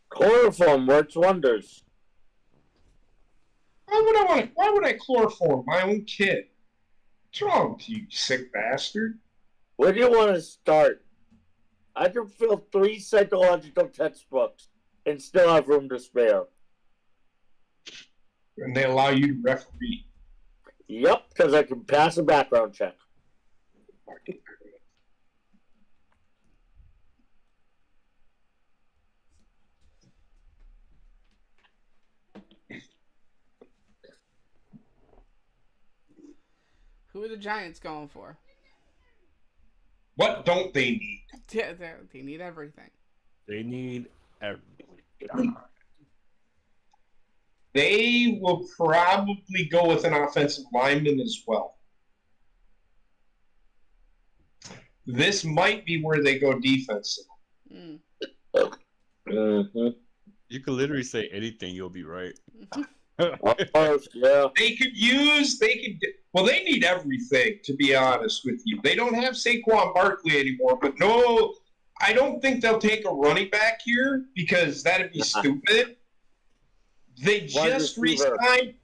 Chloroform works wonders. Why would I chloroform my own kid? What's wrong with you, sick bastard? Where do you want to start? I can fill 3 psychological textbooks and still have room to spare. And they allow you to referee. Yep, because I can pass a background check. Who are the Giants going for? What don't they need? Yeah, they need everything. they need everything. They will probably go with an offensive lineman as well. This might be where they go defensive. Mm-hmm. You could literally say anything, you'll be right. Yeah. They need everything, to be honest with you. They don't have Saquon Barkley anymore, but no, I don't think they'll take a running back here because that'd be stupid. They just re-signed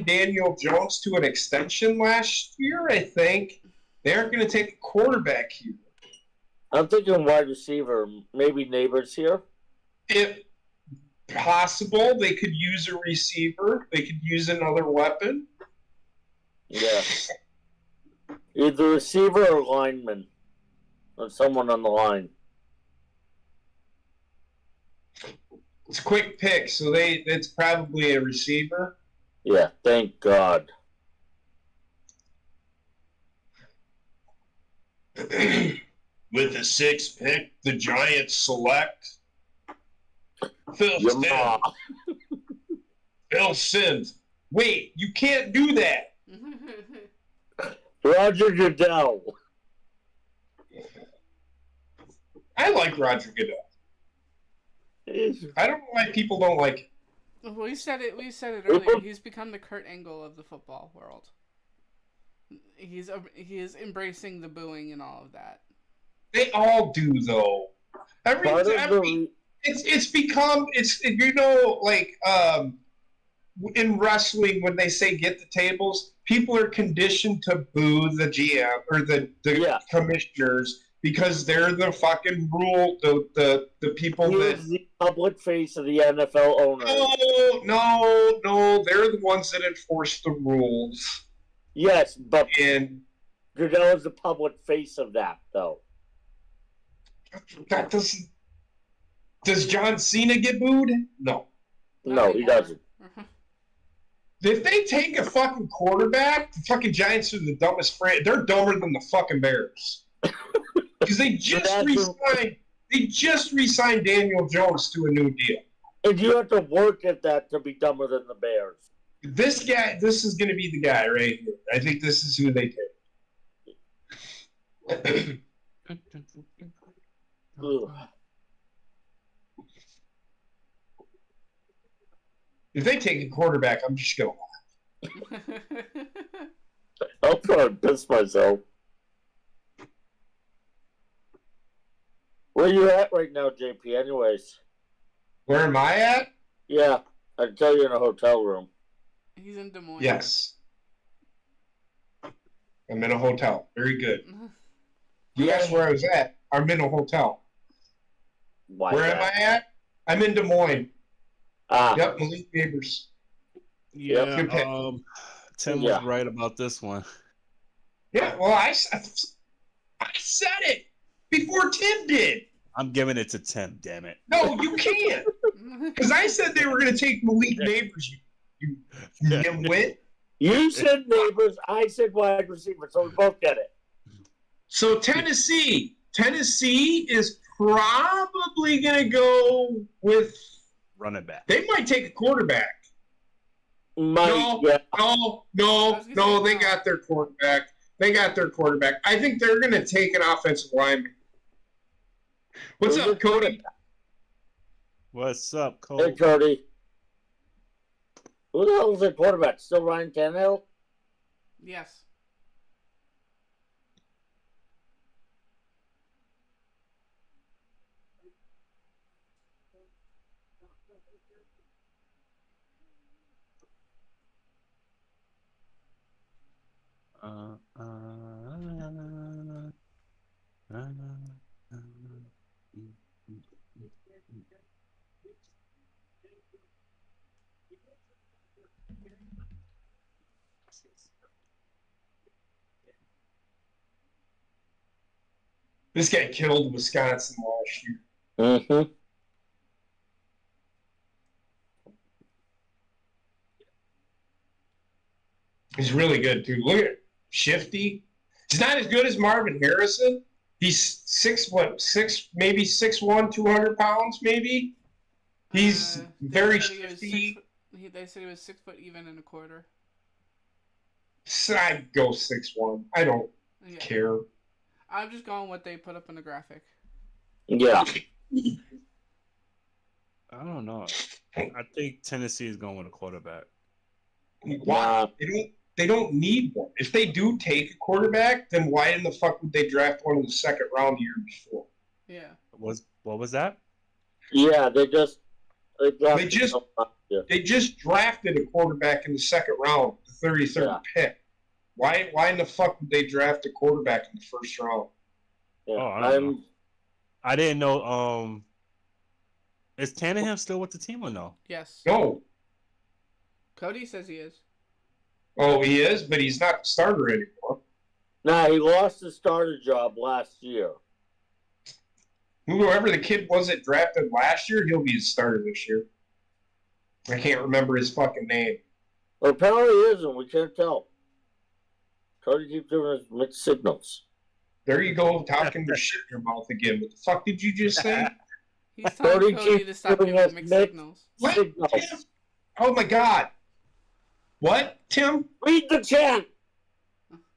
Daniel Jones to an extension last year, I think. They aren't going to take a quarterback here. I'm thinking wide receiver, maybe Neighbors here. If possible, they could use a receiver. They could use another weapon. Yeah. Either receiver or lineman. Or someone on the line. It's a quick pick, so it's probably a receiver. Yeah, thank God. With the 6th pick, the Giants select Phil Simms. Phil Simms. Wait, you can't do that. Roger Goodell. I like Roger Goodell. I don't know why people don't like him. We said it earlier. He's become the Kurt Angle of the football world. He is embracing the booing and all of that. They all do, though. It's become like in wrestling when they say get the tables, people are conditioned to boo the GM or the commissioners because they're the fucking rule, the people that the public face of the NFL owner. No, they're the ones that enforce the rules. Yes, but Goodell is the public face of that, though. That doesn't. Does John Cena get booed? No. No, he doesn't. If they take a fucking quarterback, the fucking Giants are the dumbest franchise. They're dumber than the fucking Bears. Because they just re-signed Daniel Jones to a new deal. And you have to work at that to be dumber than the Bears. This is going to be the guy right here. I think this is who they take. If they take a quarterback, I'm just going to laugh. I'll probably piss myself. Where are you at right now, JP, anyways? Where am I at? Yeah. I'd tell you in a hotel room. He's in Des Moines. Yes. I'm in a hotel. Very good. You asked where I was at. I'm in a hotel. Why Where am I at? I'm in Des Moines. Yep, Malik Neighbors. Yeah, Good pick. Tim was right about this one. Yeah, well, I said it before Tim did. I'm giving it to Tim, damn it. No, you can't. Because I said they were going to take Malik Neighbors. You win. You said Neighbors. I said wide receiver, so we both get it. So Tennessee is probably going to go with running back. They might take a quarterback. No, they got their quarterback. I think they're going to take an offensive lineman. What's up, Cody? What's up, Cody? Hey, Cody. Who the hell is their quarterback? Still Ryan Tannehill? Yes. This guy killed Wisconsin last year. Mm-hmm. He's really good, too. Look at Shifty. He's not as good as Marvin Harrison. He's 6'1", maybe 200 pounds, maybe. He's very shifty. They said he was 6 foot even and a quarter. So I'd go 6'1". I don't care. I'm just going what they put up in the graphic. Yeah. I don't know. I think Tennessee is going with a quarterback. Why? They don't need one. If they do take a quarterback, then why in the fuck would they draft one in the second round the year before? Yeah. What was that? Yeah, they just drafted a quarterback in the second round, the 33rd pick. Why in the fuck would they draft a quarterback in the first round? Yeah, I didn't know. Is Tannehill still with the team or no? Yes. No. Cody says he is. Oh, he is, but he's not the starter anymore. Nah, he lost his starter job last year. Whoever the kid was that drafted last year, he'll be his starter this year. I can't remember his fucking name. Well, apparently he isn't. We can't tell. Cody keeps giving us mixed signals. There you go, talking your shit in your mouth again. What the fuck did you just say? He's telling Cody to stop giving mixed signals. What? Oh my god. What, Tim? Read the chat.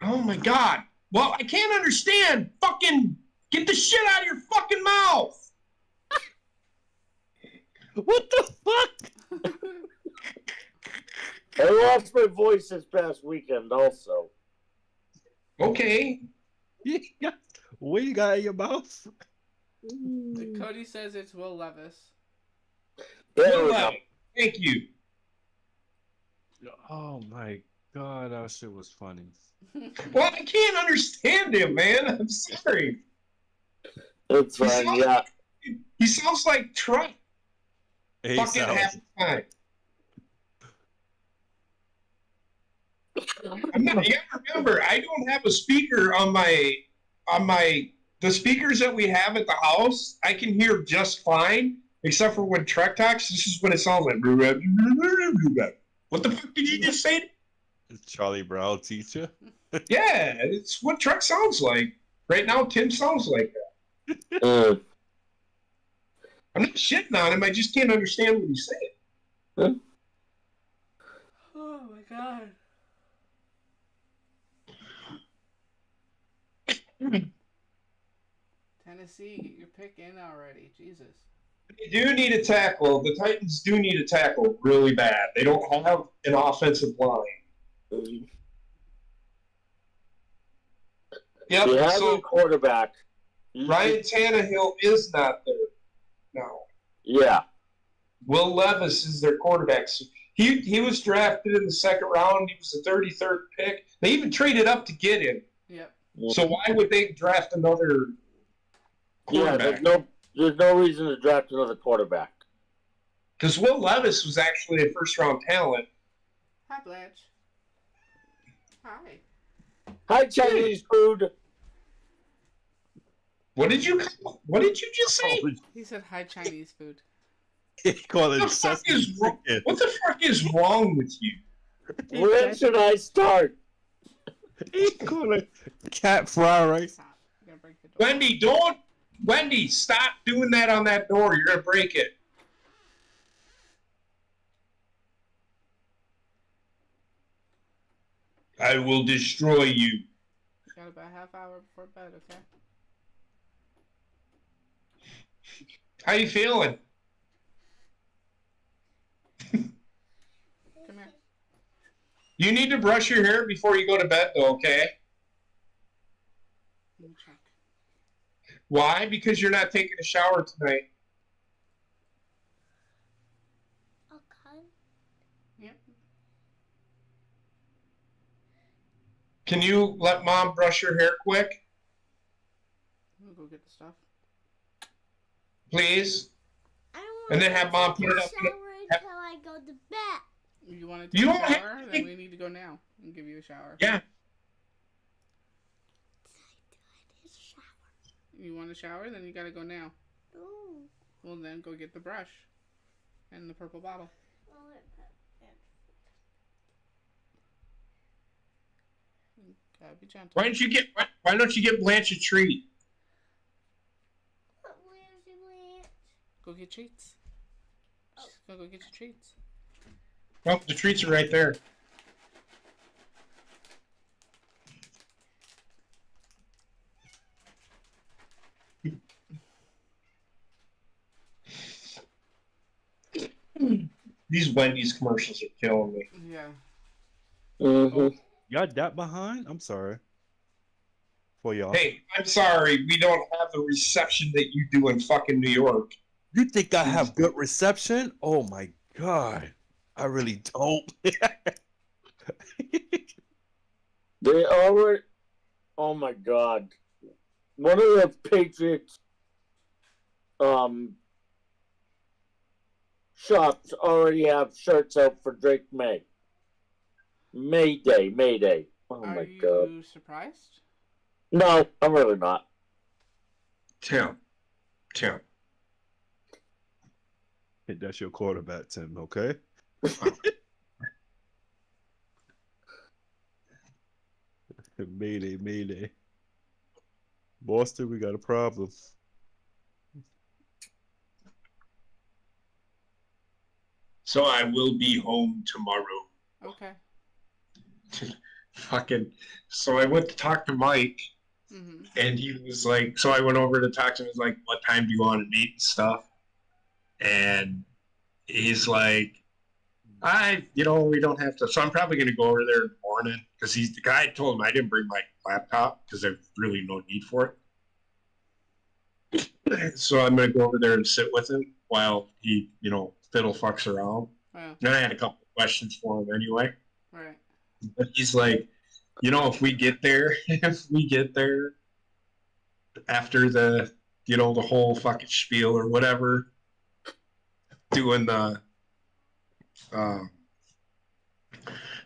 Oh my god. Well, I can't understand. Fucking get the shit out of your fucking mouth. What the fuck? I lost my voice this past weekend also. Okay. What you got in your mouth? Cody says it's Will Levis. Will Levis. Thank you. Oh my god, that shit was funny. Well, I can't understand him, man. I'm sorry. It's fine, yeah. He sounds like Trump. He fucking half the time. You gotta remember, I don't have a speaker on the speakers that we have at the house. I can hear just fine, except for when Trek talks. This is what it sounds like. What the fuck did you just say? Charlie Brown teacher? Yeah, it's what Trek sounds like. Right now, Tim sounds like that. I'm not shitting on him. I just can't understand what he's saying. Oh my god. Tennessee, get your pick in already. Jesus. They do need a tackle. The Titans do need a tackle really bad. They don't have an offensive line. Yep. They have a quarterback. Ryan Tannehill is not there now. Yeah. Will Levis is their quarterback. So he was drafted in the second round. He was the 33rd pick. They even traded up to get him. Yep. So why would they draft another quarterback? Yeah, there's no reason to draft another quarterback. Because Will Levis was actually a first-round talent. Hi, Blanche. Hi. Hi, Chinese food. What did you just say? He said hi, Chinese food. He called it What the fuck Sesame is wrong? Chicken. What the fuck is wrong with you? Where should I start? He called it cat fry rice. Stop. You're gonna break the door. Wendy, stop doing that on that door. You're gonna break it. I will destroy you. Got about a half hour before bed, okay? How you feeling? Come here. You need to brush your hair before you go to bed, though, okay? Let me check. Why? Because you're not taking a shower tonight. Okay. Yep. Can you let Mom brush your hair quick, We'll go get the stuff. please? I don't And then want have Mom put it up. shower until I go to bed. You want to You take don't a have shower? to Then take- we need to go now and give you a shower. Yeah. This shower. You want a shower? Then you gotta go now. Ooh. Well, then go get the brush and the purple bottle. Well, Gotta be gentle. Why don't you get Blanche a treat? where's the Blanche? Go get treats. Just go get your treats. Well, the treats are right there. These Wendy's commercials are killing me. Yeah. Mm-hmm. Y'all that behind? I'm sorry. For y'all. Hey, I'm sorry, we don't have the reception that you do in fucking New York. You think I have good reception? Oh my god. I really don't. They already. Oh my god. One of the Patriots shops already have shirts out for Drake May. Mayday. Oh Are my you god. surprised? No, I'm really not. Tim. Hey, that's your quarterback, Tim, okay? Mayday. Boston, we got a problem. So I will be home tomorrow. Okay. So I went to talk to Mike, Mm-hmm. and he was like, so I went over to talk to him. He was like, what time do you want to meet and stuff? And he's like, we don't have to. So I'm probably going to go over there in the morning because the guy told him I didn't bring my laptop because there's really no need for it. So I'm going to go over there and sit with him while he, fiddle fucks around. Wow. And I had a couple of questions for him anyway. Right. But he's like, if we get there after the, the whole fucking spiel or whatever, doing the,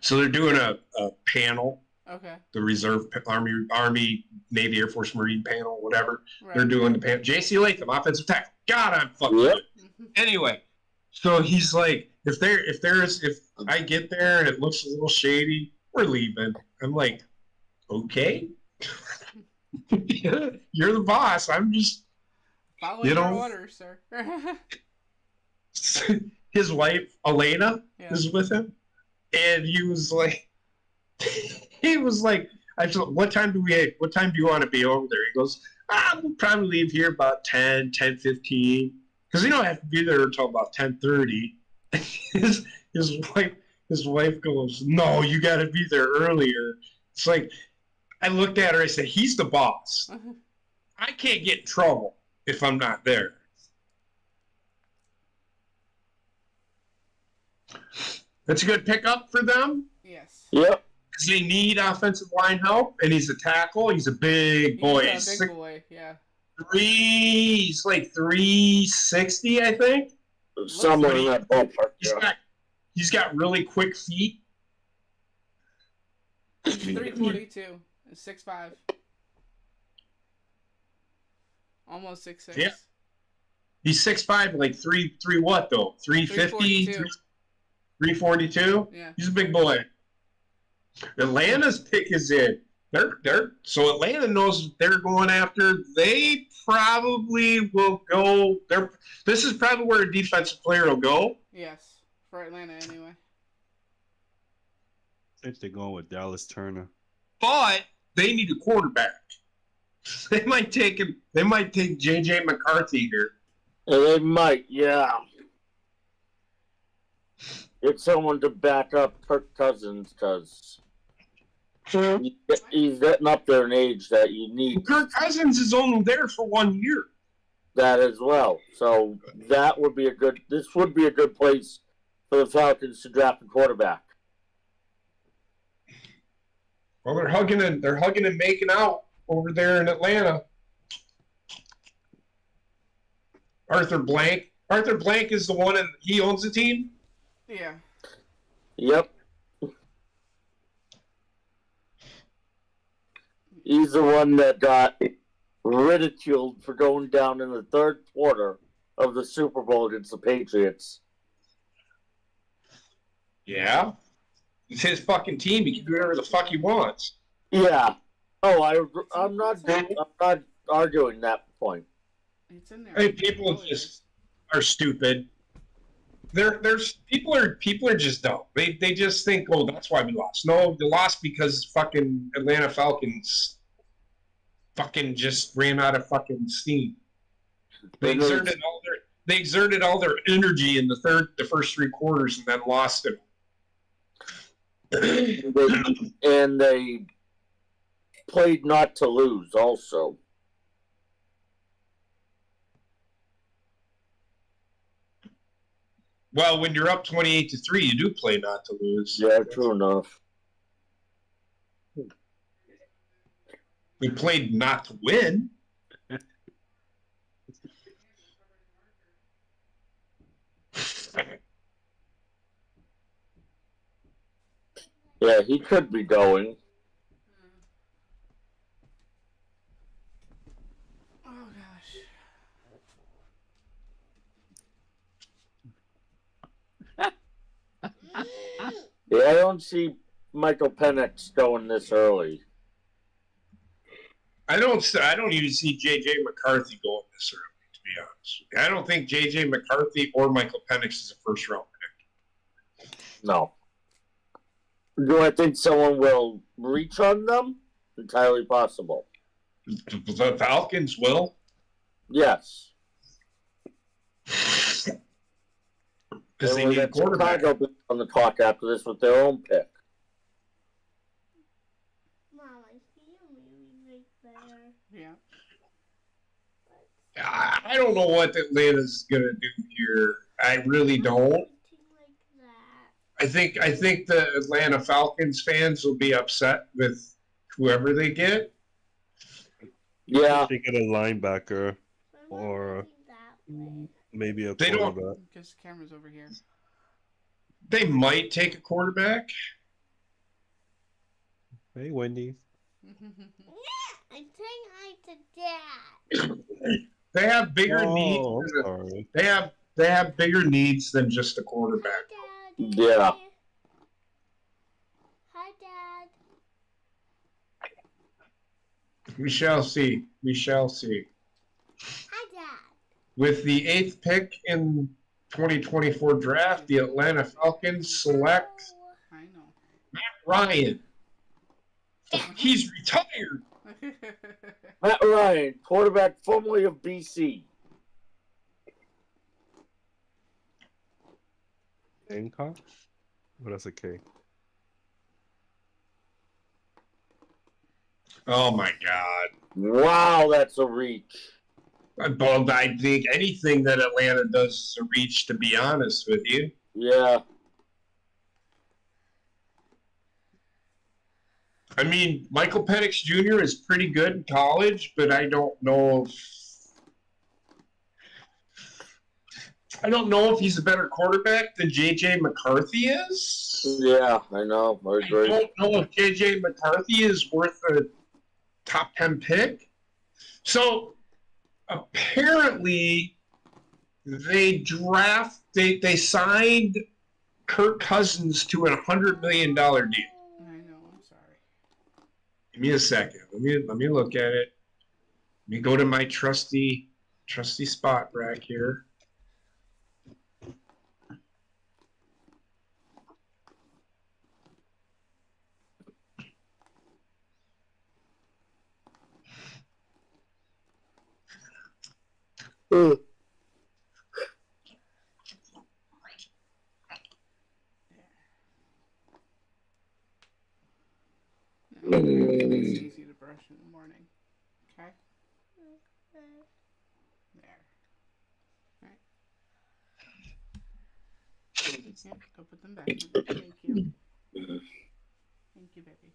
so they're doing a panel, Okay. the Reserve Army, Navy, Air Force, Marine panel, whatever. Right. They're doing the panel. J.C. Latham, offensive tackle. God, I'm fucking Yep. good. Anyway, so he's like, if I get there and it looks a little shady, we're leaving. I'm like, okay. You're the boss. I'm just Following your orders, sir. his wife Elena Yeah. is with him, and he was like, I said, what time do you want to be over there? He goes, we'll probably leave here about 10:15, because I have to be there until about 10:30. His wife goes, no, you got to be there earlier. It's like, I looked at her, I said, he's the boss. I can't get in trouble if I'm not there. That's a good pickup for them. Yes. Yep. Because they need offensive line help, and he's a tackle. He's a big boy. He's a big boy, yeah. He's like 360, I think. Somewhere in that ballpark. Yeah. He's got really quick feet. 342. 6'5". Almost 6'6". Yeah. He's 6'5", like 3 what though? 350? 342? Yeah. He's a big boy. Atlanta's pick is in. So Atlanta knows what they're going after. They probably will go. This is probably where a defensive player will go. Yes, for Atlanta anyway. I think they're going with Dallas Turner. But they need a quarterback. They might take him. They might take J.J. McCarthy here. They might, yeah. Get someone to back up Kirk Cousins because he's getting up there in age that you need Kirk Cousins is only there for 1 year. that as well. So that would be this would be a good place for the Falcons to draft a quarterback. Well, they're hugging and making out over there in Atlanta. Arthur Blank is the one, and he owns the team. Yeah. Yep. He's the one that got ridiculed for going down in the third quarter of the Super Bowl against the Patriots. Yeah. It's his fucking team. He can do whatever the fuck he wants. Yeah. Oh, I'm not arguing that point. It's in there. Hey, people just are stupid. People are just dumb. They just think, oh, that's why we lost. No, they lost because fucking Atlanta Falcons fucking just ran out of fucking steam. They exerted all their energy in the first 3 quarters and then lost it. And they played not to lose also. Well, when you're up 28-3, you do play not to lose. Yeah, true enough. We played not to win. Yeah, he could be going. Oh gosh. Yeah, I don't see Michael Penix going this early. I don't even see J.J. McCarthy going this early, to be honest. I don't think J.J. McCarthy or Michael Penix is a first-round pick. No. Do I think someone will reach on them? Entirely possible. The Falcons will. Yes. Because they need a quarterback. Chicago be on the clock after this with their own pick. Mom, I see a movie right there. Yeah. I don't know what Atlanta's going to do here. I really don't. Like that. I think the Atlanta Falcons fans will be upset with whoever they get. Yeah. They get a linebacker Why am I or looking that way? maybe a They don't- quarterback. Because the camera's over here. They might take a quarterback. Hey, Wendy. I'm saying hi to Dad. They have bigger Oh, needs. I'm sorry. They have bigger needs than just a quarterback. Hi, Dad. Yeah. Hi, Dad. We shall see. We shall see. Hi, Dad. With the 8th pick in 2024 draft, the Atlanta Falcons select I know. Matt Ryan. He's retired. Matt Ryan, quarterback formerly of BC. Hancock? What else? A K. Oh my God. Wow, that's a reach. Well, I think anything that Atlanta does is a reach, to be honest with you. Yeah. I mean, Michael Penix Jr. is pretty good in college, but I don't know if he's a better quarterback than J.J. McCarthy is. Yeah, I know. I I agree. don't know if J.J. McCarthy is worth a top 10 pick. So apparently they signed Kirk Cousins to a $100 million deal. I know. I'm sorry. Give me a second. Let me look at it. Let me go to my trusty spot rack here. It's easy to brush in the morning. Okay? There. Alright. Yeah, go put them back. Thank you. Thank you, baby.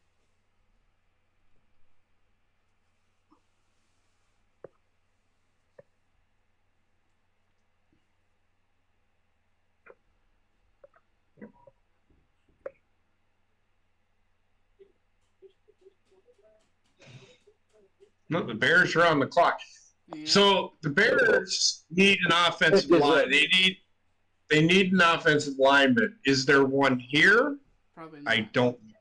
No, the Bears are on the clock. Yeah. So the Bears need an offensive line. They need an offensive lineman. Is there one here? Probably not. I don't know.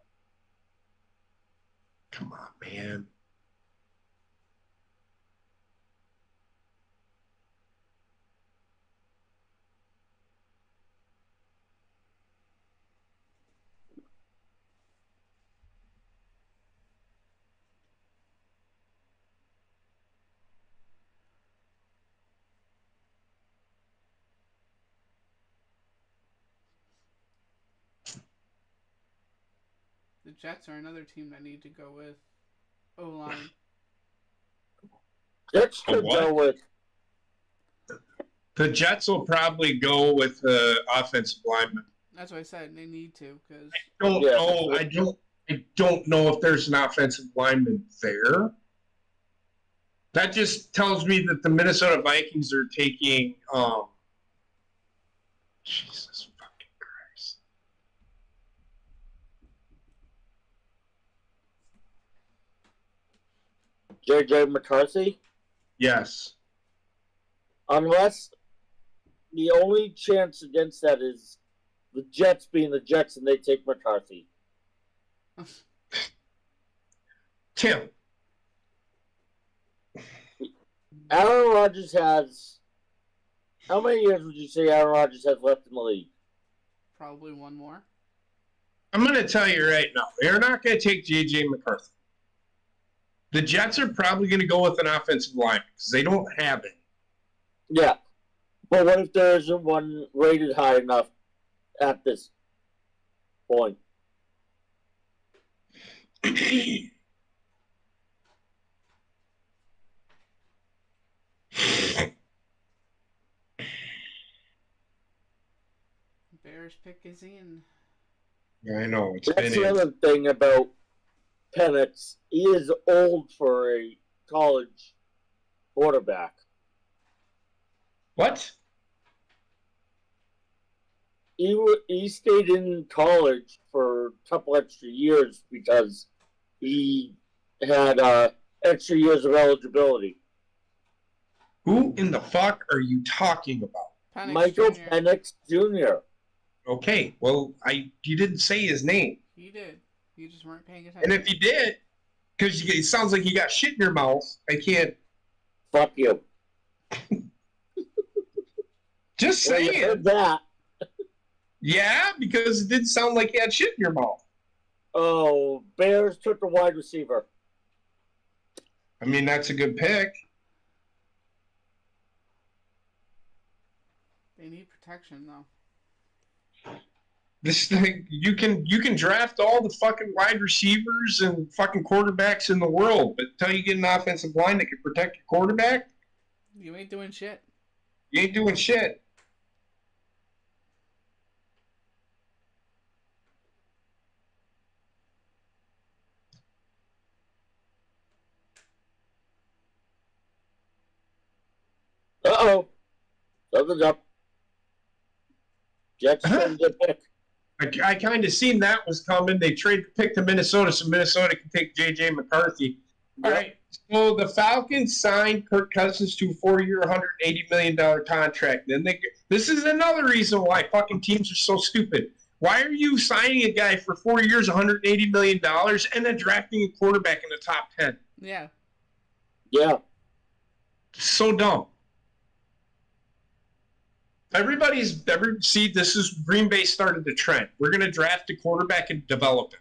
Come on, man. The Jets are another team that need to go with O-line. Jets could what? go with. The Jets will probably go with the offensive lineman. That's what I said. They need to because I don't know if there's an offensive lineman there. That just tells me that the Minnesota Vikings are taking Jesus fucking Christ. J.J. McCarthy? Yes. Unless the only chance against that is the Jets being the Jets and they take McCarthy. Tim. Aaron Rodgers has. How many years would you say Aaron Rodgers has left in the league? probably one more. I'm going to tell you right now, they're not going to take J.J. McCarthy. The Jets are probably going to go with an offensive line because they don't have it. Yeah. But what if there isn't one rated high enough at this point? Bears pick is in. Yeah, I know. It's That's been the in. other thing about Penix. He is old for a college quarterback. What? He stayed in college for a couple extra years because he had extra years of eligibility. Who in the fuck are you talking about? Penix Michael Jr. Penix Jr. Okay, well, you didn't say his name. He did. You just weren't paying attention. And if you did, because it sounds like you got shit in your mouth, I can't. Fuck you. Just Well, you saying. heard that. Yeah, because it did sound like you had shit in your mouth. Oh, Bears took a wide receiver. I mean, that's a good pick. They need protection though. This thing, you can draft all the fucking wide receivers and fucking quarterbacks in the world, but until you get an offensive line that can protect your quarterback, You ain't doing shit. you ain't doing shit. Falcons up. Jets traded their pick. I kind of seen that was coming. They trade the pick to Minnesota, so Minnesota can take J.J. McCarthy. All right. So the Falcons signed Kirk Cousins to a 4-year, $180 million contract. Then this is another reason why fucking teams are so stupid. Why are you signing a guy for 4 years, $180 million, and then drafting a quarterback in the top 10? Yeah. Yeah. So dumb. See, this is Green Bay started the trend. We're going to draft a quarterback and develop him.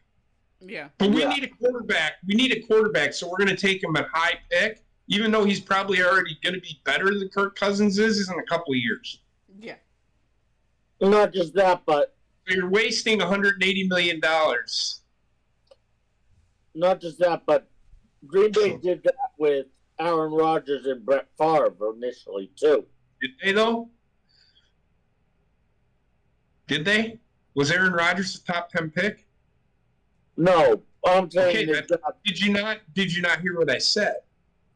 Yeah. But we need a quarterback. We need a quarterback, so we're going to take him at high pick, even though he's probably already going to be better than Kirk Cousins is in a couple of years. Yeah. Not just that, but So you're wasting $180 million. not just that, but Green Bay did that with Aaron Rodgers and Brett Favre initially too. Did they, though? Did they? Was Aaron Rodgers the top 10 pick? No, I'm saying Okay, did you not hear what I said?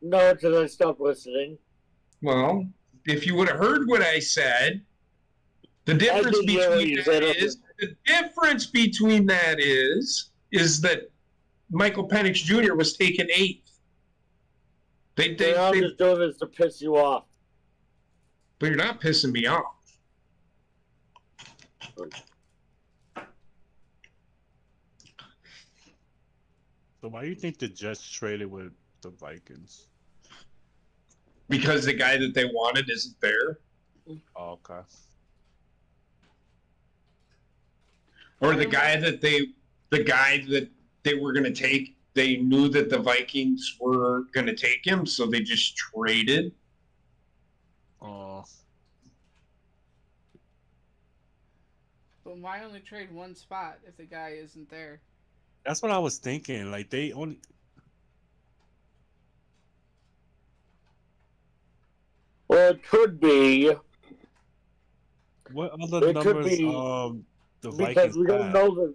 no, because I stopped listening. Well, if you would have heard what I said, the difference between that is that Michael Penix Jr. was taken 8th. I'm just doing this to piss you off. But you're not pissing me off. So why do you think the Jets traded with the Vikings? Because the guy that they wanted isn't there. Oh, okay. Or the guy that they were going to take, they knew that the Vikings were going to take him, so they just traded. Oh. But why only trade one spot if the guy isn't there? That's what I was thinking. Like they only. Well, it could be. What other It could numbers? be The because Vikings we don't had? know the.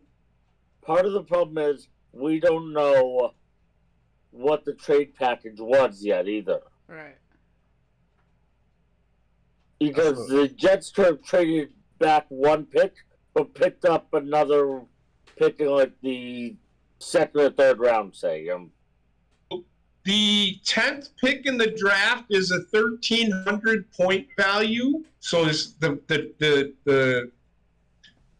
Part of the problem is we don't know what the trade package was yet either. Right. Because the Jets traded back one pick, but picked up another pick in like the second or third round, say. The 10th pick in the draft is a 1,300 point value. So is the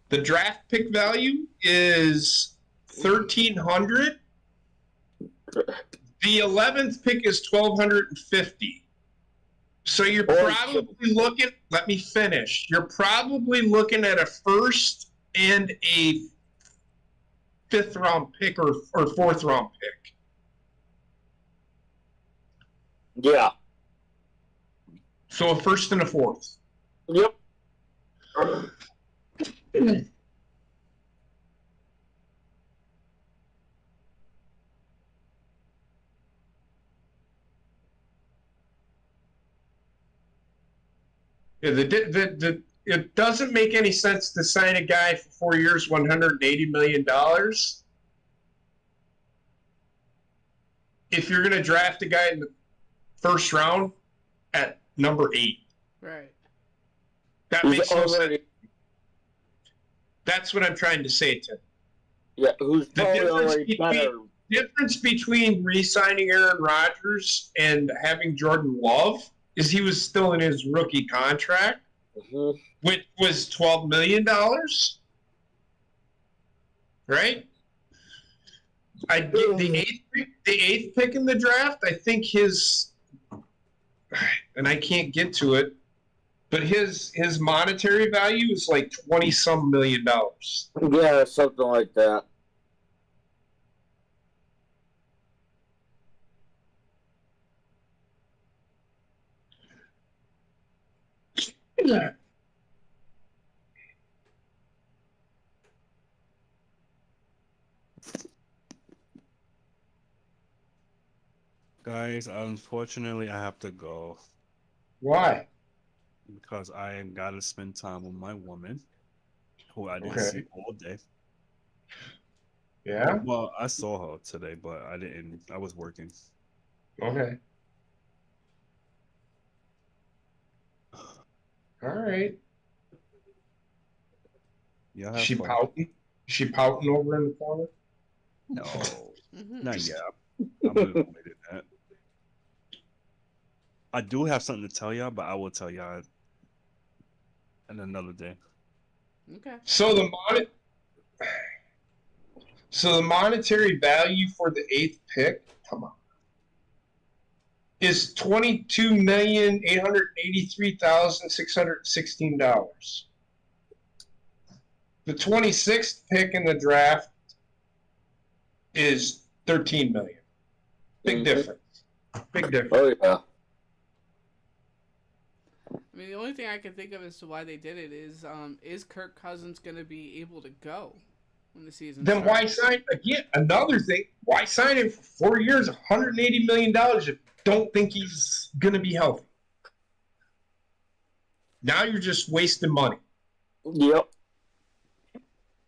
draft pick value is 1,300. The 11th pick is 1,250. So you're probably looking. Let me finish. You're probably looking at a first and a 5th round pick or 4th round pick. Yeah. So a 1st and a 4th. Yep. Yeah, it doesn't make any sense to sign a guy for 4 years, $180 million. If you're going to draft a guy in the 1st round at number 8. Right. That makes no sense. That's what I'm trying to say, Tim. Yeah, who's probably already better. The difference between re-signing Aaron Rodgers and having Jordan Love is he was still in his rookie contract, which was $12 million. Right? The eighth pick in the draft, I think and I can't get to it, but his monetary value is like $20-some million. Yeah, something like that. Yeah. Guys, unfortunately, I have to go Why? because I got to spend time with my woman, who I didn't see all day. Yeah? Well, I saw her today, but I didn't. I was working. Okay. All right. Y'all have She fun. pouting. She pouting over in the corner. No, Mhm. not yet. I'm disappointed in that. I do have something to tell y'all, but I will tell y'all in another day. Okay. So the monetary value for the 8th pick, come on, is $22,883,616. The 26th pick in the draft is $13 million. Big difference. Big difference. Oh yeah. I mean, the only thing I can think of as to why they did it is Kirk Cousins going to be able to go when the season Then why starts? sign again? Another thing, why sign him for 4 years, $180 million if you don't think he's going to be healthy? Now you're just wasting money. Yep.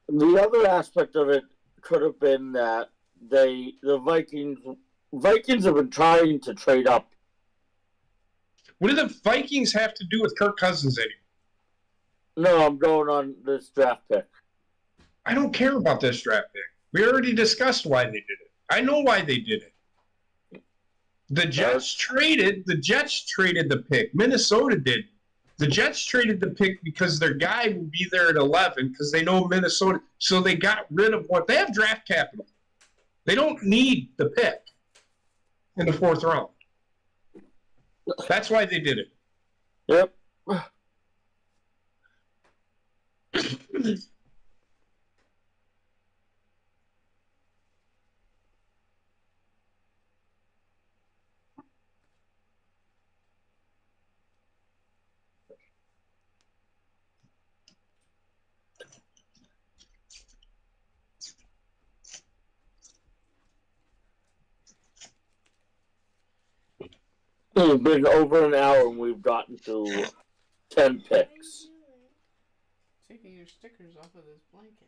The other aspect of it could have been that the Vikings have been trying to trade up. What do the Vikings have to do with Kirk Cousins anymore? No, I'm going on this draft pick. I don't care about this draft pick. We already discussed why they did it. I know why they did it. The Jets traded the pick. Minnesota did. The Jets traded the pick because their guy will be there at 11 because they know Minnesota. So they got rid of what they have draft capital. They don't need the pick in the 4th round. That's why they did it. Yep. It's been over an hour and we've gotten to 10 picks. Taking your stickers off of this blanket.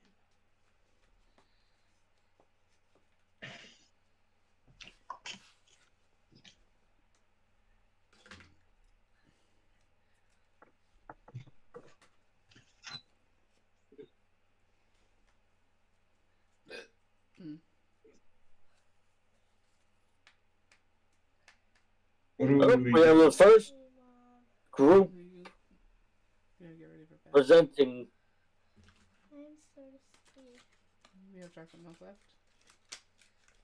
We have the first group Yeah, get ready for bed. presenting. I'm thirsty. We have chocolate milk left.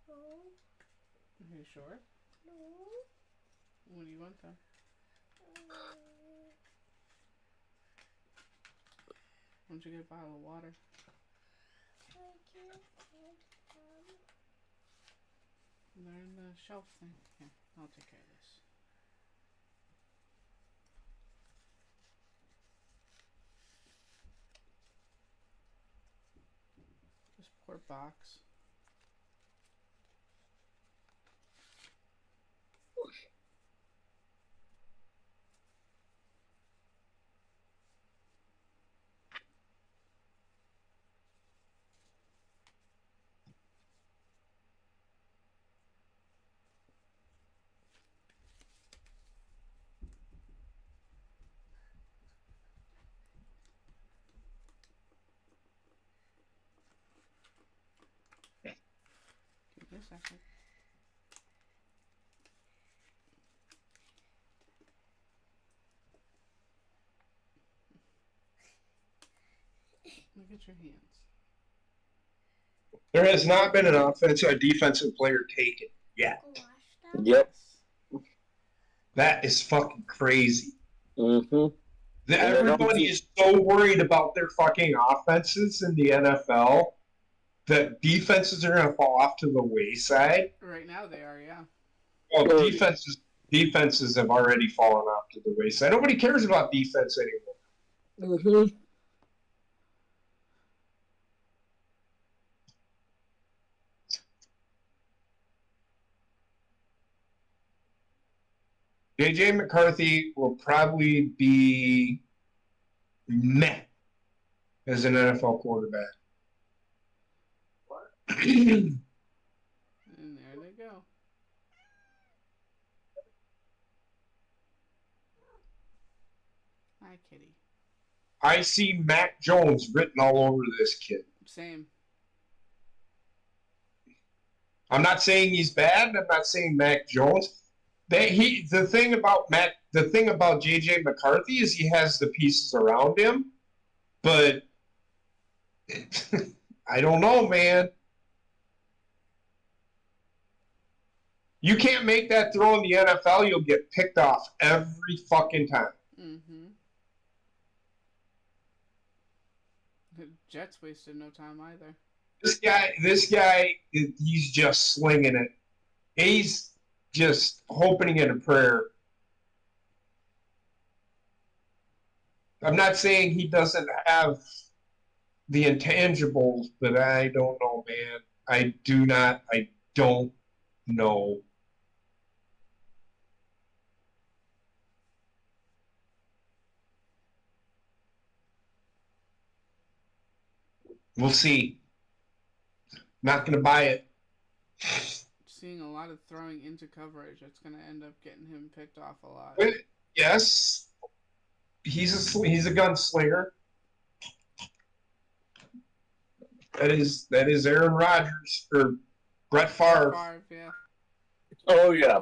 No, Are you sure? no. What do you want though? Why don't you get a bottle of water? I can't find them. They're in the shelf thing. Here, I'll take care of this. This poor box. Give me a second. Look at your hands. There has not been an offensive or defensive player taken yet. Go wash them. Yep. That is fucking crazy. Mm-hmm. Everybody is so worried about their fucking offenses in the NFL that defenses are going to fall off to the wayside. Right now they are, yeah. Well, defenses have already fallen off to the wayside. Nobody cares about defense anymore. Mm-hmm. JJ McCarthy will probably be meh as an NFL quarterback. And there they go. Hi, kitty. I see Mac Jones written all over this kid. Same. I'm not saying he's bad. I'm not saying Mac Jones. The thing about JJ McCarthy is he has the pieces around him, but I don't know, man. You can't make that throw in the NFL. You'll get picked off every fucking time. Mm-hmm. The Jets wasted no time either. This guy, he's just slinging it. He's just hoping in a prayer. I'm not saying he doesn't have the intangibles, but I don't know, man. I don't know. We'll see. Not going to buy it. Seeing a lot of throwing into coverage, it's going to end up getting him picked off a lot. Yes, he's a gunslinger. That is Aaron Rodgers or Brett Favre. Favre, yeah. Oh yeah.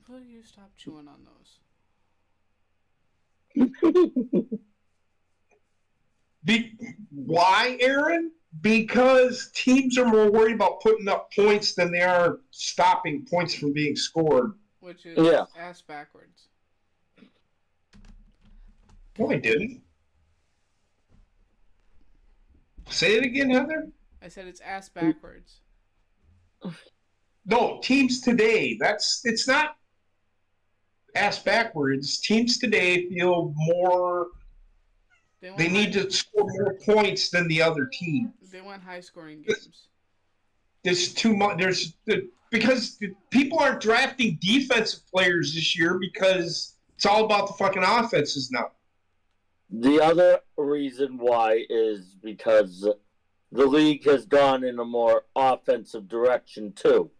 Will you stop chewing on those? Why, Aaron? Because teams are more worried about putting up points than they are stopping points from being scored. Which is ass backwards. No, I didn't. Say it again, Heather. I said it's ass backwards. No, teams today. It's not ass backwards. Teams today feel more. They need to score more points than the other team. They want high-scoring games. There's too much. Because people aren't drafting defensive players this year because it's all about the fucking offenses now. The other reason why is because the league has gone in a more offensive direction too.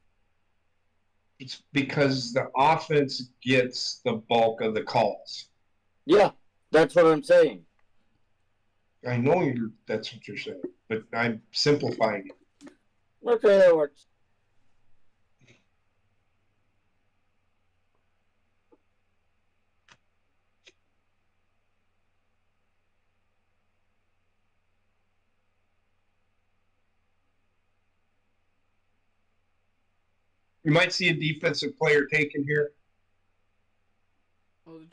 It's because the offense gets the bulk of the calls. Yeah, that's what I'm saying. I know that's what you're saying, but I'm simplifying it. Okay, that works. You might see a defensive player taken here. Well, the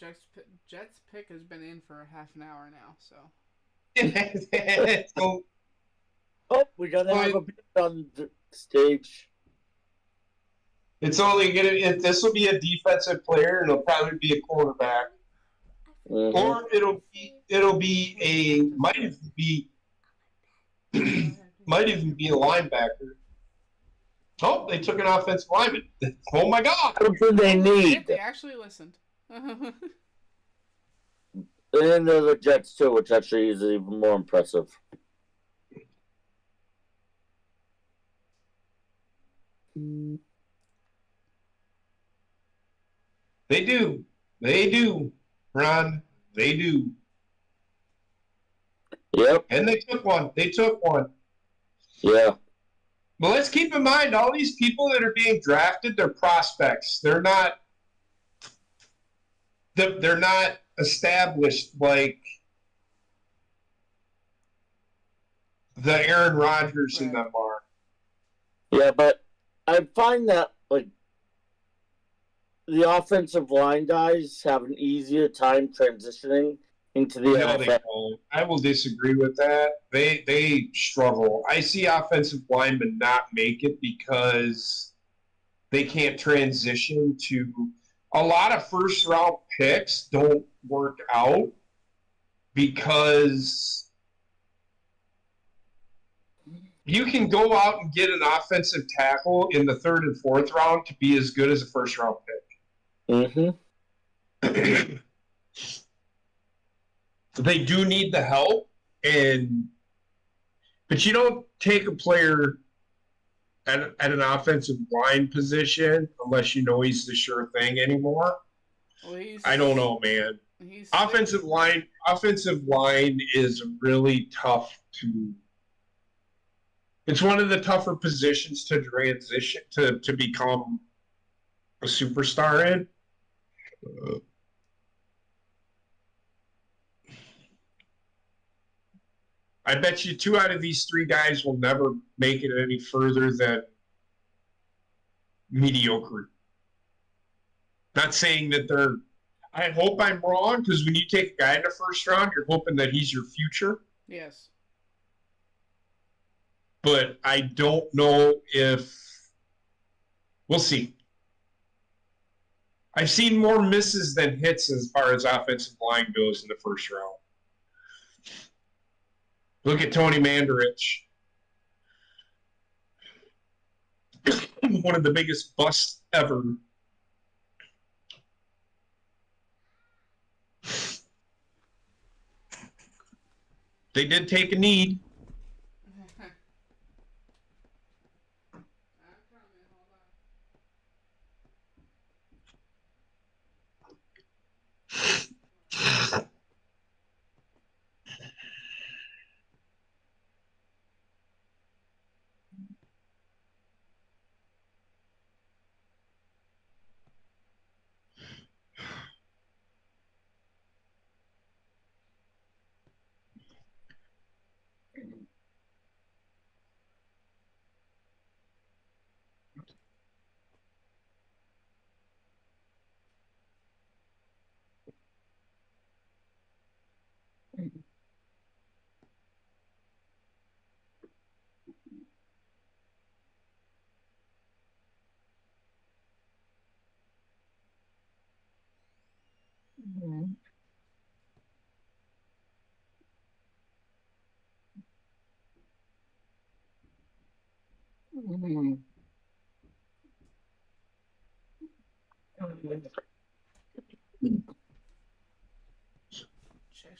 Jets pick has been in for half an hour now, so. So, We gotta have a bit on the stage. it's only this will be a defensive player, and it'll probably be a quarterback, or it'll be might even be a linebacker. Oh, they took an offensive lineman. Oh my God! What do they need? They actually listened. And the Jets too, which actually is even more impressive. They do, Ron. They do. Yep. And they took one. Yeah. But let's keep in mind, all these people that are being drafted, they're prospects. They're not established like the Aaron Rodgers and them are. Yeah, but I find that like the offensive line guys have an easier time transitioning into the No, they NFL. don't. I will disagree with that. They struggle. I see offensive linemen not make it because they can't transition to. A lot of first round picks don't work out because you can go out and get an offensive tackle in the third and fourth round to be as good as a first round pick. Mm-hmm. They do need the help, but you don't take a player at an offensive line position unless you know he's the sure thing anymore. Well, I don't know, man. Offensive line is really tough to. It's one of the tougher positions to transition to become a superstar in. I bet you 2 out of these 3 guys will never make it any further than mediocre. Not saying that they're. I hope I'm wrong, because when you take a guy in the first round, you're hoping that he's your future. Yes. But I don't know if. We'll see. I've seen more misses than hits as far as offensive line goes in the first round. Look at Tony Mandarich. One of the biggest busts ever. They did take a knee.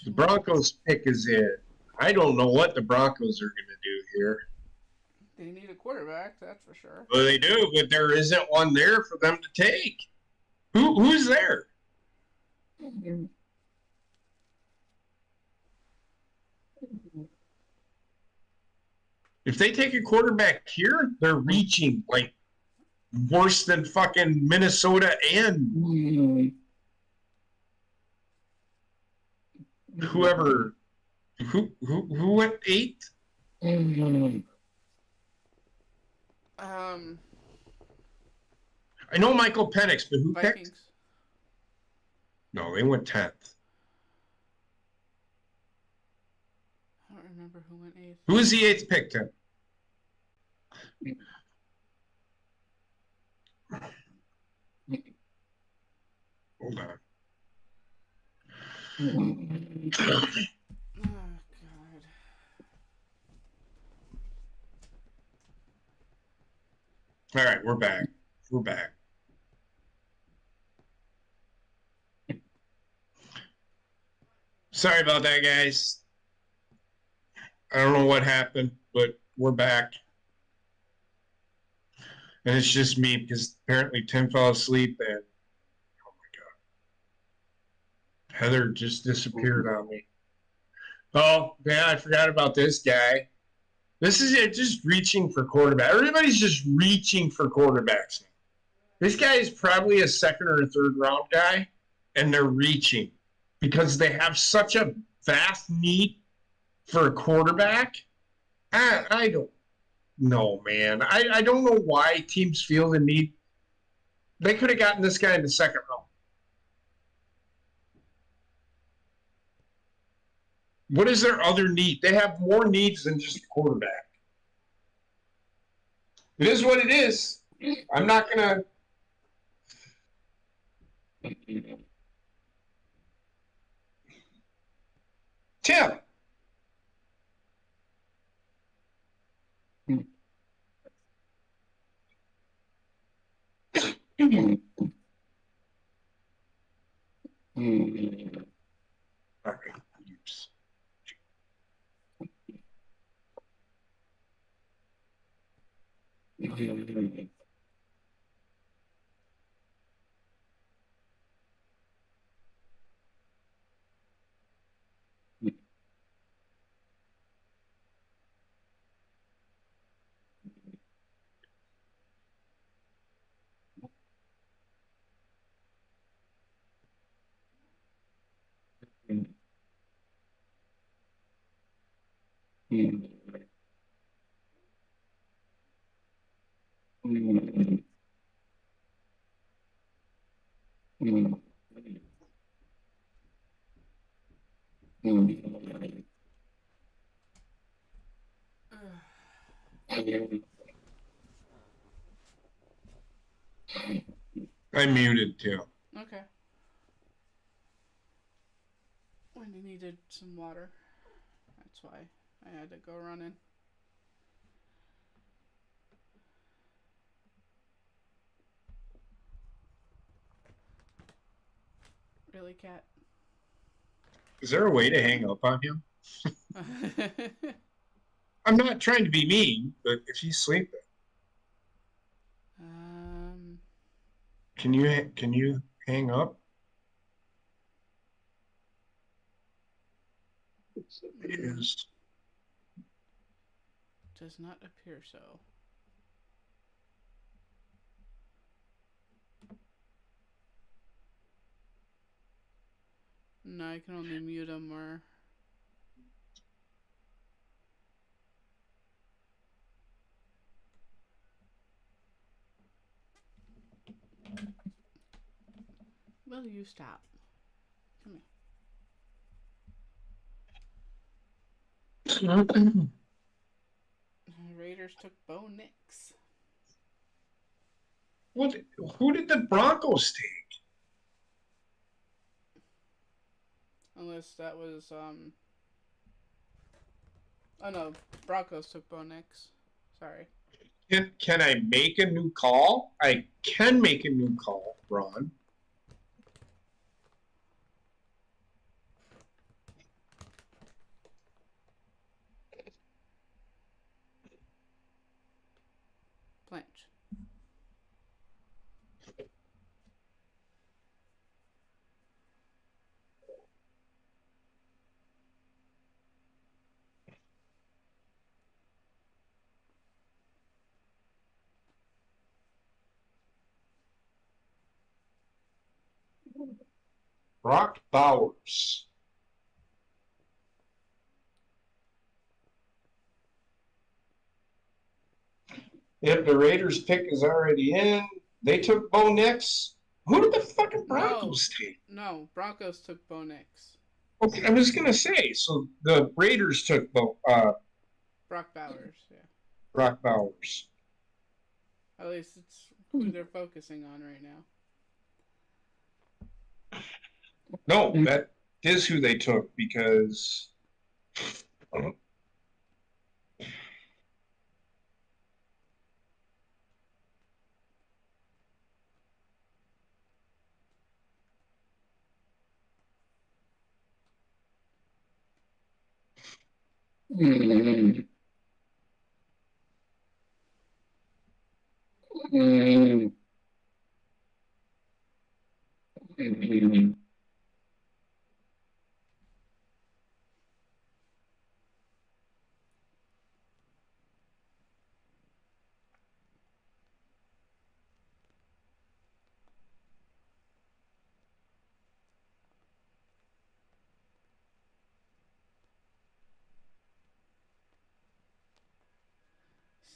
The Broncos pick is in. I don't know what the Broncos are going to do here. They need a quarterback, that's for sure. Well, they do, but there isn't one there for them to take. Who's there? If they take a quarterback here, they're reaching like worse than fucking Minnesota and whoever. Who went 8? I know Michael Penix, but who Vikings. picked? No, they went 10th. I don't remember who went 8th. Who was the 8th pick, Tim? Hold on. Oh, God. All right, we're back. We're back. Sorry about that, guys. I don't know what happened, but we're back. And it's just me because apparently Tim fell asleep and oh my God. Heather just disappeared on me. Oh, yeah, I forgot about this guy. This is it, just reaching for quarterback. Everybody's just reaching for quarterbacks now. This guy is probably a 2nd or 3rd round guy, and they're reaching because they have such a vast need for a quarterback. I don't know, man. I don't know why teams feel the need. They could have gotten this guy in the 2nd round. What is their other need? They have more needs than just a quarterback. It is what it is. I'm not going to. Tim. Okay. Oops. I muted too. Okay. Wendy needed some water. That's why I had to go running. Really, Cat? Is there a way to hang up on him? I'm not trying to be mean, but if he's sleeping, can you hang up? Is does not appear so. No, I can only mute him or. Will you stop? Come here. Raiders took Bo Nix. what? Who did the Broncos take? Unless that was Oh no, Broncos took Bo Nix. Sorry. Can I make a new call? I can make a new call, Ron. Blanche. Brock Bowers. If the Raiders pick is already in, they took Bo Nix. Who did the fucking Broncos take? No, Broncos took Bo Nix. Okay, I was gonna say. So the Raiders took Brock Bowers, yeah. Brock Bowers. At least it's who they're focusing on right now. No, that is who they took because.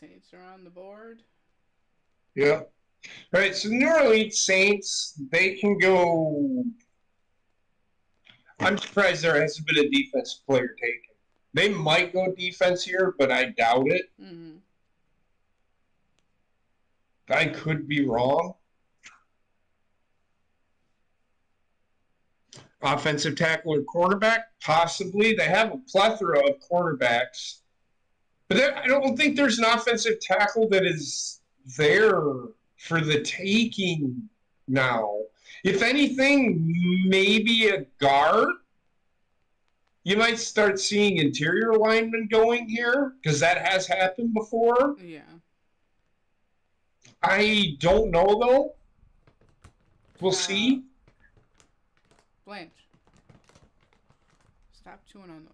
Saints are on the board. Yeah. All right, so New Orleans Saints, they can go. I'm surprised there hasn't been a defensive player taken. They might go defense here, but I doubt it. Mm-hmm. I could be wrong. Offensive tackle or cornerback? Possibly. They have a plethora of cornerbacks. But I don't think there's an offensive tackle that is there for the taking now. If anything, maybe a guard. you might start seeing interior alignment going here because that has happened before. Yeah. I don't know though. We'll see. Blanche. Stop chewing on those.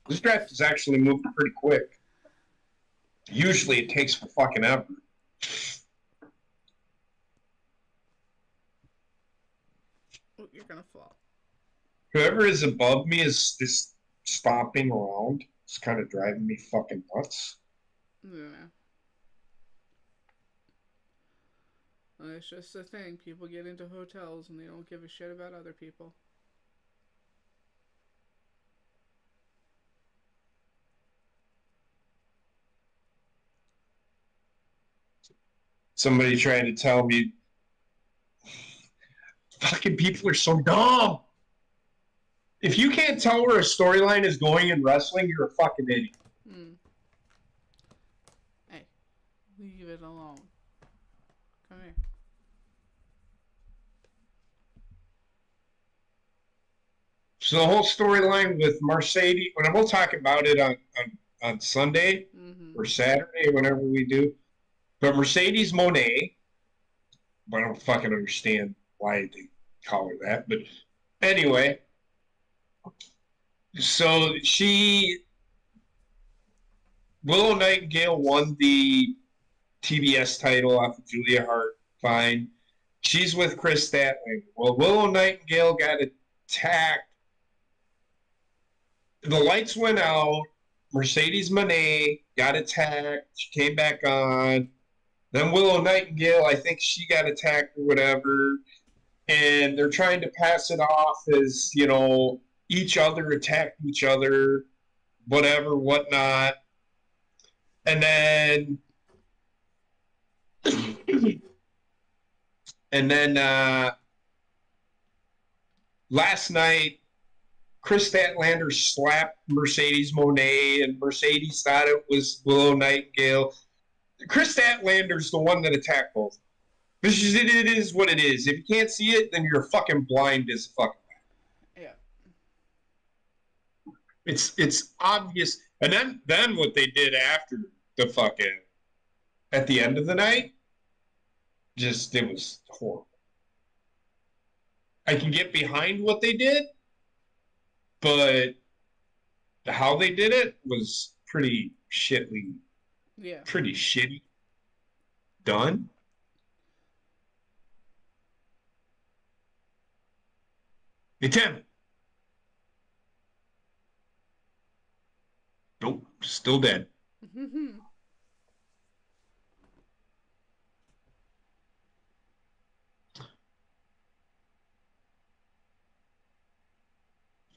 This draft is actually moving pretty quick. Usually it takes fucking ever. Oh, you're gonna fall. Whoever is above me is just stomping around. It's kind of driving me fucking nuts. Yeah. Well, it's just a thing. People get into hotels and they don't give a shit about other people. Somebody trying to tell me fucking people are so dumb. If you can't tell where a storyline is going in wrestling, you're a fucking idiot. Hey, leave it alone. Come here. So the whole storyline with Mercedes, and we'll talk about it on Sunday or Saturday, whenever we do. But Mercedes Monet, I don't fucking understand why they call her that. But anyway, so Willow Nightingale won the TBS title off of Julia Hart. Fine. She's with Chris Statlander. Well, Willow Nightingale got attacked. The lights went out. Mercedes Monet got attacked. She came back on. Then Willow Nightingale, I think she got attacked or whatever. And they're trying to pass it off as, you know, each other attacked each other, whatever, whatnot. And then last night, Chris Statlander slapped Mercedes Monet, and Mercedes thought it was Willow Nightingale. Chris Statlander's the one that attacked both. It is what it is. If you can't see it, then you're fucking blind as fuck. Yeah. It's obvious. And then what they did after the fucking at the end of the night, it was horrible. I can get behind what they did, but how they did it was pretty shitty done. Hey, Tim. Nope, still dead.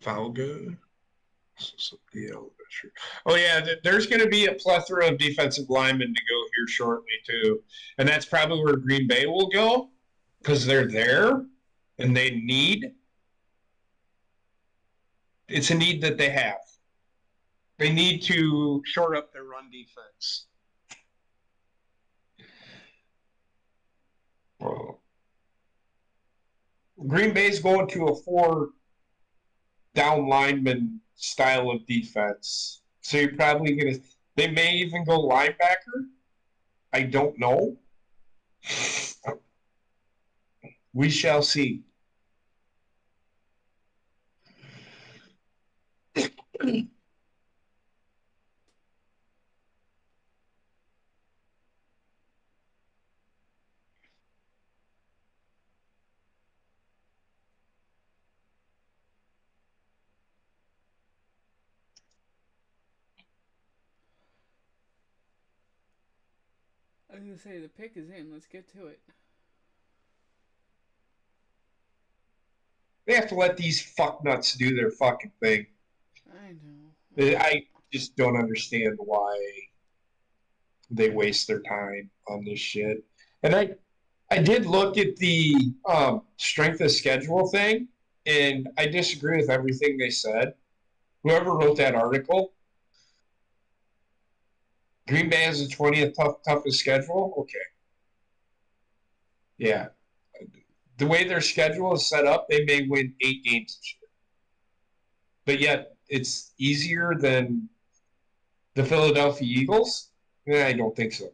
Falga. Oh yeah, there's going to be a plethora of defensive linemen to go here shortly too, and that's probably where Green Bay will go because they're there and they need. It's a need that they have. They need to shore up their run defense. Well, Green Bay's going to a 4 down lineman style of defense. So you're probably going to... They may even go linebacker. I don't know. We shall see. I was gonna say the pick is in. Let's get to it. They have to let these fucknuts do their fucking thing. I know. I just don't understand why they waste their time on this shit. And I did look at the strength of schedule thing, and I disagree with everything they said. Whoever wrote that article, Green Bay has the 20th toughest schedule. Okay. Yeah. The way their schedule is set up, they may win 8 games this year. But yet, it's easier than the Philadelphia Eagles? I don't think so.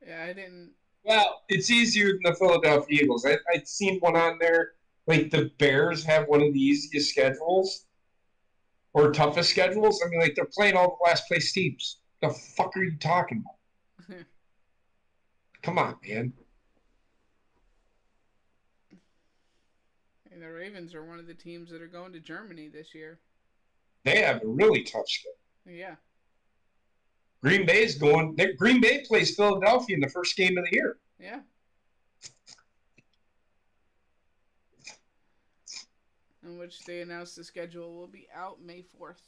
Yeah, I didn't. Well, it's easier than the Philadelphia Eagles. I'd seen one on there. Like, the Bears have one of the easiest schedules or toughest schedules. I mean, like, they're playing all the last place teams. The fuck are you talking about? Come on, man. And the Ravens are one of the teams that are going to Germany this year. They have a really tough schedule. Yeah. Green Bay plays Philadelphia in the first game of the year. Yeah. In which they announced the schedule will be out May 4th.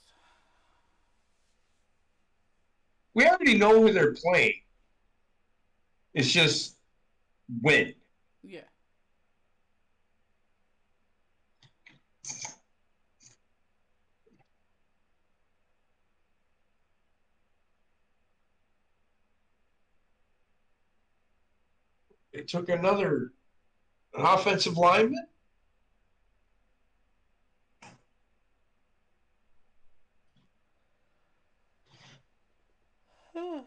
We already know who they're playing. It's just when. Yeah. They took an offensive lineman. Huh.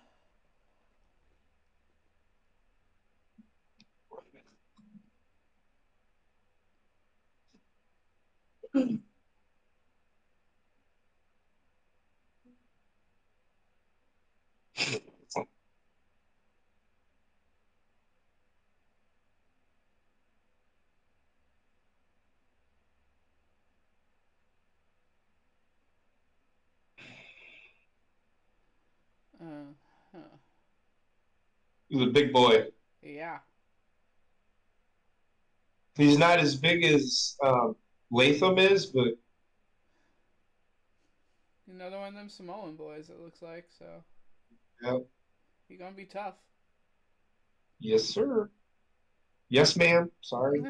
He's a big boy. Yeah. He's not as big as Latham is, but Another one of them Samoan boys, it looks like, so. yeah. You're going to be tough. Yes, sir. Yes, ma'am. Sorry.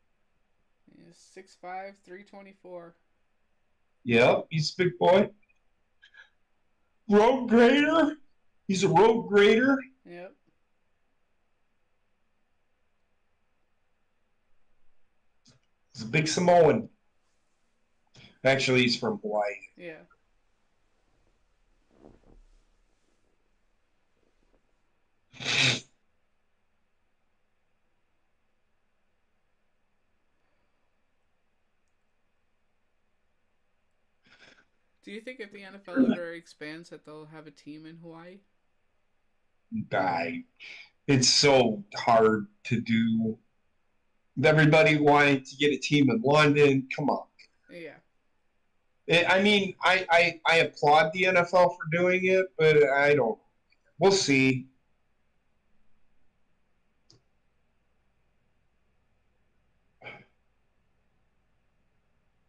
He's 6'5", 324. Yep, he's a big boy. Road grader. He's a road grader. Yep. He's a big Samoan. Actually, he's from Hawaii. Yeah. Do you think if the NFL ever expands that they'll have a team in Hawaii? It's so hard to do. Everybody wanting to get a team in London. Come on. Yeah. I applaud the NFL for doing it, but I don't. We'll see.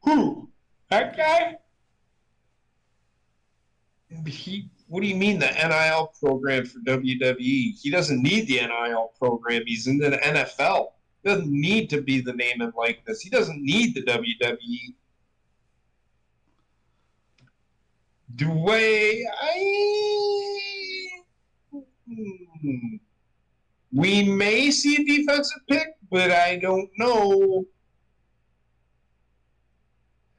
Who? That guy? What do you mean the NIL program for WWE? He doesn't need the NIL program. He's in the NFL. He doesn't need to be the name and likeness. He doesn't need the WWE. We may see a defensive pick, but I don't know.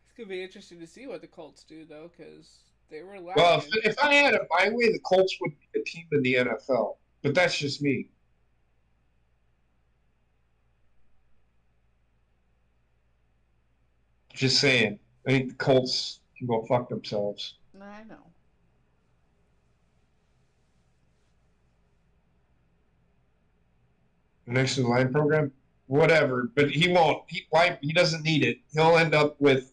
It's going to be interesting to see what the Colts do, though, because they were last. Well, if I had it my way, the Colts would be a team in the NFL. But that's just me. Just saying. I think the Colts can go fuck themselves. I know. Next to the line program? Whatever. But he won't. He doesn't need it. He'll end up with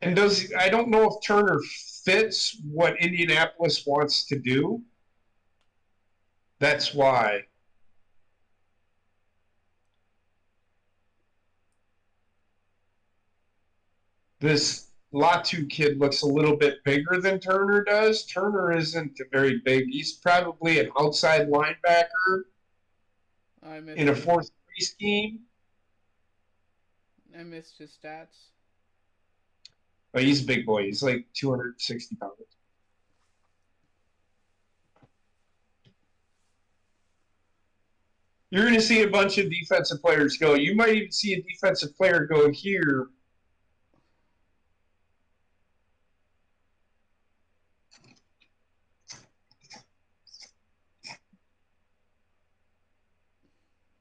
And I don't know if Turner fits what Indianapolis wants to do. That's why. This Latu kid looks a little bit bigger than Turner does. Turner isn't very big. He's probably an outside linebacker in a 4-3 scheme. I missed his stats. But he's a big boy. He's like 260 pounds. You're going to see a bunch of defensive players go. You might even see a defensive player go here.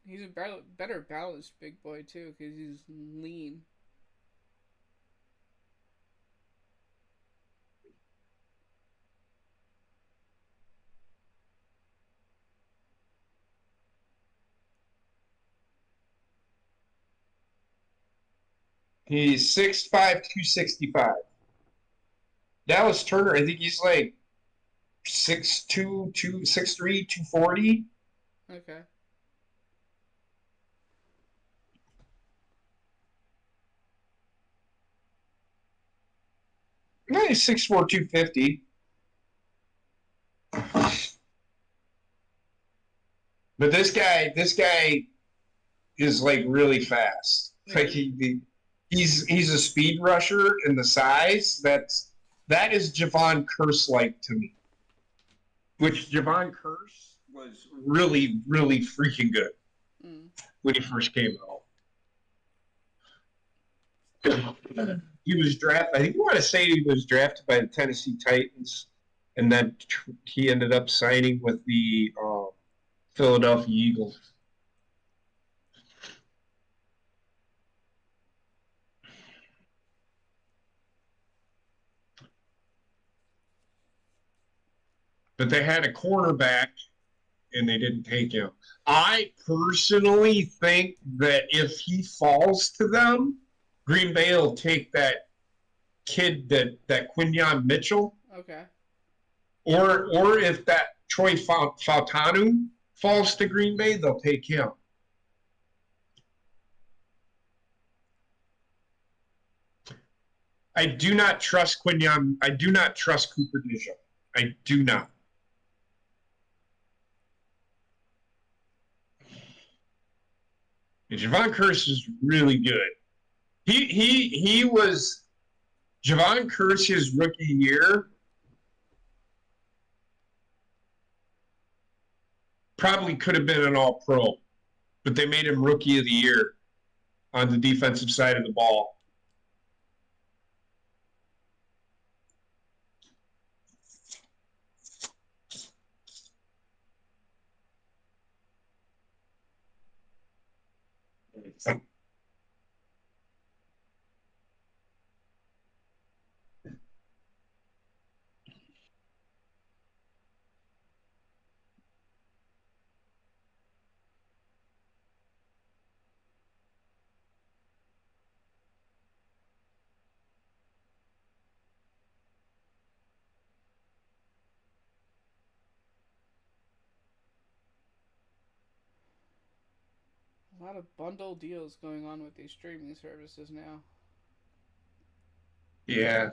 He's a better balanced big boy, too, because he's lean. He's 6'5", 265. Dallas Turner, I think he's like 6'2", 6'3", 240. Okay. No, he's 6'4", 250. But this guy is like really fast. Like he's a speed rusher, and the size that is Javon Curse like to me. Which Javon Curse was really, really freaking good when he first came out. He was drafted. I think you want to say he was drafted by the Tennessee Titans, and then he ended up signing with the Philadelphia Eagles. But they had a cornerback, and they didn't take him. I personally think that if he falls to them, Green Bay will take that kid, that Quinyon Mitchell. Okay. Or if that Troy Fautanu falls to Green Bay, they'll take him. I do not trust Quinyon. I do not trust Cooper DeJean. I do not. And Javon Curse is really good. He was Javon Curse's rookie year. Probably could have been an all-pro, but they made him rookie of the year on the defensive side of the ball. A lot of bundle deals going on with these streaming services now. Yeah.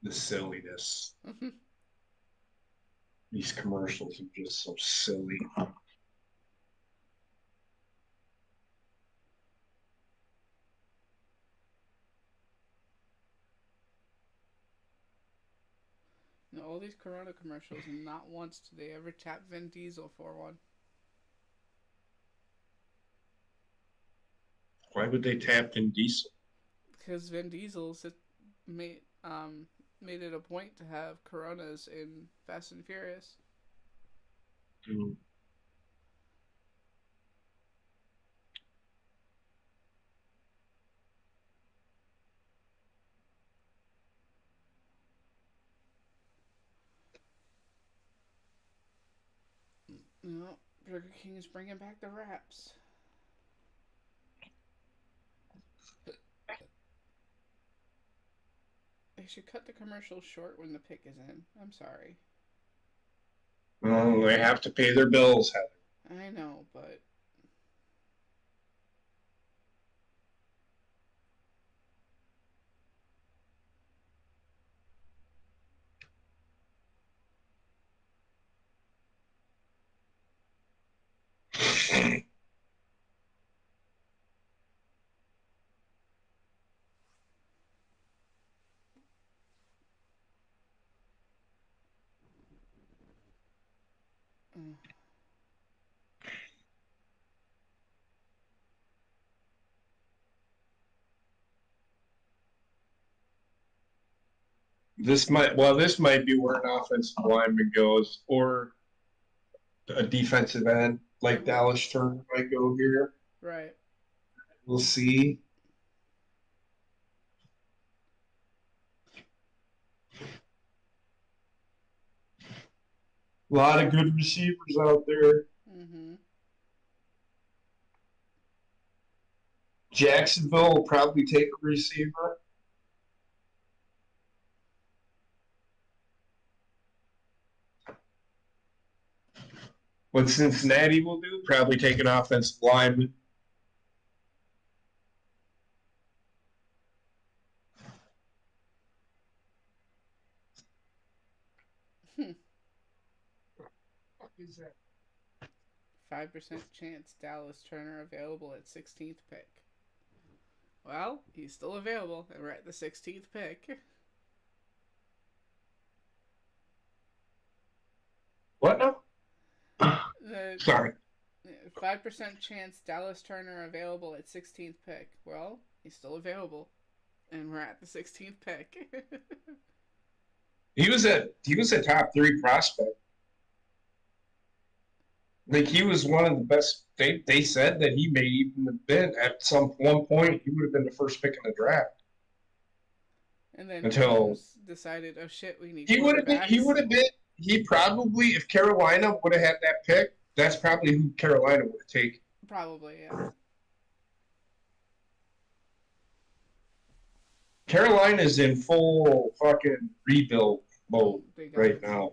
The silliness. These commercials are just so silly. All these Corona commercials, and not once did they ever tap Vin Diesel for one. Why would they tap Vin Diesel? Because Vin Diesel made made it a point to have Coronas in Fast and Furious. Mm. No, Burger King is bringing back the wraps. They should cut the commercial short when the pick is in. I'm sorry. Well, they have to pay their bills, Heather. I know, but uh, This might be where an offensive lineman goes, or a defensive end like Dallas Turner might go here. right. We'll see. A lot of good receivers out there. Mm-hmm. Jacksonville will probably take a receiver. What Cincinnati will do? Probably take an offensive lineman. What is that? 5% chance Dallas Turner available at 16th pick. Well, he's still available, and we're at the 16th pick. What now? Sorry. 5% chance Dallas Turner available at 16th pick. Well, he's still available, and we're at the 16th pick. He was a top 3 prospect. Like, he was one of the best. They said that he may even have been at one point. He would have been the first pick in the draft. And then Until teams decided, oh shit, we need he would have been. quarterbacks. He would have been. He probably, if Carolina would have had that pick, that's probably who Carolina would have taken. Probably, yeah. Carolina's in full fucking rebuild mode right now.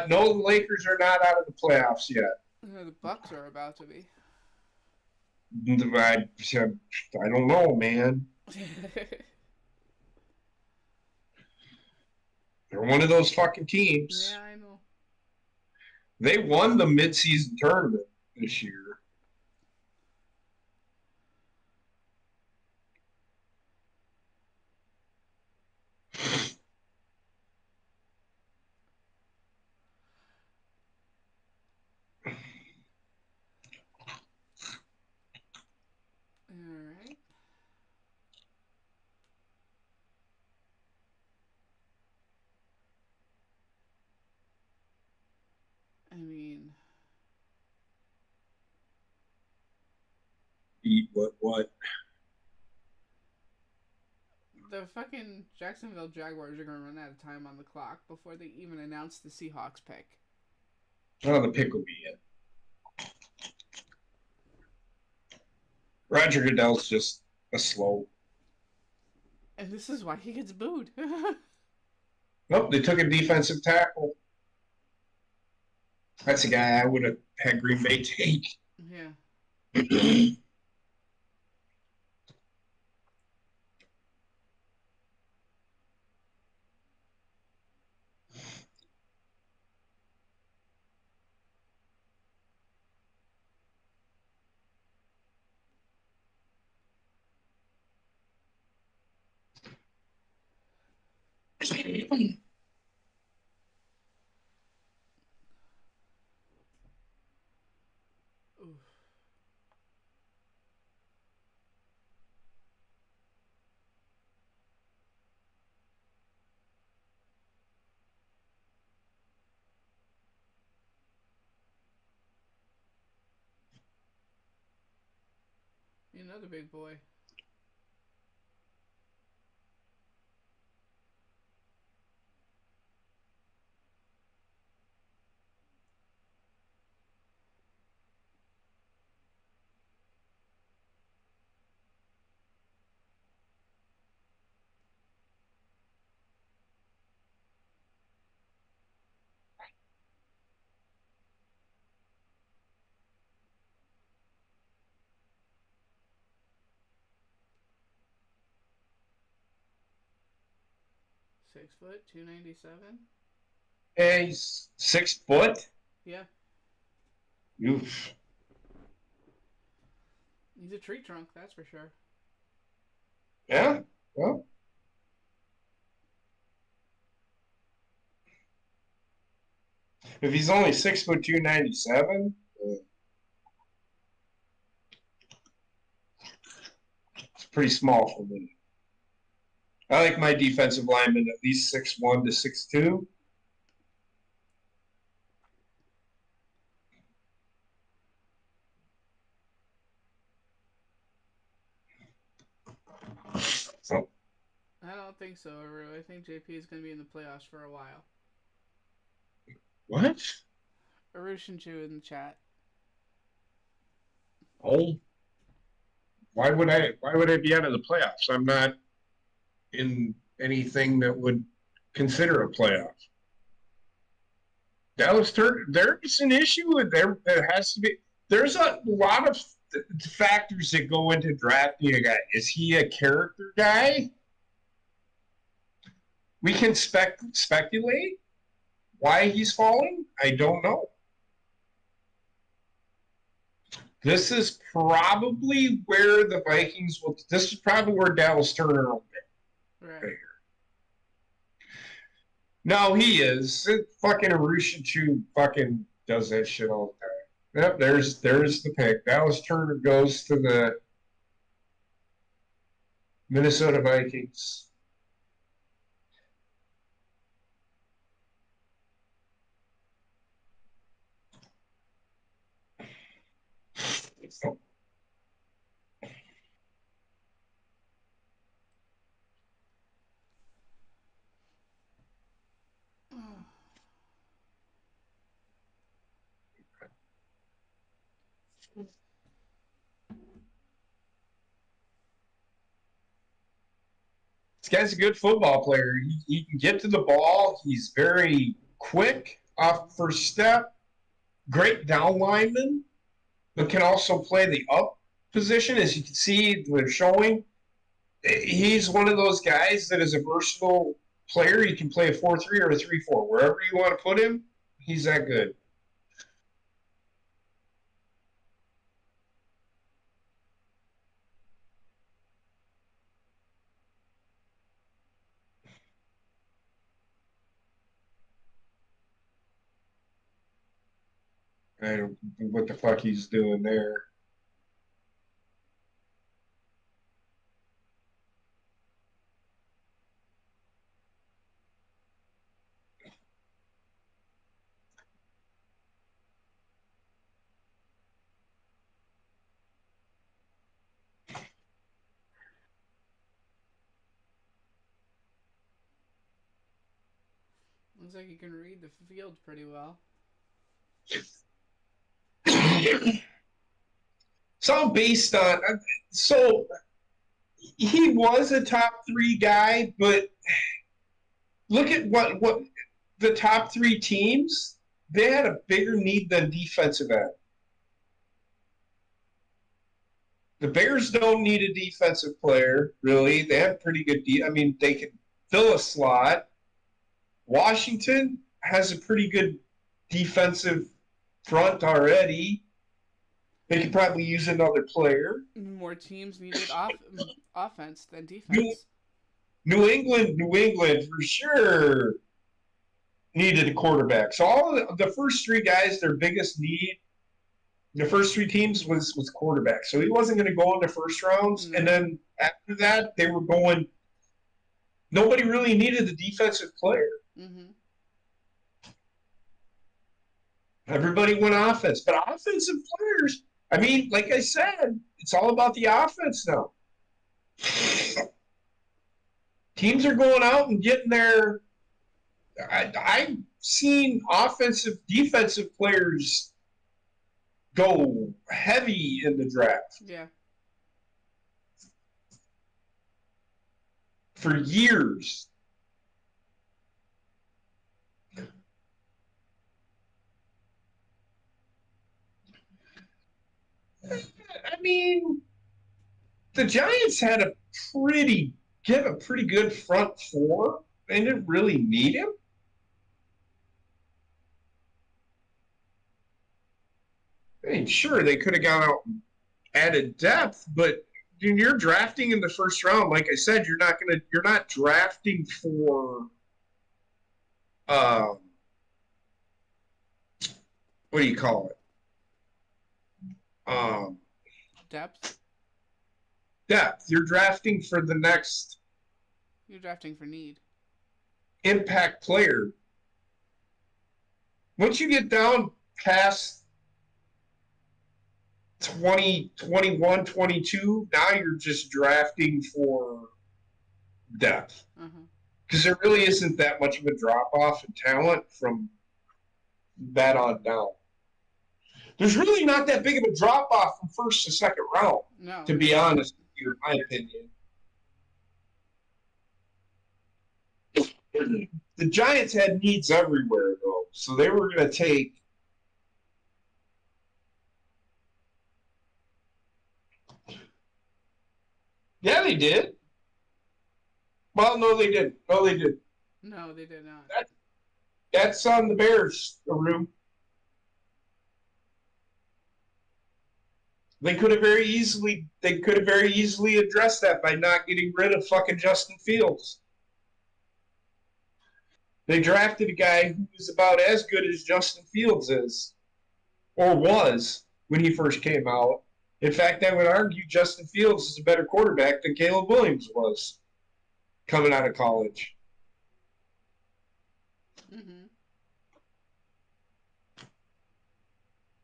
No, the Lakers are not out of the playoffs yet. The Bucks are about to be. I don't know, man. They're one of those fucking teams. Yeah, I know. They won the midseason tournament this year. Alright. I mean, Eat what? the fucking Jacksonville Jaguars are going to run out of time on the clock before they even announce the Seahawks pick. Oh, the pick will be in. Roger Goodell's just a slow. And this is why he gets booed. Nope, they took a defensive tackle. That's a guy I would have had Green Bay take. Yeah. Another big boy. Six foot, 297. Hey, he's 6 foot. Yeah, Oof. he's a tree trunk, that's for sure. Yeah. Well. If he's only 6 foot 297, it's pretty small for me. I like my defensive lineman at least 6'1" to 6'2". So, I don't think so, Aru. I think JP is going to be in the playoffs for a while. what? Aru Shinchu in the chat. Oh, why would I be out of the playoffs? I'm not in anything that would consider a playoff. Dallas Turner, there's an issue with there. There has to be. There's a lot of factors that go into drafting a guy. Is he a character guy? We can speculate why he's falling. I don't know. This is probably where the Vikings will. This is probably where Dallas Turner will be. Right. No, he is. Fucking Arusha fucking does that shit all the time. Yep, there's the pick. Dallas Turner goes to the Minnesota Vikings. This guy's a good football player. He can get to the ball. He's very quick off first step. Great down lineman, but can also play the up position. As you can see, they're showing. He's one of those guys that is a versatile player. He can play a 4-3 or a 3-4. Wherever you want to put him, he's that good. I don't know what the fuck he's doing there. Looks like you can read the field pretty well. It's all based on. So he was a top 3 guy, but look at what the top 3 teams. They had a bigger need than defensive end. The Bears don't need a defensive player, really. They have pretty good I mean, they can fill a slot. Washington has a pretty good defensive front already. They could probably use another player. More teams needed offense than defense. New England for sure needed a quarterback. So all of the first 3 guys, their biggest need, the first 3 teams was quarterback. So he wasn't going to go in the first rounds. And then after that, they were going. Nobody really needed a defensive player. Mm-hmm. Everybody went offense, but offensive players. I mean, like I said, it's all about the offense now. Teams are going out and getting their. I've seen offensive, defensive players go heavy in the draft. Yeah. For years. I mean, the Giants had a pretty good front four. They didn't really need him. I mean, sure, they could have gone out and added depth, but when you're drafting in the first round, like I said, you're not drafting for what do you call it? Depth. You're drafting for the next You're drafting for need. impact player. Once you get down past 20, 21, 22, now you're just drafting for depth. Because there really isn't that much of a drop-off in talent from that on down. There's really not that big of a drop-off from first to second round, No. to be honest with you, in my opinion. The Giants had needs everywhere, though, so they were going to take Yeah, they did. Well, no, they didn't. No, they didn't. No, they did not. That's on the Bears, Aru. They could have very easily addressed that by not getting rid of fucking Justin Fields. They drafted a guy who was about as good as Justin Fields is, or was, when he first came out. In fact, I would argue Justin Fields is a better quarterback than Caleb Williams was coming out of college.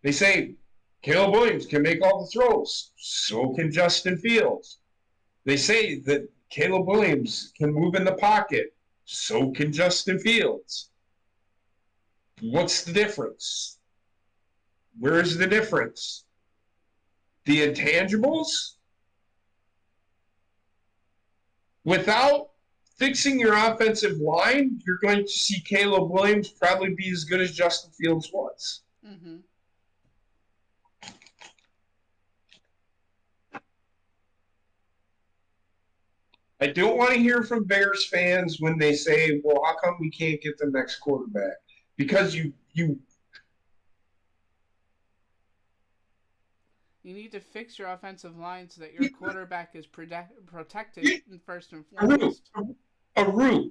They say Caleb Williams can make all the throws. So can Justin Fields. They say that Caleb Williams can move in the pocket. So can Justin Fields. What's the difference? Where is the difference? The intangibles? Without fixing your offensive line, you're going to see Caleb Williams probably be as good as Justin Fields was. I don't want to hear from Bears fans when they say, well, how come we can't get the next quarterback? Because you need to fix your offensive line so that your quarterback is protected first and foremost. Aru.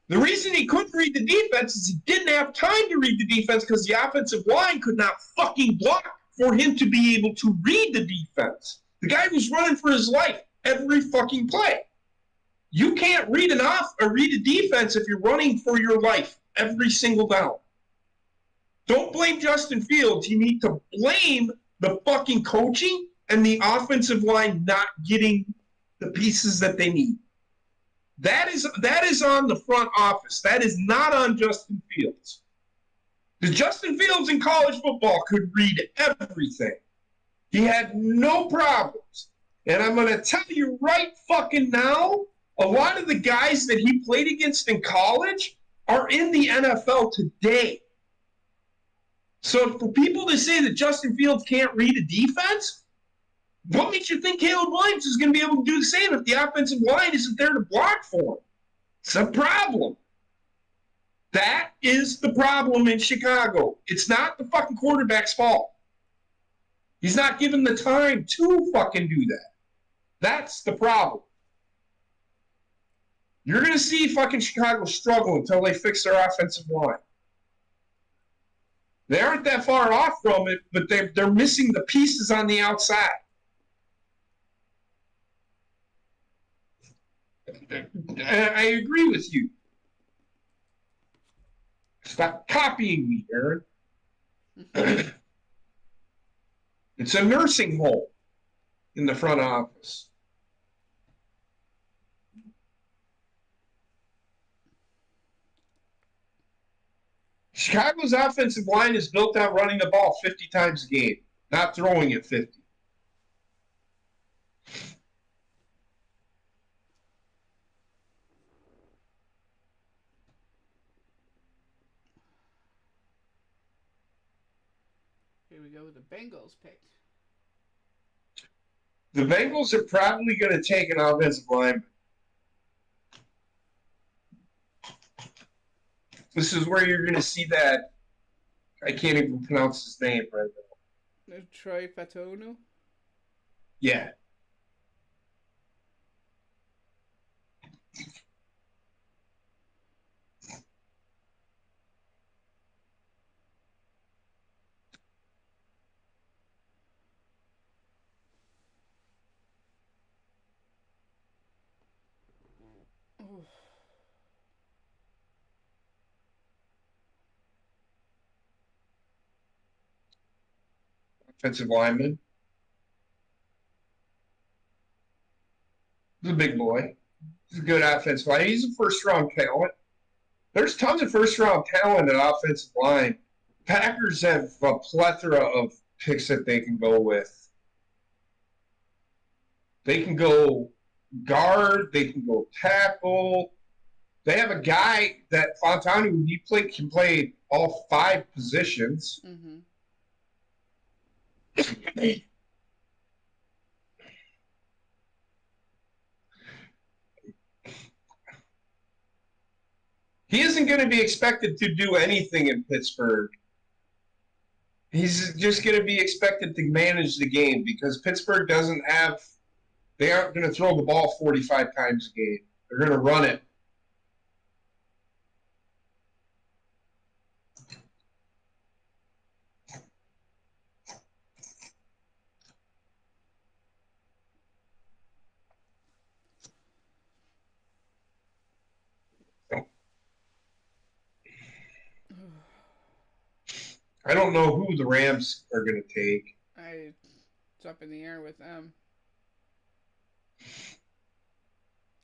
The reason he couldn't read the defense is he didn't have time to read the defense because the offensive line could not fucking block for him to be able to read the defense. The guy was running for his life every fucking play. You can't read a defense if you're running for your life every single down. Don't blame Justin Fields. You need to blame the fucking coaching and the offensive line not getting the pieces that they need. That is on the front office. That is not on Justin Fields. Because Justin Fields in college football could read everything. He had no problems. And I'm going to tell you right fucking now, a lot of the guys that he played against in college are in the NFL today. So for people to say that Justin Fields can't read a defense, what makes you think Caleb Williams is going to be able to do the same if the offensive line isn't there to block for him? It's a problem. That is the problem in Chicago. It's not the fucking quarterback's fault. He's not given the time to fucking do that. That's the problem. You're going to see fucking Chicago struggle until they fix their offensive line. They aren't that far off from it, but they're missing the pieces on the outside. I agree with you. Stop copying me, Aaron. It's a nursing home in the front office. Chicago's offensive line is built on running the ball 50 times a game, not throwing it 50. Here we go with the Bengals pick. The Bengals are probably going to take an offensive lineman. This is where you're going to see that. I can't even pronounce his name right now. Troy Fatonu. Yeah. Oof. Offensive lineman. He's a big boy. He's a good offensive line. He's a first-round talent. There's tons of first-round talent at offensive line. Packers have a plethora of picks that they can go with. They can go guard. They can go tackle. They have a guy that Fontanu, can play all 5 positions. Mm-hmm. He isn't going to be expected to do anything in Pittsburgh. He's just going to be expected to manage the game because Pittsburgh they aren't going to throw the ball 45 times a game. They're going to run it. I don't know who the Rams are going to take. It's up in the air with them.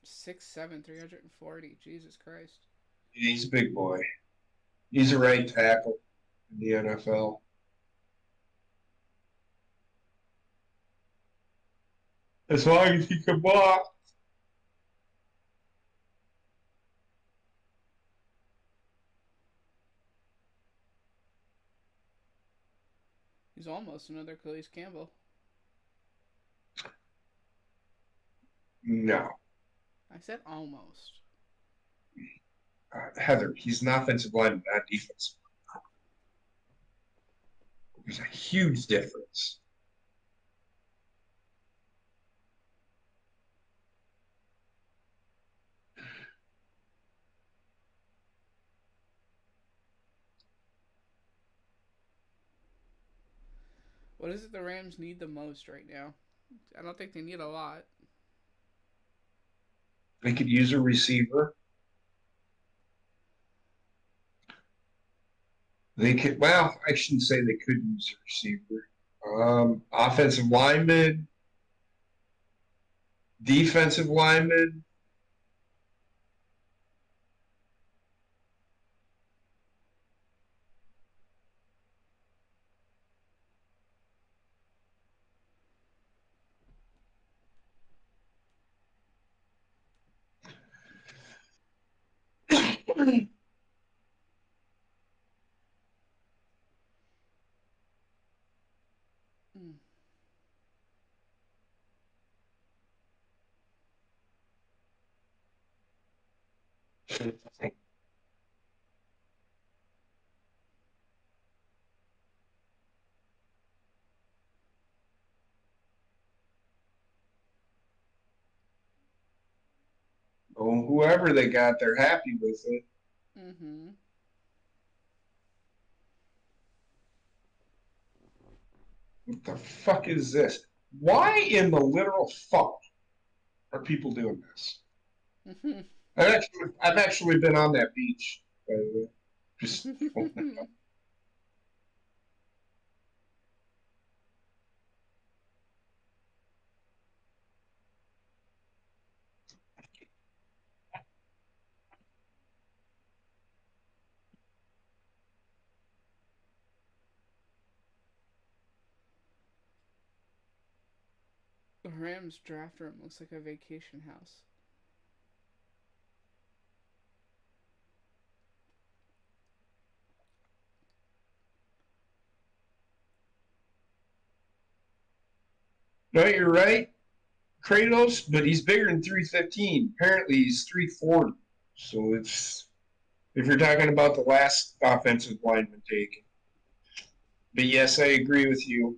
6'7", 340. Jesus Christ. He's a big boy. He's a right tackle in the NFL. As long as he can block. He's almost another Calais Campbell. No. I said almost. Heather, he's an offensive lineman, not defensive. There's a huge difference. What is it the Rams need the most right now? I don't think they need a lot. They could use a receiver. I shouldn't say they could use a receiver. Offensive lineman, defensive lineman. Whoever they got, they're happy with it. Mm-hmm. What the fuck is this? Why in the literal fuck are people doing this? Mm-hmm. I've actually been on that beach. Just Rams draft room looks like a vacation house. No, you're right, Kratos, but he's bigger than 315. Apparently, he's 340. So it's if you're talking about the last offensive lineman taken. But yes, I agree with you.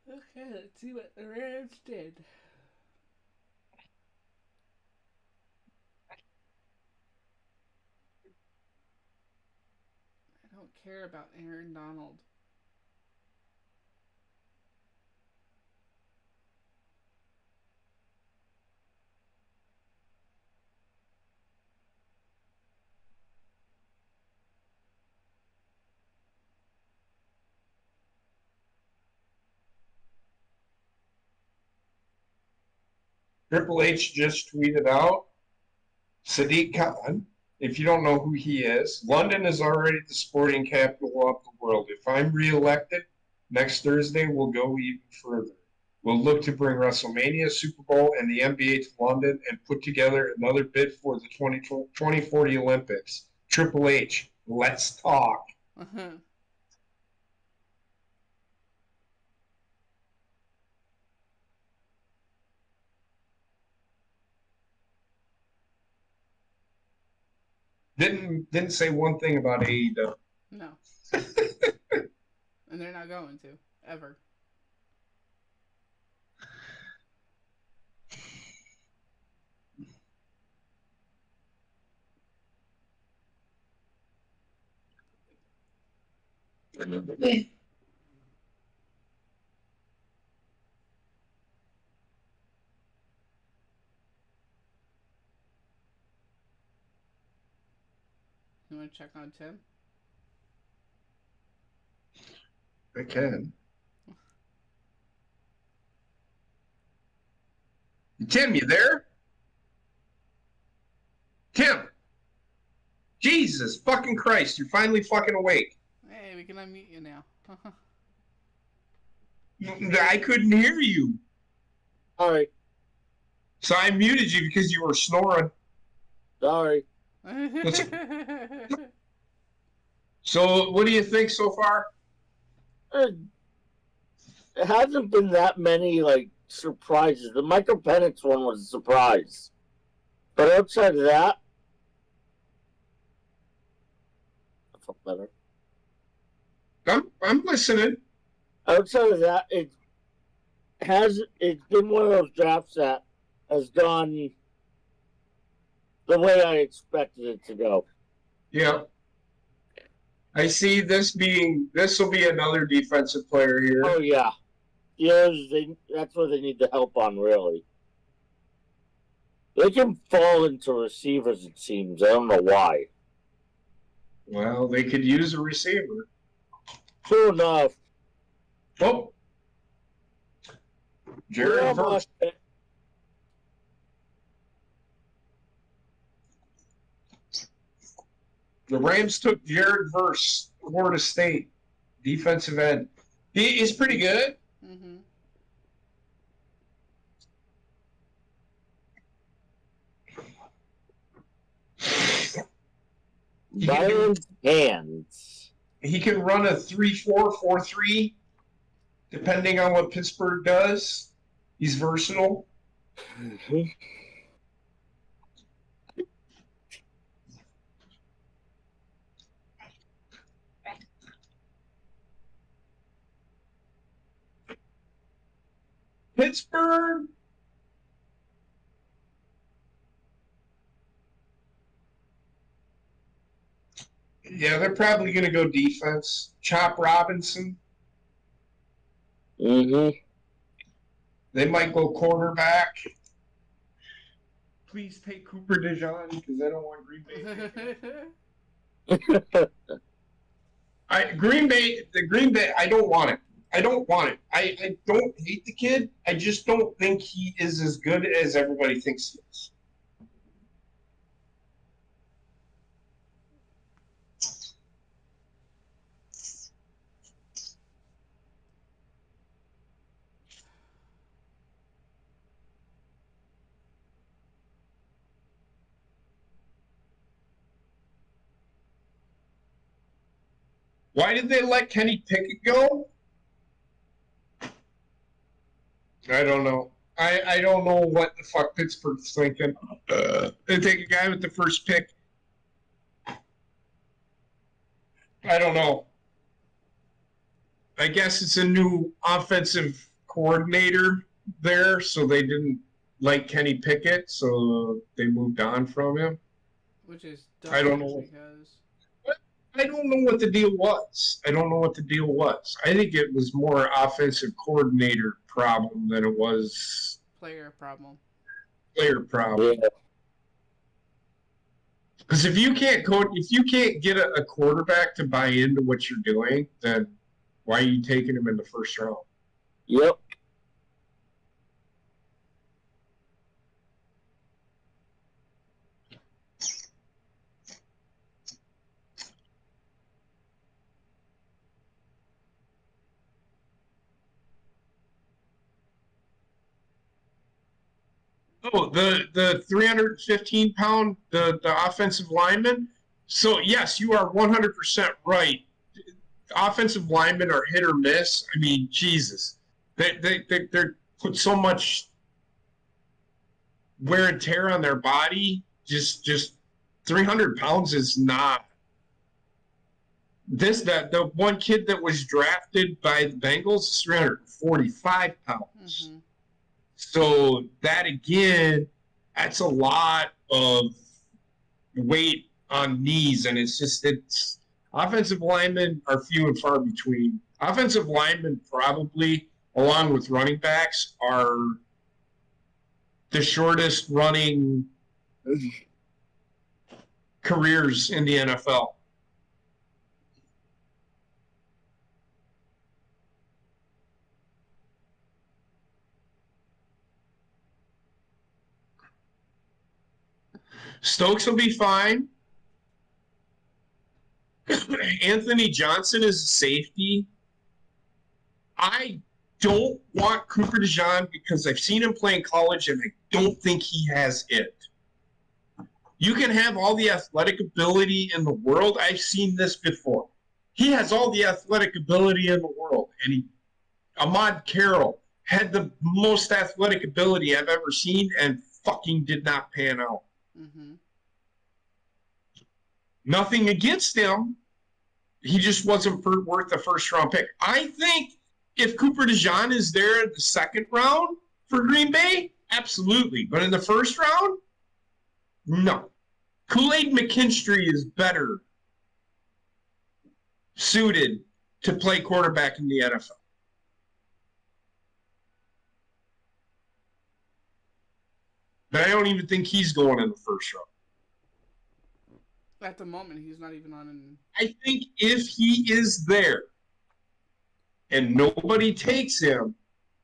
Okay, let's see what the Rams did. I don't care about Aaron Donald. Triple H just tweeted out Sadiq Khan. If you don't know who he is, London is already the sporting capital of the world. If I'm reelected, next Thursday we'll go even further. We'll look to bring WrestleMania, Super Bowl, and the NBA to London and put together another bid for the 2040 Olympics. Triple H, let's talk. Didn't say one thing about AEW. No. And they're not going to, ever. You want to check on Tim? I can. Tim, you there? Tim! Jesus fucking Christ, you're finally fucking awake. Hey, we can unmute you now. I couldn't hear you. Sorry. So I muted you because you were snoring. Sorry. So what do you think so far? It hasn't been that many, like, surprises. The Michael Penix one was a surprise. But outside of that, I felt better. I'm listening. Outside of that, it's been one of those drafts that has gone the way I expected it to go. Yeah. I see this will be another defensive player here. Oh yeah, that's what they need the help on, really. They can fall into receivers, it seems. I don't know why. Well, they could use a receiver. True enough. Oh. Jared Verse. The Rams took Jared Verse, Florida State, defensive end. He's pretty good. Mm-hmm. Byron's hands. He can run a 3-4, 4-3, depending on what Pittsburgh does. He's versatile. Mm-hmm. Pittsburgh. Yeah, they're probably going to go defense. Chop Robinson. Mm-hmm. They might go quarterback. Please take Cooper DeJean because I don't want Green Bay. The Green Bay, I don't want it. I don't want it. I don't hate the kid. I just don't think he is as good as everybody thinks he is. Why did they let Kenny Pickett go? I don't know. I don't know what the fuck Pittsburgh's thinking. They take a guy with the first pick. I don't know. I guess it's a new offensive coordinator there, so they didn't like Kenny Pickett, so they moved on from him. Which is I don't dumb know. because I don't know what the deal was. I think it was more offensive coordinator problem than it was player problem. player problem. Yeah. Because if you can't get a quarterback to buy into what you're doing, then why are you taking him in the first round? Yep. Oh, the 315-pound the offensive lineman. So yes, you are 100% right. Offensive linemen are hit or miss. I mean, Jesus, they put so much wear and tear on their body. Just 300 pounds is not this that the one kid that was drafted by the Bengals is 345 pounds. Mm-hmm. So that again, that's a lot of weight on knees, and it's offensive linemen are few and far between. Offensive linemen probably, along with running backs, are the shortest running careers in the NFL. Stokes will be fine. Anthony Johnson is a safety. I don't want Cooper DeJean because I've seen him play in college and I don't think he has it. You can have all the athletic ability in the world. I've seen this before. He has all the athletic ability in the world. And Ahmad Carroll had the most athletic ability I've ever seen and fucking did not pan out. Mm-hmm. Nothing against him. He just wasn't worth the first round pick. I think if Cooper DeJean is there in the second round for Green Bay, absolutely. But in the first round, no. Kool-Aid McKinstry is better suited to play quarterback in the NFL. But I don't even think he's going in the first round. At the moment, he's not even on. I think if he is there and nobody takes him,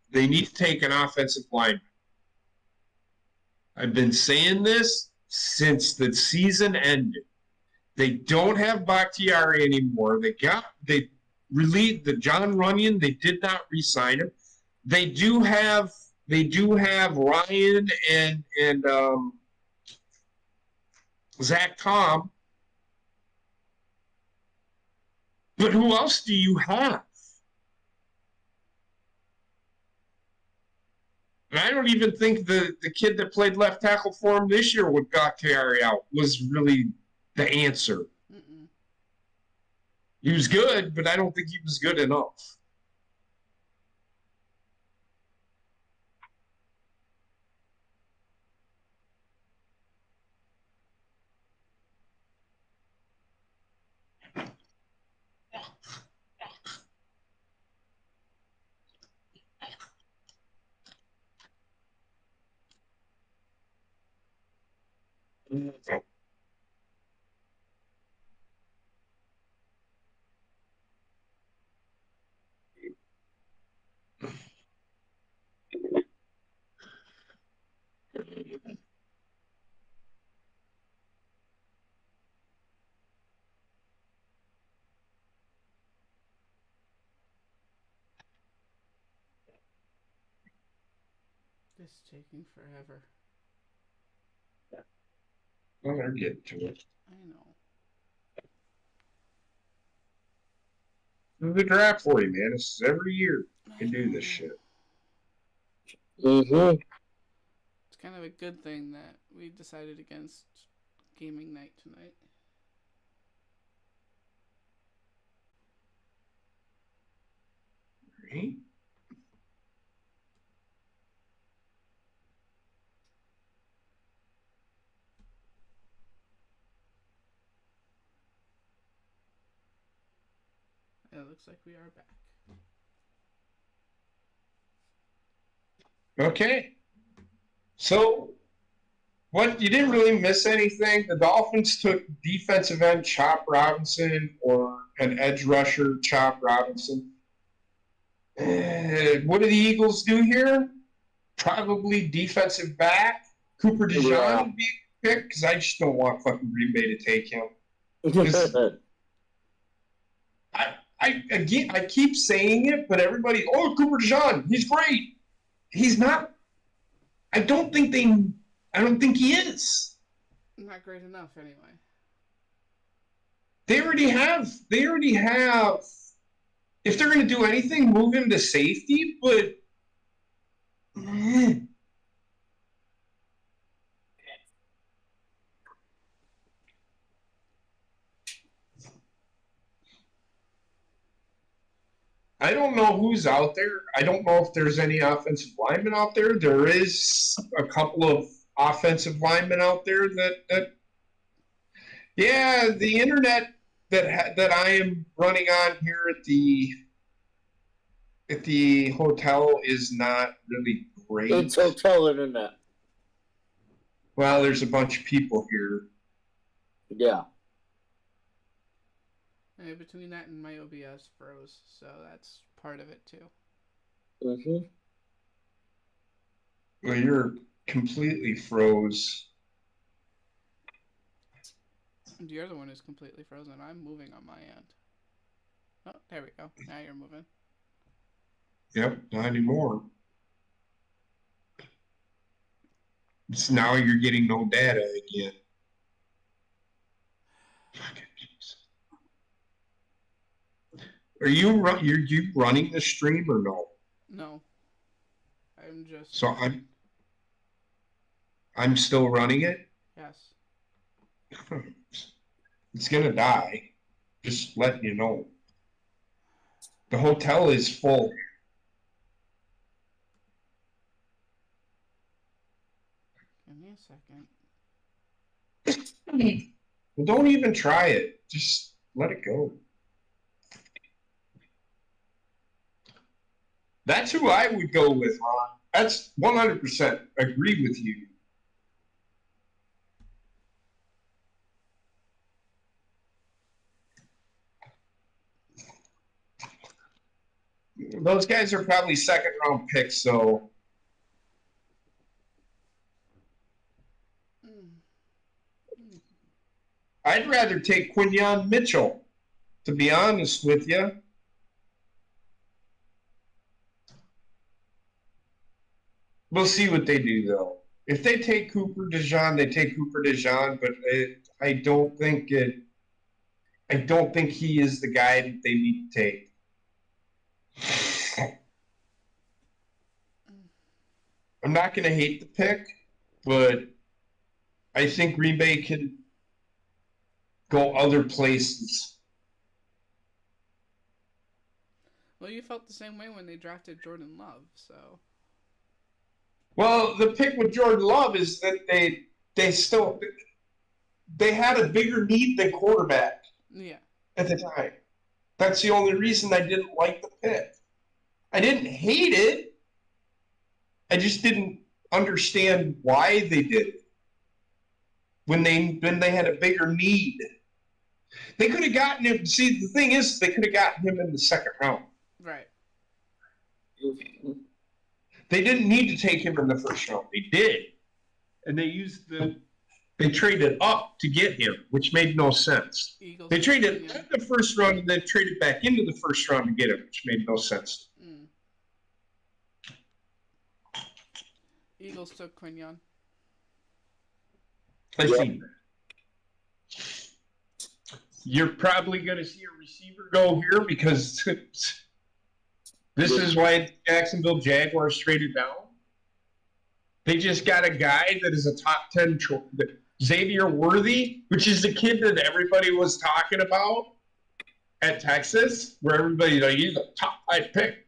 they need to take an offensive lineman. I've been saying this since the season ended. They don't have Bakhtiari anymore. They relieved the John Runyon. They did not re-sign him. They do have Ryan and Zach Tom. But who else do you have? And I don't even think the kid that played left tackle for him this year with Bakhtiari out was really the answer. Mm-mm. He was good, but I don't think he was good enough. This is taking forever. Well, they're getting to it. I know. This is the draft for you, man. This is every year you can do this shit. Mm-hmm. It's kind of a good thing that we decided against gaming night tonight. Right? It looks like we are back. Okay. So, what you didn't really miss anything. The Dolphins took defensive end Chop Robinson or an edge rusher Chop Robinson. What do the Eagles do here? Probably defensive back. Cooper DeJean would be picked because I just don't want fucking Green Bay to take him. I keep saying it, but everybody, Cooper DeJean, he's great. He's not. I don't think he is. Not great enough, anyway. They already have. If they're going to do anything, move him to safety. But I don't know who's out there. I don't know if there's any offensive linemen out there. There is a couple of offensive linemen out there that yeah, the internet that I am running on here at the hotel is not really great. It's hotel internet. Well, there's a bunch of people here. Yeah. Between that and my OBS froze, so that's part of it too. Mm-hmm. Well, you're completely froze. The other one is completely frozen. I'm moving on my end. Oh, there we go. Now you're moving. Yep, not anymore. So now you're getting no data again. Fucking Jesus. Are you running the stream or no? No. I'm just... So I'm still running it? Yes. It's gonna die. Just letting you know. The hotel is full. Give me a second. Well, don't even try it. Just let it go. That's who I would go with, Ron. That's 100% agree with you. Those guys are probably second round picks, so I'd rather take Quinyon Mitchell, to be honest with you. We'll see what they do, though. If they take Cooper DeJean, they take Cooper DeJean, but I don't think he is the guy that they need to take. I'm not going to hate the pick, but I think Green Bay can go other places. Well, you felt the same way when they drafted Jordan Love, so... Well, the pick with Jordan Love is that they had a bigger need than quarterback at the time. That's the only reason I didn't like the pick. I didn't hate it. I just didn't understand why they did it when they had a bigger need. They could have gotten him. See, the thing is, they could have gotten him in the second round. Right. They didn't need to take him in the first round. They did. And they traded up to get him, which made no sense. Eagles They traded out the first round and then traded back into the first round to get him, which made no sense. Eagles took Quinion. I Yep. see. You're probably going to see a receiver go here because this is why Jacksonville Jaguars traded down. They just got a guy that is a top 10 choice. Xavier Worthy, which is the kid that everybody was talking about at Texas, where everybody like he's a top 5 pick.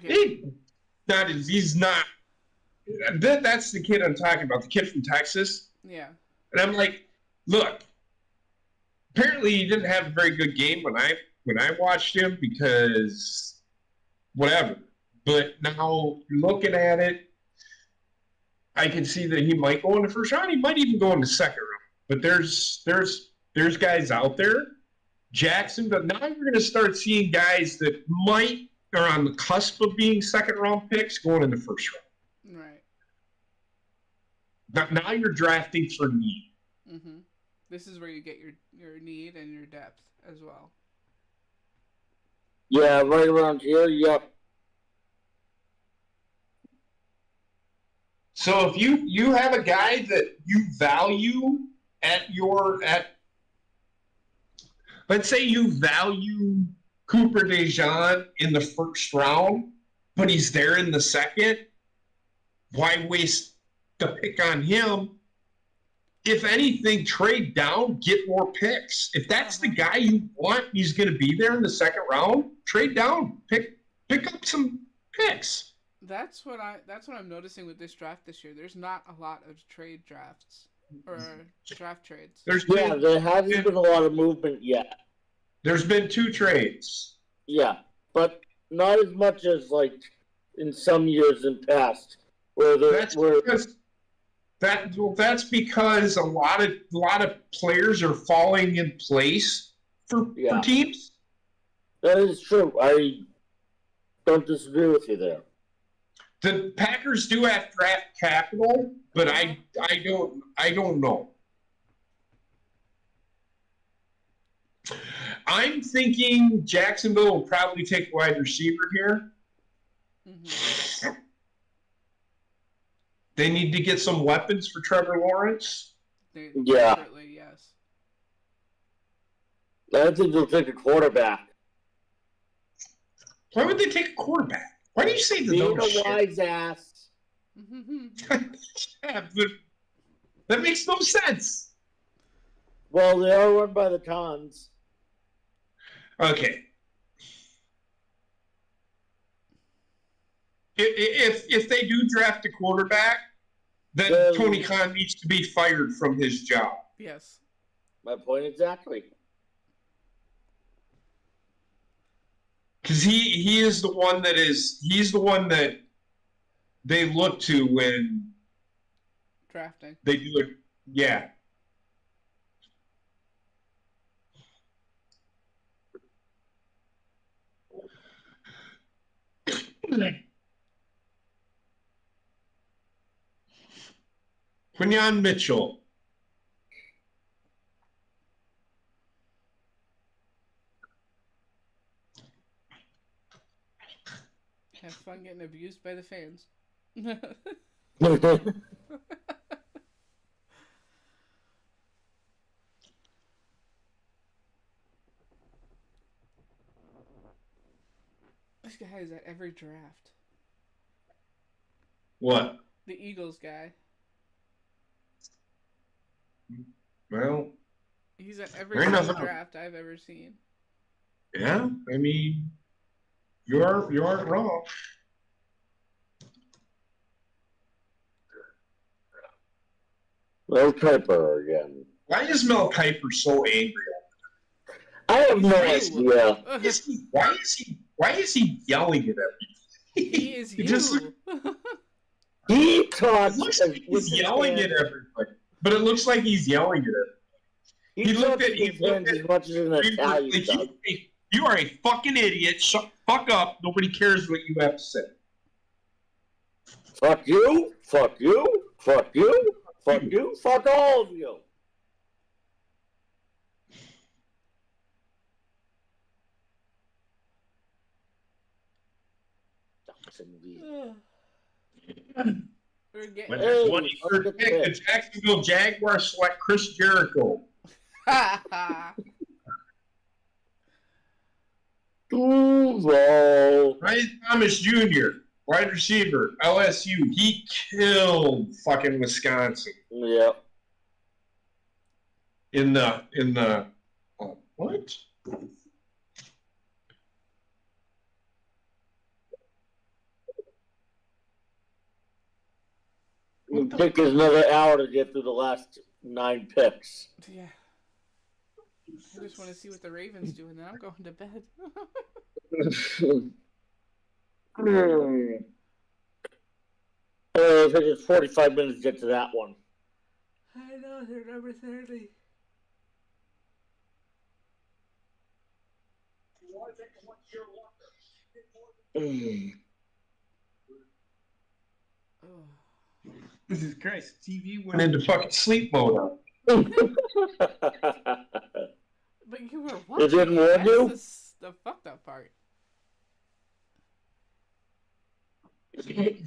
Yeah. He's not. That's the kid I'm talking about, the kid from Texas. Yeah. And I'm like, look, apparently he didn't have a very good game when I watched him because whatever. But now looking at it, I can see that he might go in the first round. He might even go in the second round. But there's guys out there. Jackson, but now you're going to start seeing guys that might are on the cusp of being second round picks going in the first round. Right. Now you're drafting for need. Mm-hmm. This is where you get your need and your depth as well. Yeah, right around here. Yep. So if you have a guy that you value let's say you value Cooper DeJean in the first round, but he's there in the second, why waste the pick on him? If anything, trade down, get more picks. If that's the guy you want, he's going to be there in the second round, trade down, pick up some picks. That's what I'm noticing with this draft this year. There's not a lot of trade drafts or draft trades. There hasn't been a lot of movement yet. There's been 2 trades. Yeah, but not as much as like in some years in past where that's because a lot of players are falling in place for teams. That is true. I don't disagree with you there. The Packers do have draft capital, but I don't know. I'm thinking Jacksonville will probably take wide receiver here. Mm-hmm. They need to get some weapons for Trevor Lawrence. Yeah. Desperately, yes. I think they'll take a quarterback. Why would they take a quarterback? Why do you say the Being dumb a shit? wise ass. Yeah, but that makes no sense. Well, they are run by the Tons. Okay. If they do draft a quarterback, then Tony Khan needs to be fired from his job. Yes. My point exactly. Because he is the one he's the one that they look to when drafting. They do it. Yeah. Quinyon Mitchell. Have fun getting abused by the fans. This guy is at every draft. What? The Eagles guy. Well, he's at every single draft I've ever seen. Yeah, I mean, you aren't wrong. Mel Kiper again. Why is Mel Kiper so angry? I have no idea. Why is he yelling at everything? He is you. He talks. It looks like he's yelling at everybody, but it looks like he's yelling at everybody. He looked at as much as an Italian does. You are a fucking idiot. Shut the fuck up. Nobody cares what you have to say. Fuck you. Fuck you. Fuck you. Fuck you. Fuck all of you. We're getting With Hey, the 23rd look at pick, the this. Jacksonville Jaguars select Chris Jericho. Duval. Ryan Thomas Jr., wide receiver, LSU. He killed fucking Wisconsin Yep. in the what? It took us another hour to get through the last 9 picks. Yeah. I just want to see what the Ravens do, and then I'm going to bed. It took us 45 minutes to get to that one. I know, they're number 30. Oh. Jesus Christ, TV went into fucking sleep mode. But you were watching. It didn't warn you? That's the fucked up part. TV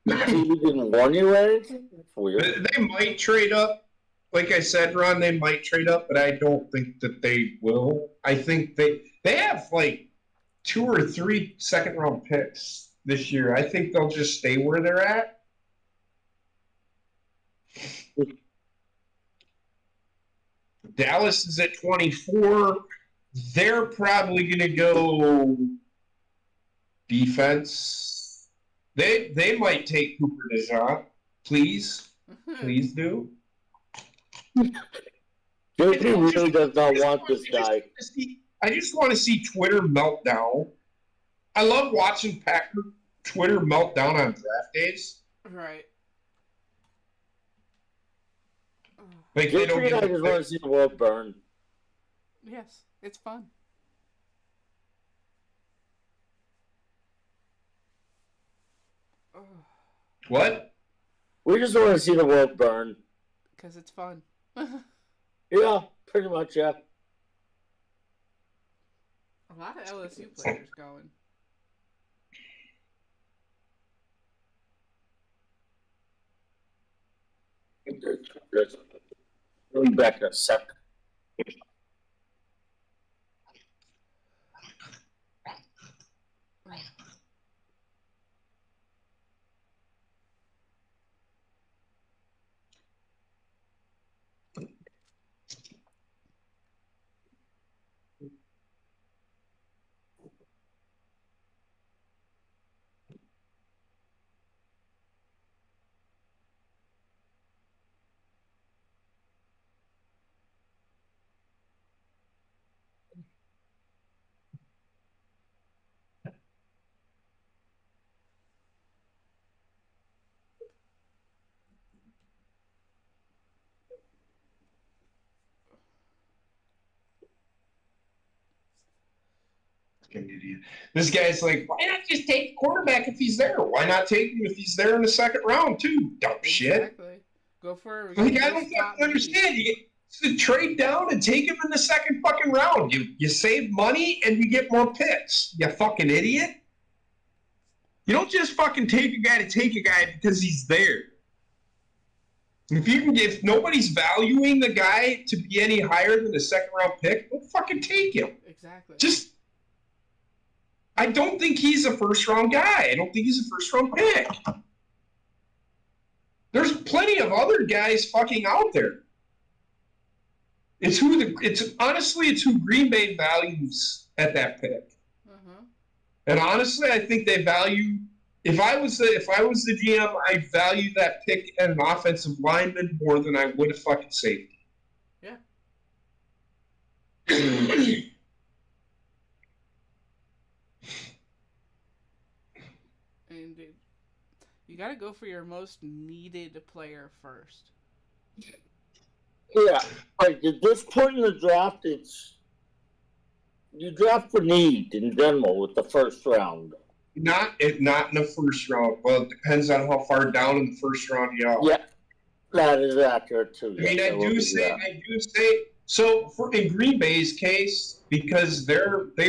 didn't warn you, Eric? That's weird. They might trade up. Like I said, Ron, they might trade up, but I don't think that they will. I think they have like 2 or 3 second-round picks this year. I think they'll just stay where they're at. Dallas is at 24. They're probably going to go defense. They might take Cooper DeJean. Please do. JP really does not want this guy. I just want to see Twitter melt down. I love watching Packer Twitter melt down on draft days. Right. Like they don't JP and I get just want to see the world burn. Yes, it's fun. what? We just want to see the world burn. Because it's fun. Yeah, pretty much, yeah. A lot of LSU players going. We'll be back in a sec. Idiot. This guy's like, why not just take the quarterback if he's there? Why not take him if he's there in the second round too? Dumb shit. Exactly. Go for Like I don't fucking understand. You get to trade down and take him in the second fucking round. You save money and you get more picks. You fucking idiot. You don't just fucking take a guy to take a guy because he's there. If nobody's valuing the guy to be any higher than a second round pick, don't fucking take him. Exactly. I don't think he's a first round guy. I don't think he's a first round pick. There's plenty of other guys fucking out there. It's who Green Bay values at that pick. Uh-huh. And honestly, I think they value. If I was the GM, I value that pick at an offensive lineman more than I would a fucking safety. Yeah. And you got to go for your most needed player first. Yeah, like at this point in the draft, you draft for need in general with the first round. Not in the first round. Well, it depends on how far down in the first round you are. Yeah, that is accurate too. I mean, I do say. So in Green Bay's case, because they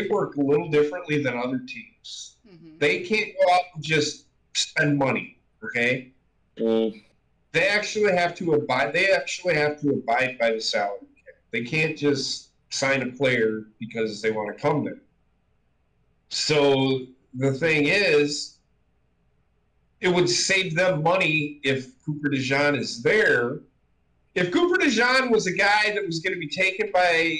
work a little differently than other teams. Mm-hmm. They can't go out and just spend money. Okay. They actually have to abide. They actually have to abide by the salary cap. They can't just sign a player because they want to come there. So the thing is, it would save them money if Cooper DeJean is there. If Cooper DeJean was a guy that was going to be taken by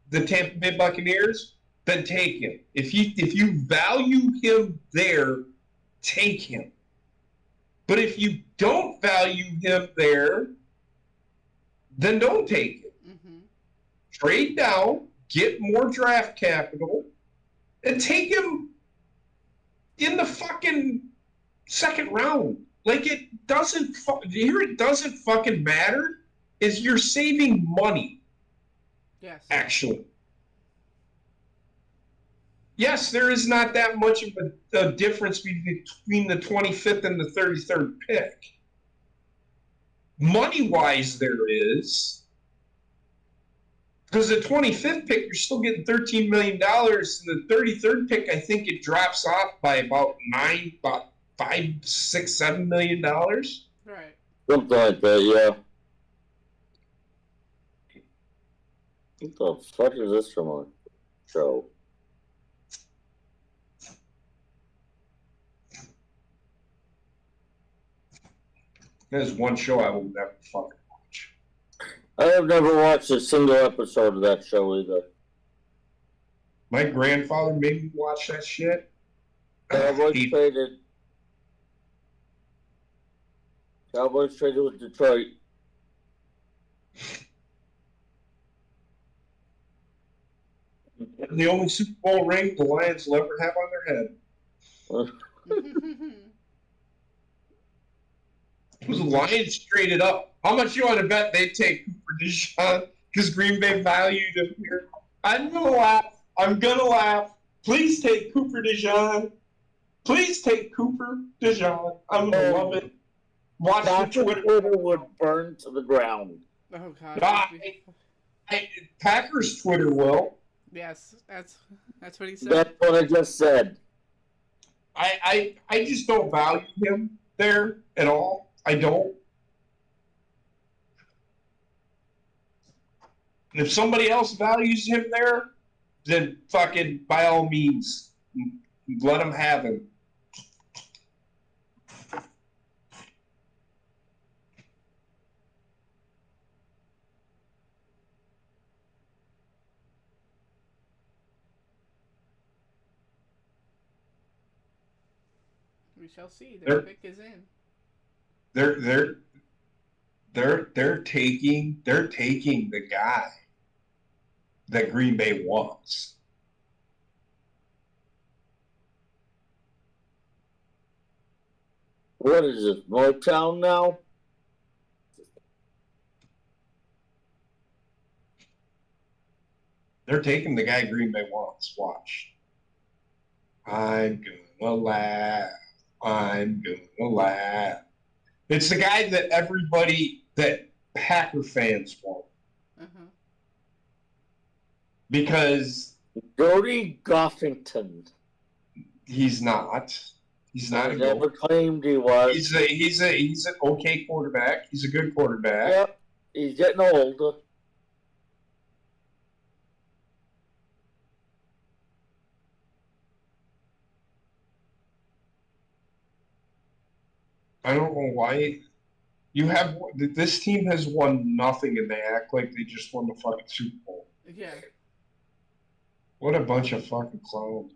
the Tampa Bay Buccaneers, then take him. If you value him there, take him. But if you don't value him there, then don't take him. Mm-hmm. Trade down, get more draft capital, and take him in the fucking second round. Like, it doesn't fucking matter, is you're saving money. Yes. Actually. Yes, there is not that much of a difference between the 25th and the 33rd pick. Money-wise, there is. Because the 25th pick, you're still getting $13 million. And the 33rd pick, I think it drops off by about $5, $6, $7 million. Right. Something like that, yeah. What the fuck is this from a show? There's one show I will never fucking watch. I have never watched a single episode of that show either. My grandfather made me watch that shit. Cowboys traded with Detroit. The only Super Bowl ring the Lions will ever have on their head. It was the Lions traded up. How much you want to bet they take Cooper DeJean because Green Bay valued him here? I'm gonna laugh. Please take Cooper DeJean. Please take Cooper DeJean. I'm gonna love it. Watch the Twitter would burn to the ground. Oh god. Packers Twitter will. Yes, that's what he said. That's what I just said. I just don't value him there at all. I don't. And if somebody else values him there, then fucking by all means, let him have him. We shall see. Their pick is in. They're taking the guy that Green Bay wants. What is it, Motown now? They're taking the guy Green Bay wants. Watch. I'm gonna laugh. It's the guy that that Packer fans want. Uh-huh. Because Jody Goffington. he's not. He's not I a never goat. claimed he was. He's an okay quarterback. He's a good quarterback. Yep. He's getting old. I don't know why. This team has won nothing, and they act like they just won the fucking Super Bowl. Yeah. What a bunch of fucking clowns.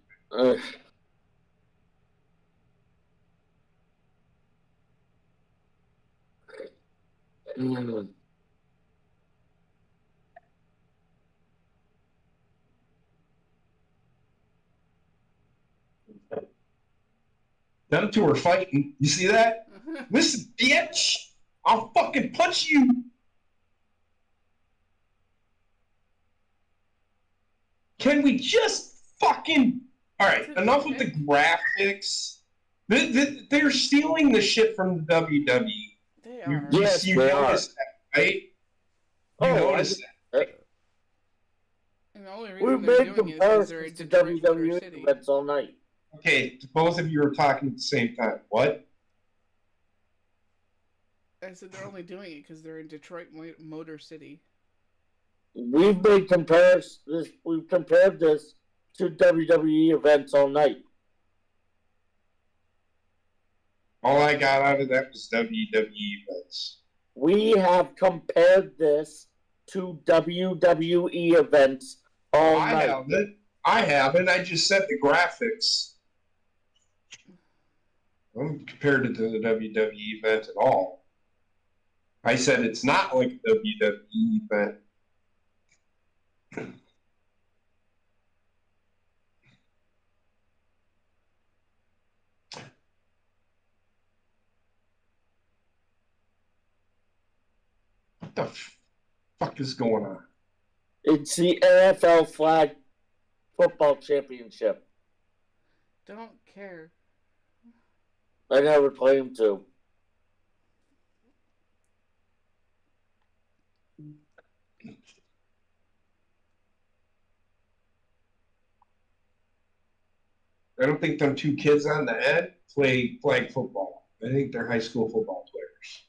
Them two are fighting. You see that? Listen, bitch! I'll fucking punch you! Can we just fucking... Alright, enough with the graphics. They're stealing the shit from the WWE. They are. Yes, you they notice that, right? You notice that. And the only We've reason they're made doing it is because they're in comparisons to Detroit WWE Motor City. events all night. Okay, both of you are talking at the same time. What? I said they're only doing it because they're in Detroit Motor City. We've compared this to WWE events all night. All I got out of that was WWE events. We have compared this to WWE events all night. I haven't. I just said the graphics. I haven't compared it to the WWE event at all. I said it's not like a WWE event. What the fuck is going on? It's the NFL flag football championship. Don't care. I never claimed to. I don't think them two kids on the end play flag football. I think they're high school football players.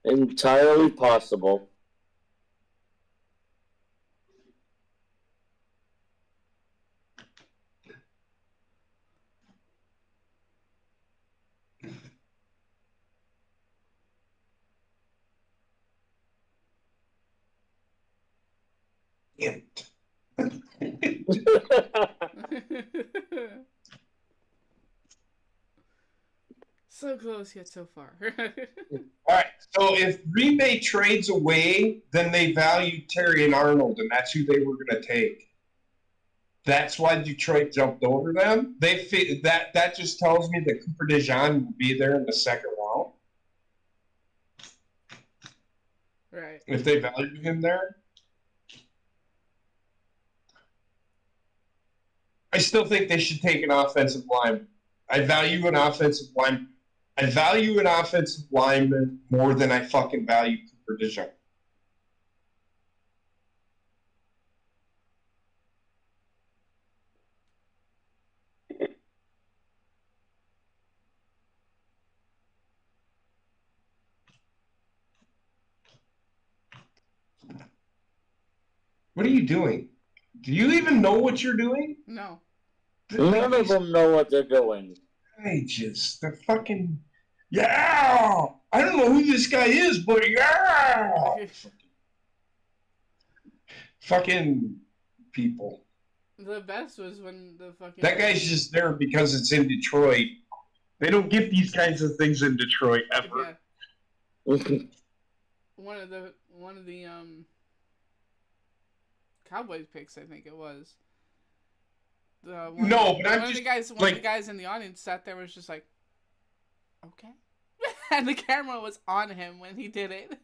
Entirely possible. It. So close yet so far. All right. So if Green Bay trades away, then they value Terry and Arnold, and that's who they were going to take. That's why Detroit jumped over them. That just tells me that Cooper DeJean will be there in the second round. Right. If they value him there. I still think they should take an offensive lineman. I value an offensive lineman. I value an offensive lineman more than I fucking value Cooper DeJean. What are you doing? Do you even know what you're doing? No. None of them know what they're doing. They're fucking, yeah! I don't know who this guy is, but yeah! Fucking people. The best was when the fucking... That guy's just there because it's in Detroit. They don't get these kinds of things in Detroit ever. Yeah. One of the Cowboys picks, I think it was. One of the guys in the audience sat there was just like, okay, and the camera was on him when he did it.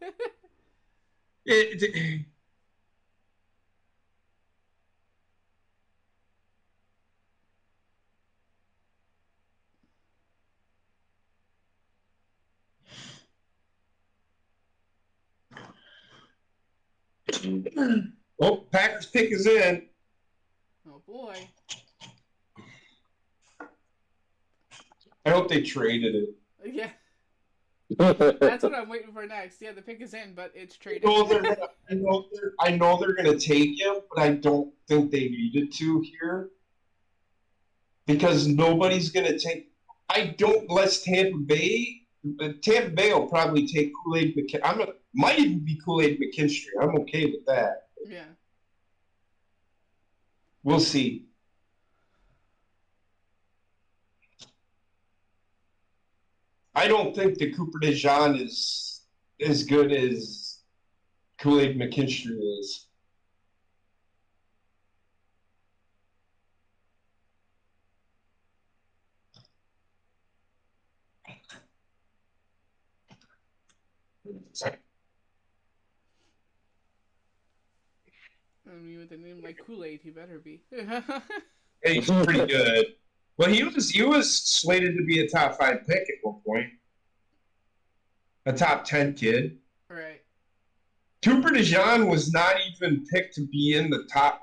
Oh, Packers pick is in. Oh boy. I hope they traded it. Yeah. That's what I'm waiting for next. Yeah, the pick is in, but it's traded. I know they're gonna take him, but I don't think they needed to here because nobody's gonna take. Unless Tampa Bay. Tampa Bay will probably take Kool-Aid McKinstry. Might even be Kool-Aid McKinstry. I'm okay with that. Yeah. We'll see. I don't think that Cooper DeJean is as good as Kool-Aid McKinstry is. I mean, with a name like Kool-Aid, he better be. He's pretty good. Well, he was slated to be a top 5 pick at one point. A top 10 kid. Right. Cooper DeJean was not even picked to be in the top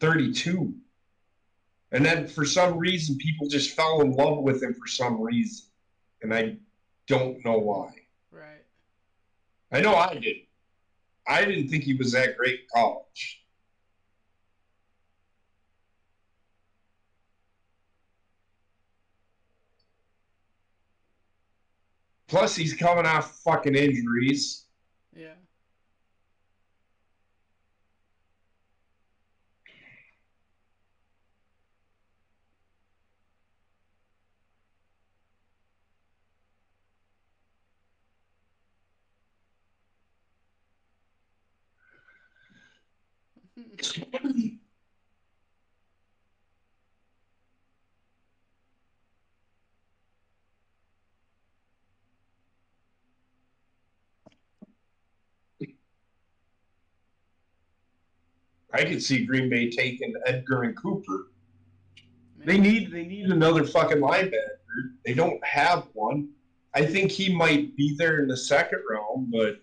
32. And then for some reason, people just fell in love with him for some reason. And I don't know why. Right. I know I did. I didn't think he was that great in college. Plus, he's coming off fucking injuries. Yeah. I could see Green Bay taking Edgar and Cooper. Man. They need another fucking linebacker. They don't have one. I think he might be there in the second round, but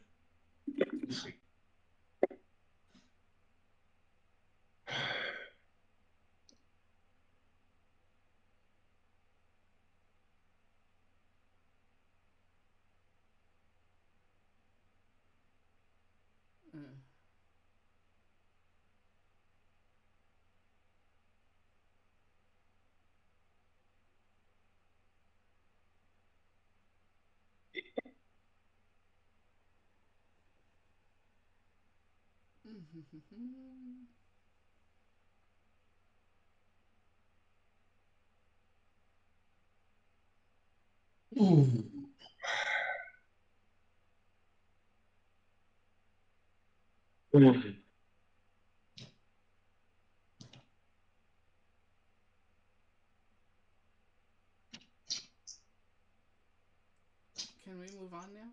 Mm. Can we move on now?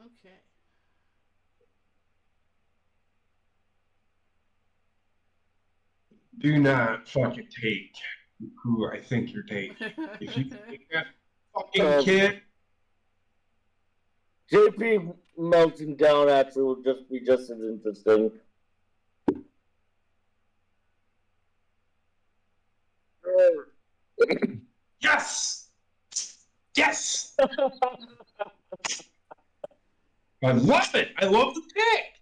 Okay. do not fucking take who I think you're taking. If you take that fucking kid, JP melting down actually will just be just as interesting. yes! Yes! I love it. I love the pick.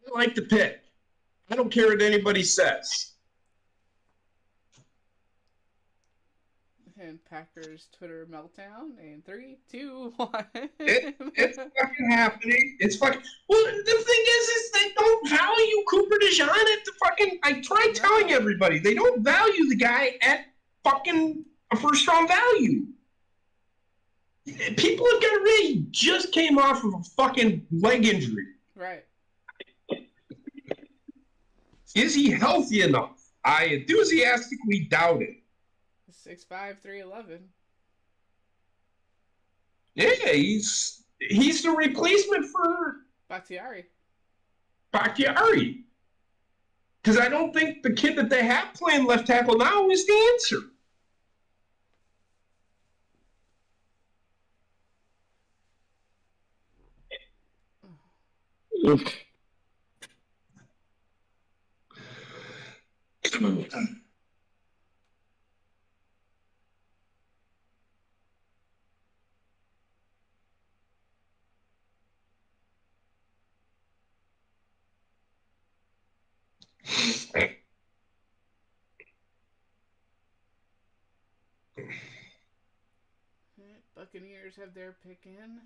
I like the pick. I don't care what anybody says. And Packers Twitter meltdown in 3, 2, 1. It's fucking happening. It's fucking. Well, the thing is they don't value Cooper DeJean at the fucking. I tried telling everybody they don't value the guy at fucking a first round value. People have got rid. He just came off of a fucking leg injury. Right. Is he healthy enough? I enthusiastically doubt it. 6'5", 311. Yeah, he's the replacement for Bakhtiari. Because I don't think the kid that they have playing left tackle now is the answer. Alright, Buccaneers have their pick in.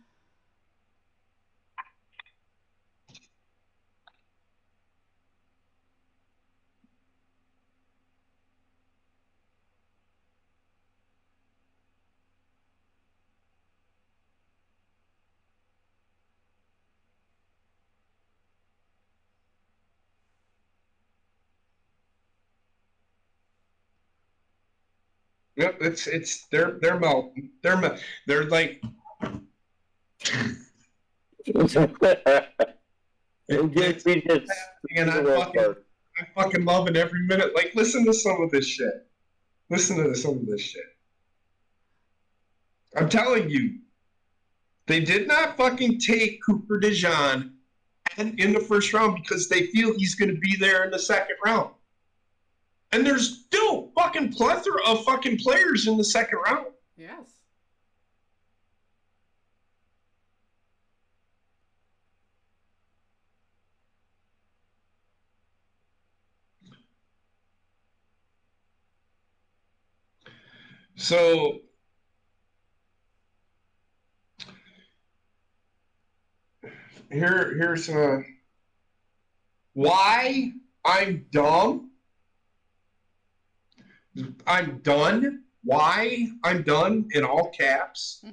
Yep, it's they're melting. They're like and I'm fucking loving every minute. Like, listen to some of this shit. Listen to some of this shit. I'm telling you, they did not fucking take Cooper DeJean in the first round because they feel he's going to be there in the second round. And there's still fucking plethora of fucking players in the second round. Yes. So here's why I'm dumb. I'm done. Why I'm done in all caps.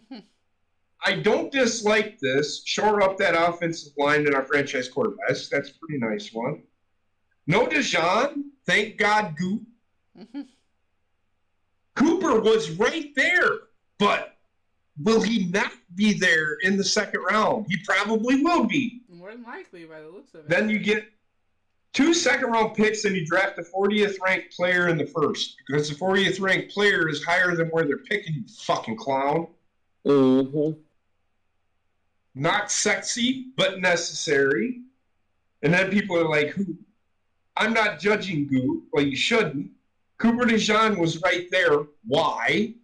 I don't dislike this. Shore up that offensive line in our franchise quarterback. That's a pretty nice one. No DeJean. Thank God, Goop. Cooper was right there, but will he not be there in the second round? He probably will be. More than likely, by the looks of it. Then you get 2 second-round picks, and you draft a 40th ranked player in the first, because the 40th ranked player is higher than where they're picking, you fucking clown. Mm-hmm. Not sexy, but necessary. And then people are like, "Who?" I'm not judging Goop. Well, you shouldn't. Cooper DeJean was right there. Why?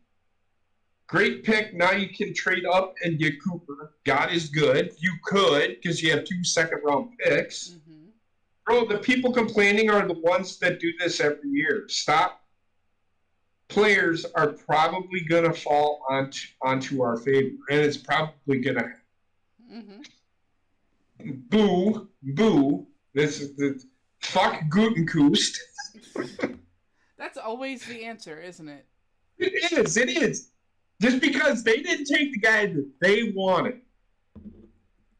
Great pick. Now you can trade up and get Cooper. God is good. You could, because you have 2 second-round picks. Mm-hmm. Bro, the people complaining are the ones that do this every year. Stop. Players are probably going to fall onto our favor, and it's probably going to boo. This is the fuck Gutenkoost. That's always the answer, isn't it? It is. Just because they didn't take the guy that they wanted.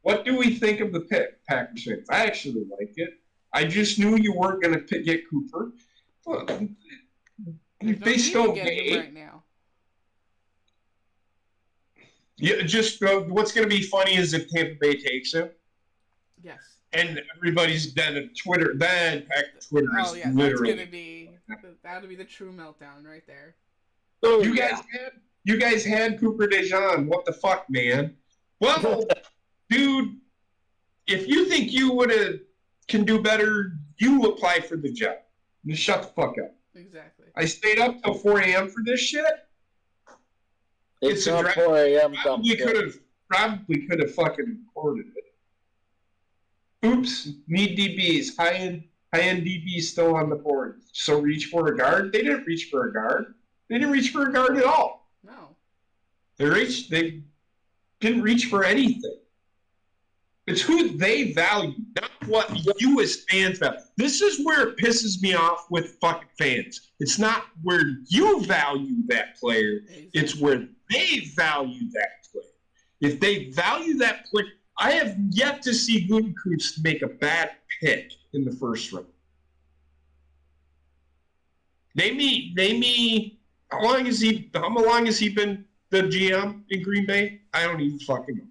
What do we think of the pick, Packers fans? I actually like it. I just knew you weren't going to get Cooper. Well, they still may. Right now. Yeah, just what's going to be funny is if Tampa Bay takes him. Yes. And everybody's then at Twitter. Then Twitter is literally. That'll be the true meltdown right there. Oh, You guys had Cooper DeJean. What the fuck, man? Well, dude, if you think you can do better, you apply for the job. Just shut the fuck up. Exactly. I stayed up till 4 a.m. for this shit. It's not 4 a.m. Probably could have fucking recorded it. Oops, need DBs. High-end DBs still on the board. So reach for a guard? They didn't reach for a guard. They didn't reach for a guard at all. No. They didn't reach for anything. It's who they value, not what you as fans value. This is where it pisses me off with fucking fans. It's not where you value that player. Exactly. It's where they value that player. If they value that player, I have yet to see Gutenkoost make a bad pick in the first round. Name me. How long has he been the GM in Green Bay? I don't even fucking know.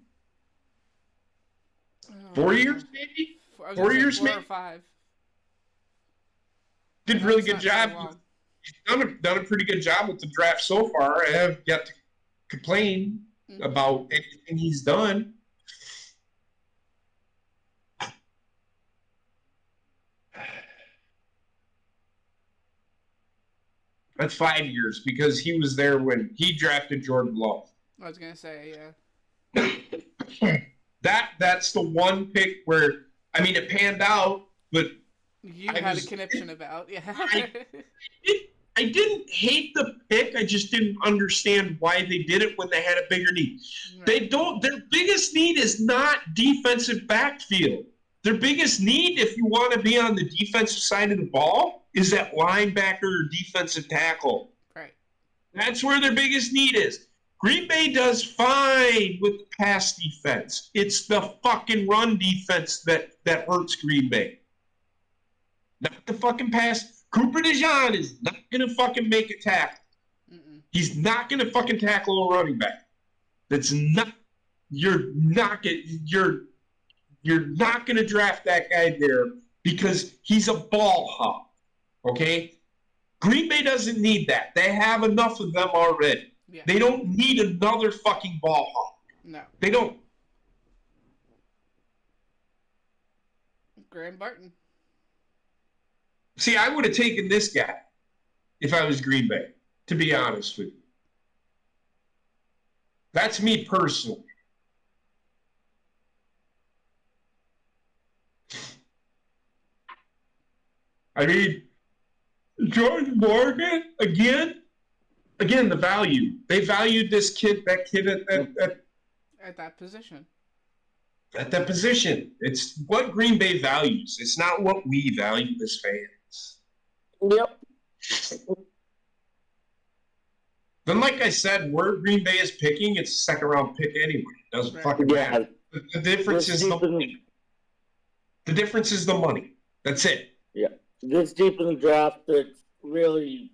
4 years, maybe? 4 years, maybe? 4 or 5. Did a really good job. He's done a pretty good job with the draft so far. I have yet to complain about anything he's done. That's 5 years because he was there when he drafted Jordan Love. I was gonna say, yeah. That's the one pick where it panned out, but You had a connection about, yeah. I didn't hate the pick. I just didn't understand why they did it when they had a bigger need. Right. Their biggest need is not defensive backfield. Their biggest need, if you want to be on the defensive side of the ball, is that linebacker or defensive tackle. Right. That's where their biggest need is. Green Bay does fine with the pass defense. It's the fucking run defense that hurts Green Bay. Not the fucking pass. Cooper DeJean is not going to fucking make a tackle. Mm-mm. He's not going to fucking tackle a running back. That's not. You're not going to draft that guy there because he's a ball hog. Okay? Green Bay doesn't need that. They have enough of them already. Yeah. They don't need another fucking ball hog. No. They don't. Graham Barton. See, I would have taken this guy if I was Green Bay, to be honest with you. That's me personally. George Morgan, again, the value. They valued that kid At that position. At that position. It's what Green Bay values. It's not what we value as fans. Yep. Then, like I said, where Green Bay is picking, it's a second-round pick anyway. It doesn't fucking matter. The difference is the money. The difference is the money. That's it. Yeah. This deep in the draft, it's really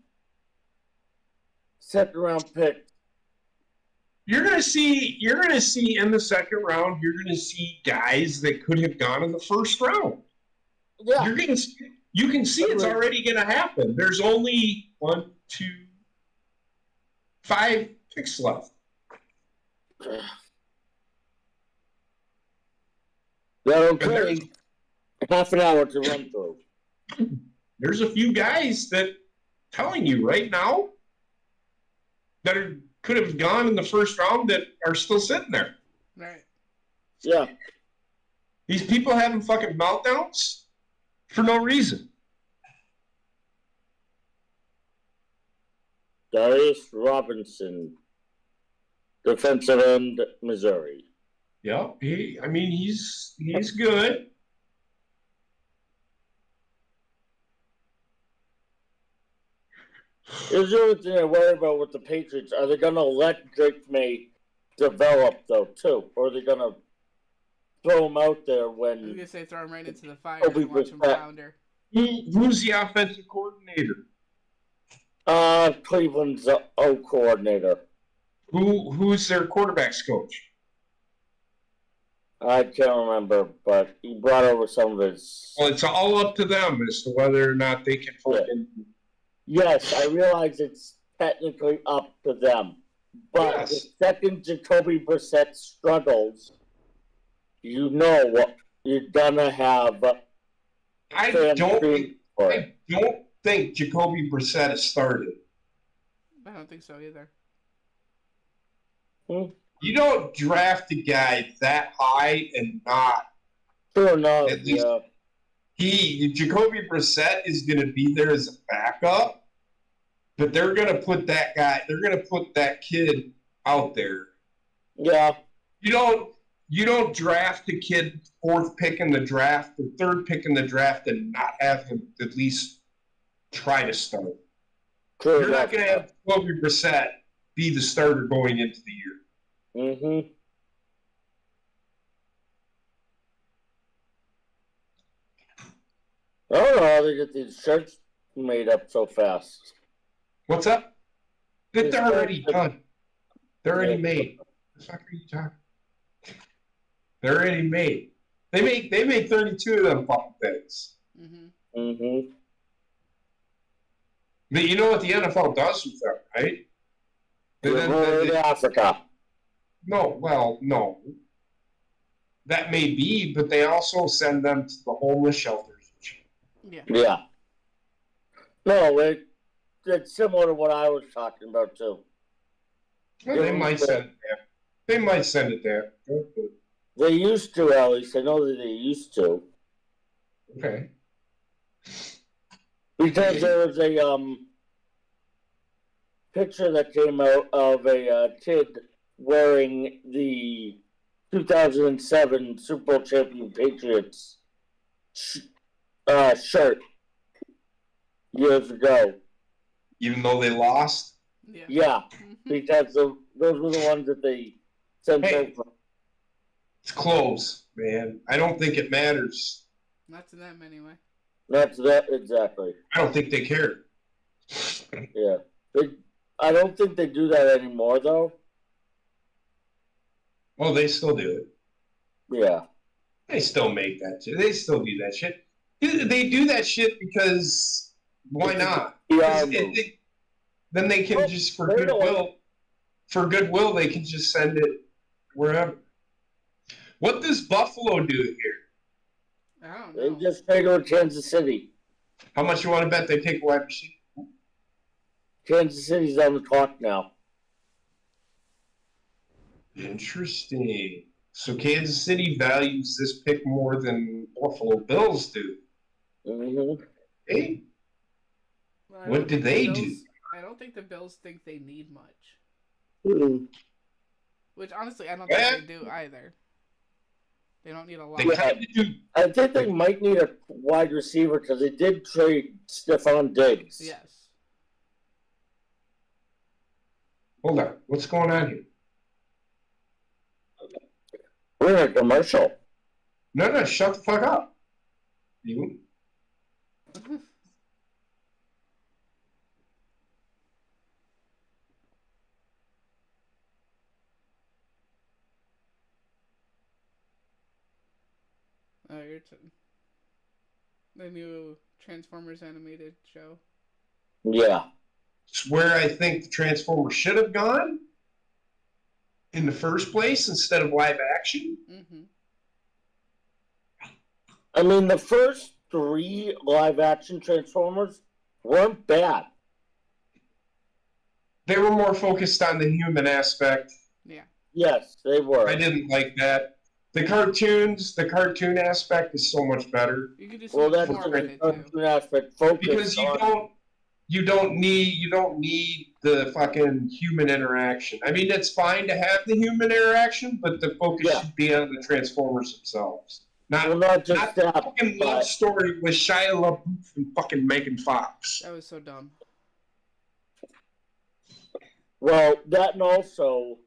second-round pick. You're gonna see in the second round. You're gonna see guys that could have gone in the first round. Yeah. You can see it's already gonna happen. There's only 1, 2, 5 picks left. Okay. Half an hour to run through. There's a few guys that telling you right now that could have gone in the first round that are still sitting there. Right. Yeah. These people having fucking meltdowns for no reason. Darius Robinson, defensive end, Missouri. Yep. He's good. Here's the only thing I worry about with the Patriots. Are they going to let Drake May develop, though, too? Or are they going to throw him out there I was when... going to say throw him right into the fire Kobe and watch him Bryant. flounder. Who's the offensive coordinator? Cleveland's O coordinator. Who's their quarterbacks coach? I can't remember, but he brought over some of his... Well, it's all up to them as to whether or not they can fucking... Yes, I realize it's technically up to them. But Yes. the second Jacoby Brissett struggles, you know what you're going to have... I don't think Jacoby Brissett has started. I don't think so either. You don't draft a guy that high and not. Sure enough, At least Jacoby Brissett is going to be there as a backup, but they're going to put that guy. They're going to put that kid out there. Yeah. You don't draft a kid fourth pick in the draft, the third pick in the draft, and not have him at least try to start. Sure You're not going to have Jacoby Brissett be the starter going into the year. Mm-hmm. I don't know how they get these shirts made up so fast. What's up? They're already done. They're already made. What the fuck are you talking? They're already made. They make 32 of them fucking things. Mm-hmm. Mm-hmm. But you know what the NFL does with them, right? Africa. No. That may be, but they also send them to the homeless shelters. Yeah. Yeah. No, that's similar to what I was talking about too. Well, they might send it there. They might send it there. They used to, at least. I know that they used to. Okay. Because there was a picture that came out of a kid wearing the 2007 Super Bowl champion Patriots shirt years ago. Even though they lost? Yeah. Yeah, because those were the ones that they sent Hey. over. It's clothes, man. I don't think it matters. Not to them anyway. That's that exactly. I don't think they care. Yeah, I don't think they do that anymore, though. Oh, they still do it. Yeah, They still make that shit. They still do that shit. They do that shit because why not? yeah. Then they can just for goodwill they can just send it wherever. What does Buffalo do here? I don't They know. just pay to Kansas City. How much you want to bet they take a wide receiver? Kansas City's on the clock now. Interesting. So Kansas City values this pick more than Buffalo Bills do. Mm-hmm. Hey, Well, I what don't did think the they Bills- do? I don't think the Bills think they need much. Mm-hmm. Which honestly, I don't Yeah. think they do either. They don't need a lot. They kind of do. I think they might need a wide receiver because they did trade Stephon Diggs. Yes. Hold on. What's going on here? We're in a commercial. No, shut the fuck up. You. Oh, the new Transformers animated show. Yeah. It's where I think the Transformers should have gone in the first place instead of live action. Mm-hmm. I mean, the first 3 live-action Transformers weren't bad. They were more focused on the human aspect. Yeah. Yes, they were. I didn't like that. The cartoon aspect is so much better You could do Well, something that's more the with it too. cartoon aspect focused because on. you don't need the fucking human interaction. I mean, it's fine to have the human interaction, but the focus Yeah. should be on the Transformers themselves. Well, not just Not that, fucking love but story with Shia LaBeouf and fucking Megan Fox. That was so dumb. well, that and also,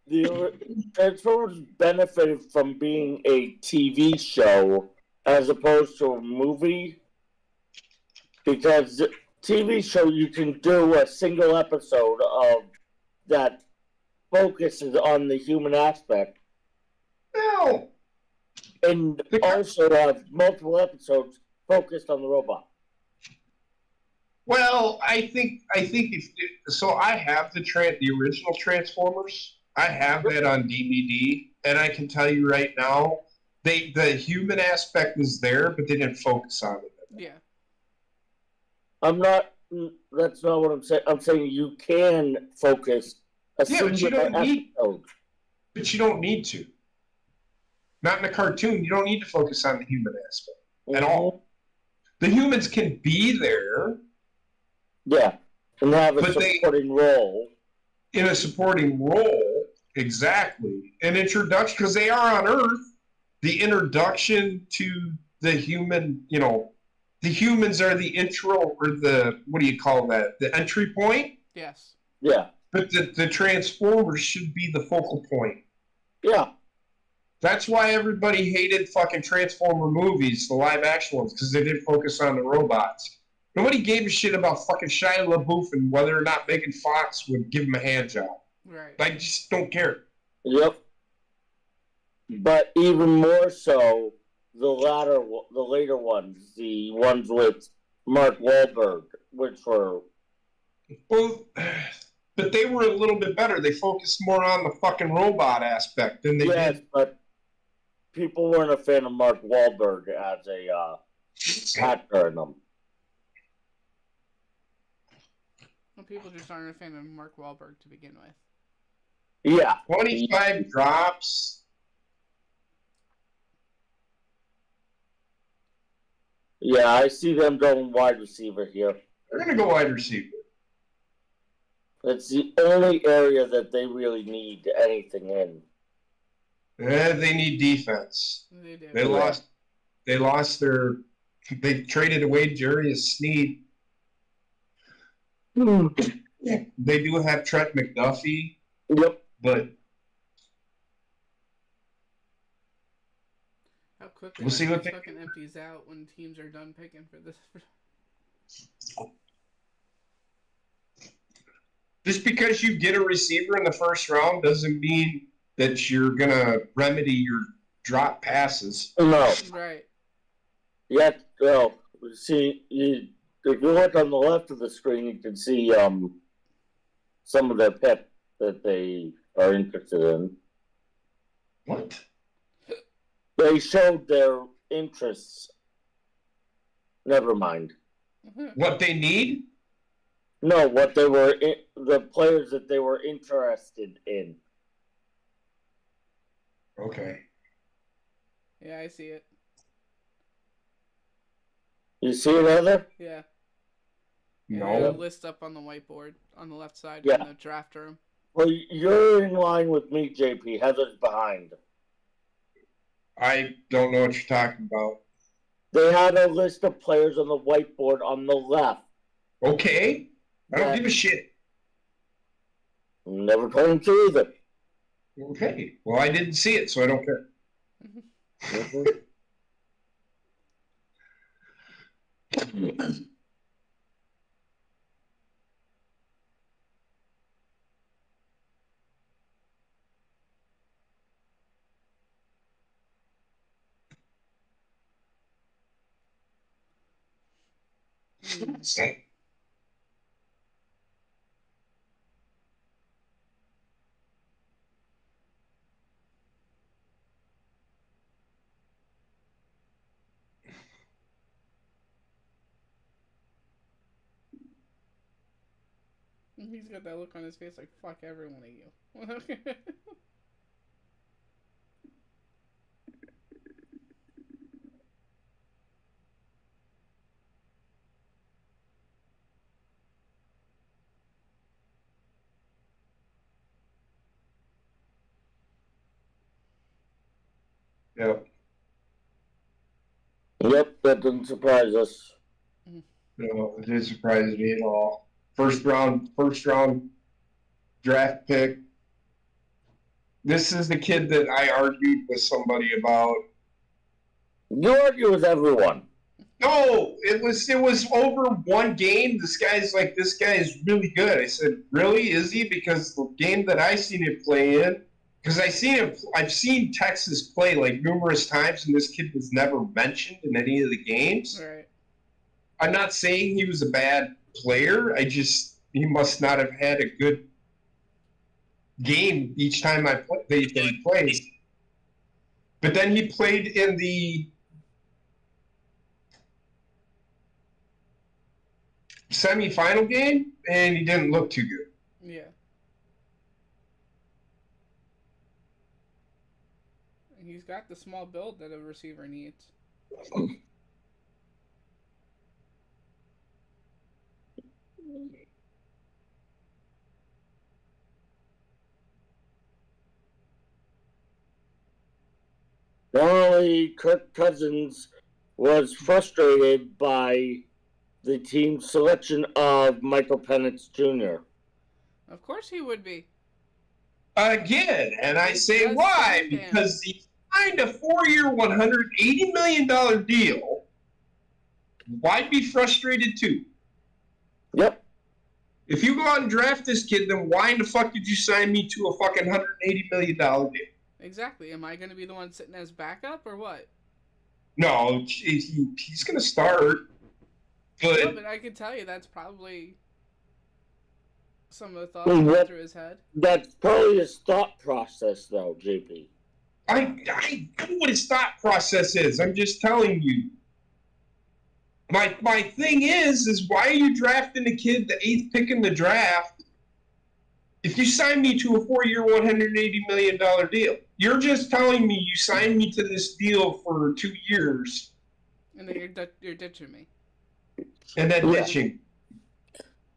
the Transformers benefited from being a TV show as opposed to a movie, because TV show you can do a single episode of that focuses on the human aspect, No. and also have multiple episodes focused on the robot. Well, I think if so, I have the original Transformers. I have that on DVD, and I can tell you right now, the human aspect is there, but they didn't focus on it. Yeah. I'm not. That's not what I'm saying. I'm saying you can focus a Yeah, but you single don't need- episode. But you don't need to. Not in a cartoon. You don't need to focus on the human aspect at all. The humans can be there Yeah, and have a But they- supporting role. in a supporting role, exactly. An introduction, because they are on Earth. The introduction to the human, the humans are the intro, or what do you call that? The entry point. Yes. Yeah, But the Transformers should be the focal point. yeah. That's why everybody hated fucking Transformer movies, the live action ones, because they didn't focus on the robots. Nobody gave a shit about fucking Shia LaBeouf and whether or not Megan Fox would give him a hand job. Right. I just don't care. Yep. But even more so, the later ones, the ones with Mark Wahlberg, which were Well, but they were a little bit better. They focused more on the fucking robot aspect than they yes, did. but people weren't a fan of Mark Wahlberg as a actor in them. Well, people just aren't a fan of Mark Wahlberg to begin with. Yeah. 25 drops. Yeah, I see them going wide receiver here. They're going to go wide receiver. That's the only area that they really need anything in. They need defense. They do. They lost their. They traded away Jarius Sneed. They do have Trent McDuffie, Yep. but How quickly we'll see what that they fucking empties out when teams are done picking for this. just because you get a receiver in the first round doesn't mean that you're gonna remedy your drop passes. No. Right. Yeah. Well, see, if you look on the left of the screen, you can see some of the pep that they are interested in. What? They showed their interests. Never mind. What they need? No, what they were the players that they were interested in. Okay. Yeah, I see it. You see it, Heather? Yeah. No. They have a list up on the whiteboard on the left side Yeah. in the draft room. Well, you're in line with me, JP. Heather's behind. I don't know what you're talking about. They had a list of players on the whiteboard on the left. Okay. I don't Yeah. give a shit. Never told him to either. Okay. Well, I didn't see it, so I don't care. Mhm. He's got that look on his face like, fuck every one of you. Yep. Yep, that doesn't surprise us. No, it didn't surprise me at all. First round draft pick. This is the kid that I argued with somebody about. You argue with everyone. No, it was over one game. This guy is really good. I said, really? Is he? Because the game that I seen him play in, because I've seen Texas play like numerous times, and this kid was never mentioned in any of the games. Right. I'm not saying he was a bad player. He must not have had a good game each time he played. But then he played in the semifinal game, and he didn't look too good. Yeah. He's got the small build that a receiver needs. Not only Kirk Cousins was frustrated by the team's selection of Michael Penix Jr. Of course he would be. Again, and I say Just why? signed him. Because he signed a 4-year, $180 million deal. Why be frustrated too? Yep. If you go out and draft this kid, then why in the fuck did you sign me to a fucking $180 million deal? Exactly. Am I going to be the one sitting as backup or what? No, he's going to start. But, No, but I can tell you that's probably some of the thoughts that went through his head. That's probably his thought process, though, JP. I know what his thought process is. I'm just telling you. My thing is why are you drafting a kid the 8th pick in the draft? If you sign me to a 4-year, $180 million deal, you're just telling me you signed me to this deal for 2 years. And then you're ditching me. And then ditching.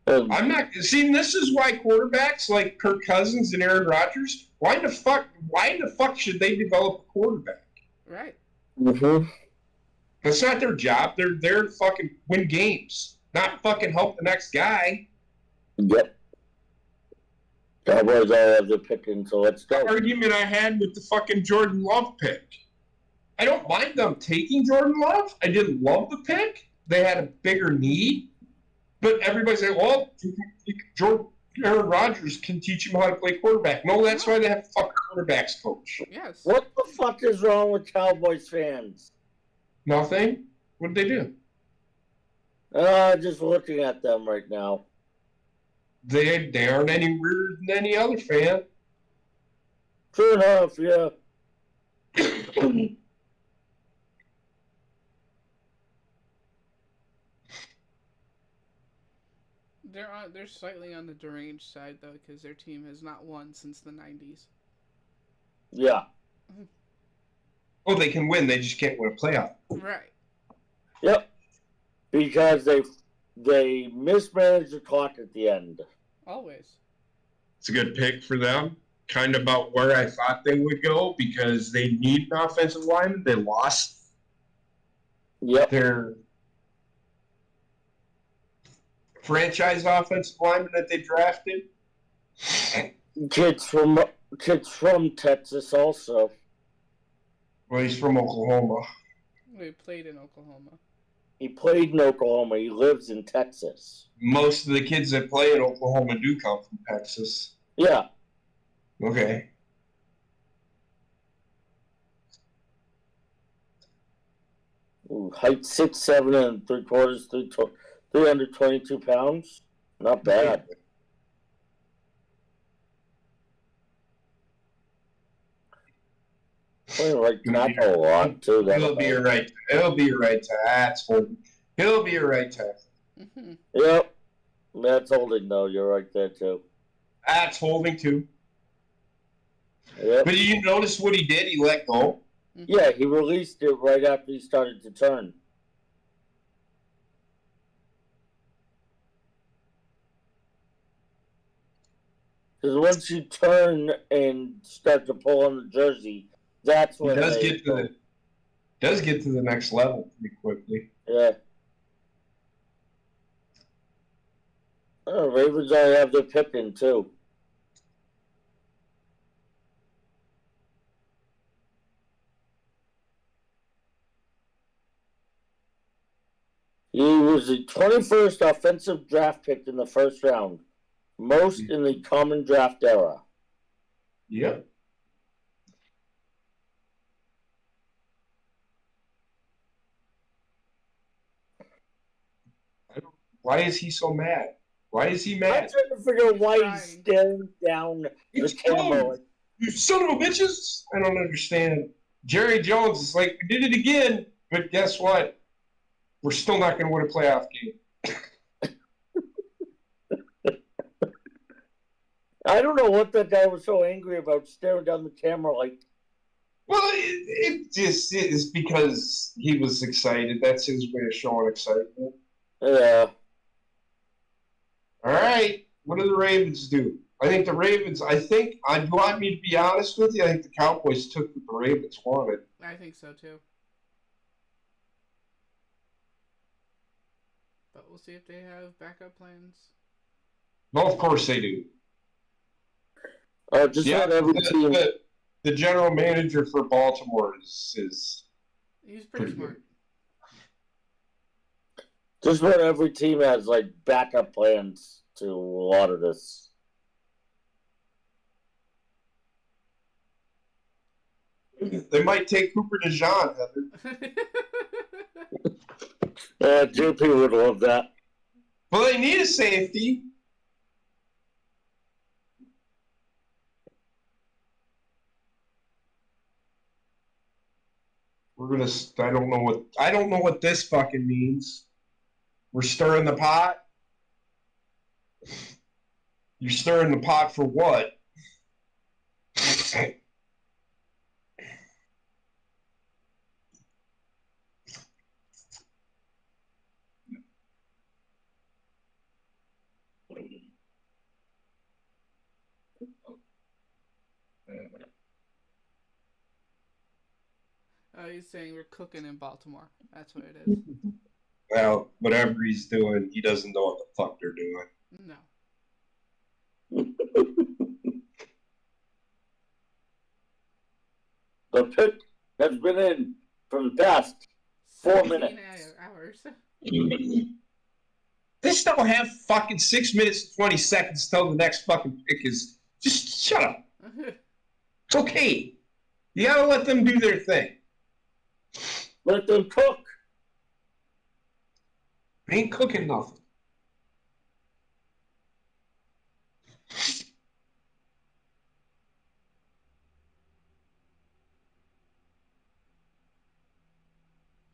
I'm not seeing. This is why quarterbacks like Kirk Cousins and Aaron Rodgers. Why the fuck should they develop a quarterback? Right. Mm-hmm. That's not their job. They're there to fucking win games, not fucking help the next guy. Yep. Cowboys all have the picking, so let's go. The argument I had with the fucking Jordan Love pick. I don't mind them taking Jordan Love. I didn't love the pick. They had a bigger need. But everybody said, well, Aaron Rodgers can teach him how to play quarterback. No, that's why they have a fucking quarterbacks coach. Yes. What the fuck is wrong with Cowboys fans? Nothing? What did they do? Just looking at them right now. They aren't any weirder than any other fan. True enough, yeah. They're slightly on the deranged side though, because their team has not won since the 90s. Yeah. Oh, they can win. They just can't win a playoff. Right. Yep. Because they mismanaged the clock at the end. Always. It's a good pick for them. Kind of about where I thought they would go because they need an offensive lineman. They lost their franchise offensive lineman that they drafted. Kids from Texas also. Well, he's from Oklahoma. We played in Oklahoma. He played in Oklahoma. He lives in Texas. Most of the kids that play in Oklahoma do come from Texas. Yeah. Okay. Ooh, height 6'7" and 3/4, 322 pounds. Not bad. Playing right tackle a lot too. He'll be a right tackle. He'll be a right tackle. Mm-hmm. Yep. That's holding though. You're right there too. That's holding too. Yep. But you notice what he did? He let go. Yeah, he released it right after he started to turn. Because once you turn and start to pull on the jersey, that's when He does get to the next level pretty quickly. Yeah. Oh, Ravens already have their pick in too. He was the 21st offensive draft pick in the first round, most in the common draft era. Yep. Why is he so mad? Why is he I'm mad? trying to figure out why he's staring down the camera. You son of a bitches! I don't understand. Jerry Jones is like, we did it again, but guess what? We're still not going to win a playoff game. I don't know what that guy was so angry about, staring down the camera like. Well, it just is because he was excited. That's his way of showing excitement. Yeah. All right. What do the Ravens do? I think the Ravens, you want me to be honest with you? I think the Cowboys took what the Ravens wanted. I think so too. But we'll see if they have backup plans. Well, of course they do. Just about every team. The general manager for Baltimore is He's pretty smart. Just about every team has like backup plans to a lot of this. They might take Cooper DeJean, Heather. JP would love that. Well, they need a safety. I don't know what this fucking means. We're stirring the pot. You're stirring the pot for what? Oh, he's saying we're cooking in Baltimore. That's what it is. Well, whatever he's doing, he doesn't know what the fuck they're doing. No. The pick has been in for the past 4 minutes. Hours. They still have fucking 6 minutes and 20 seconds till the next fucking pick is. Just shut up. It's okay. You gotta let them do their thing. Let them cook. They ain't cooking nothing.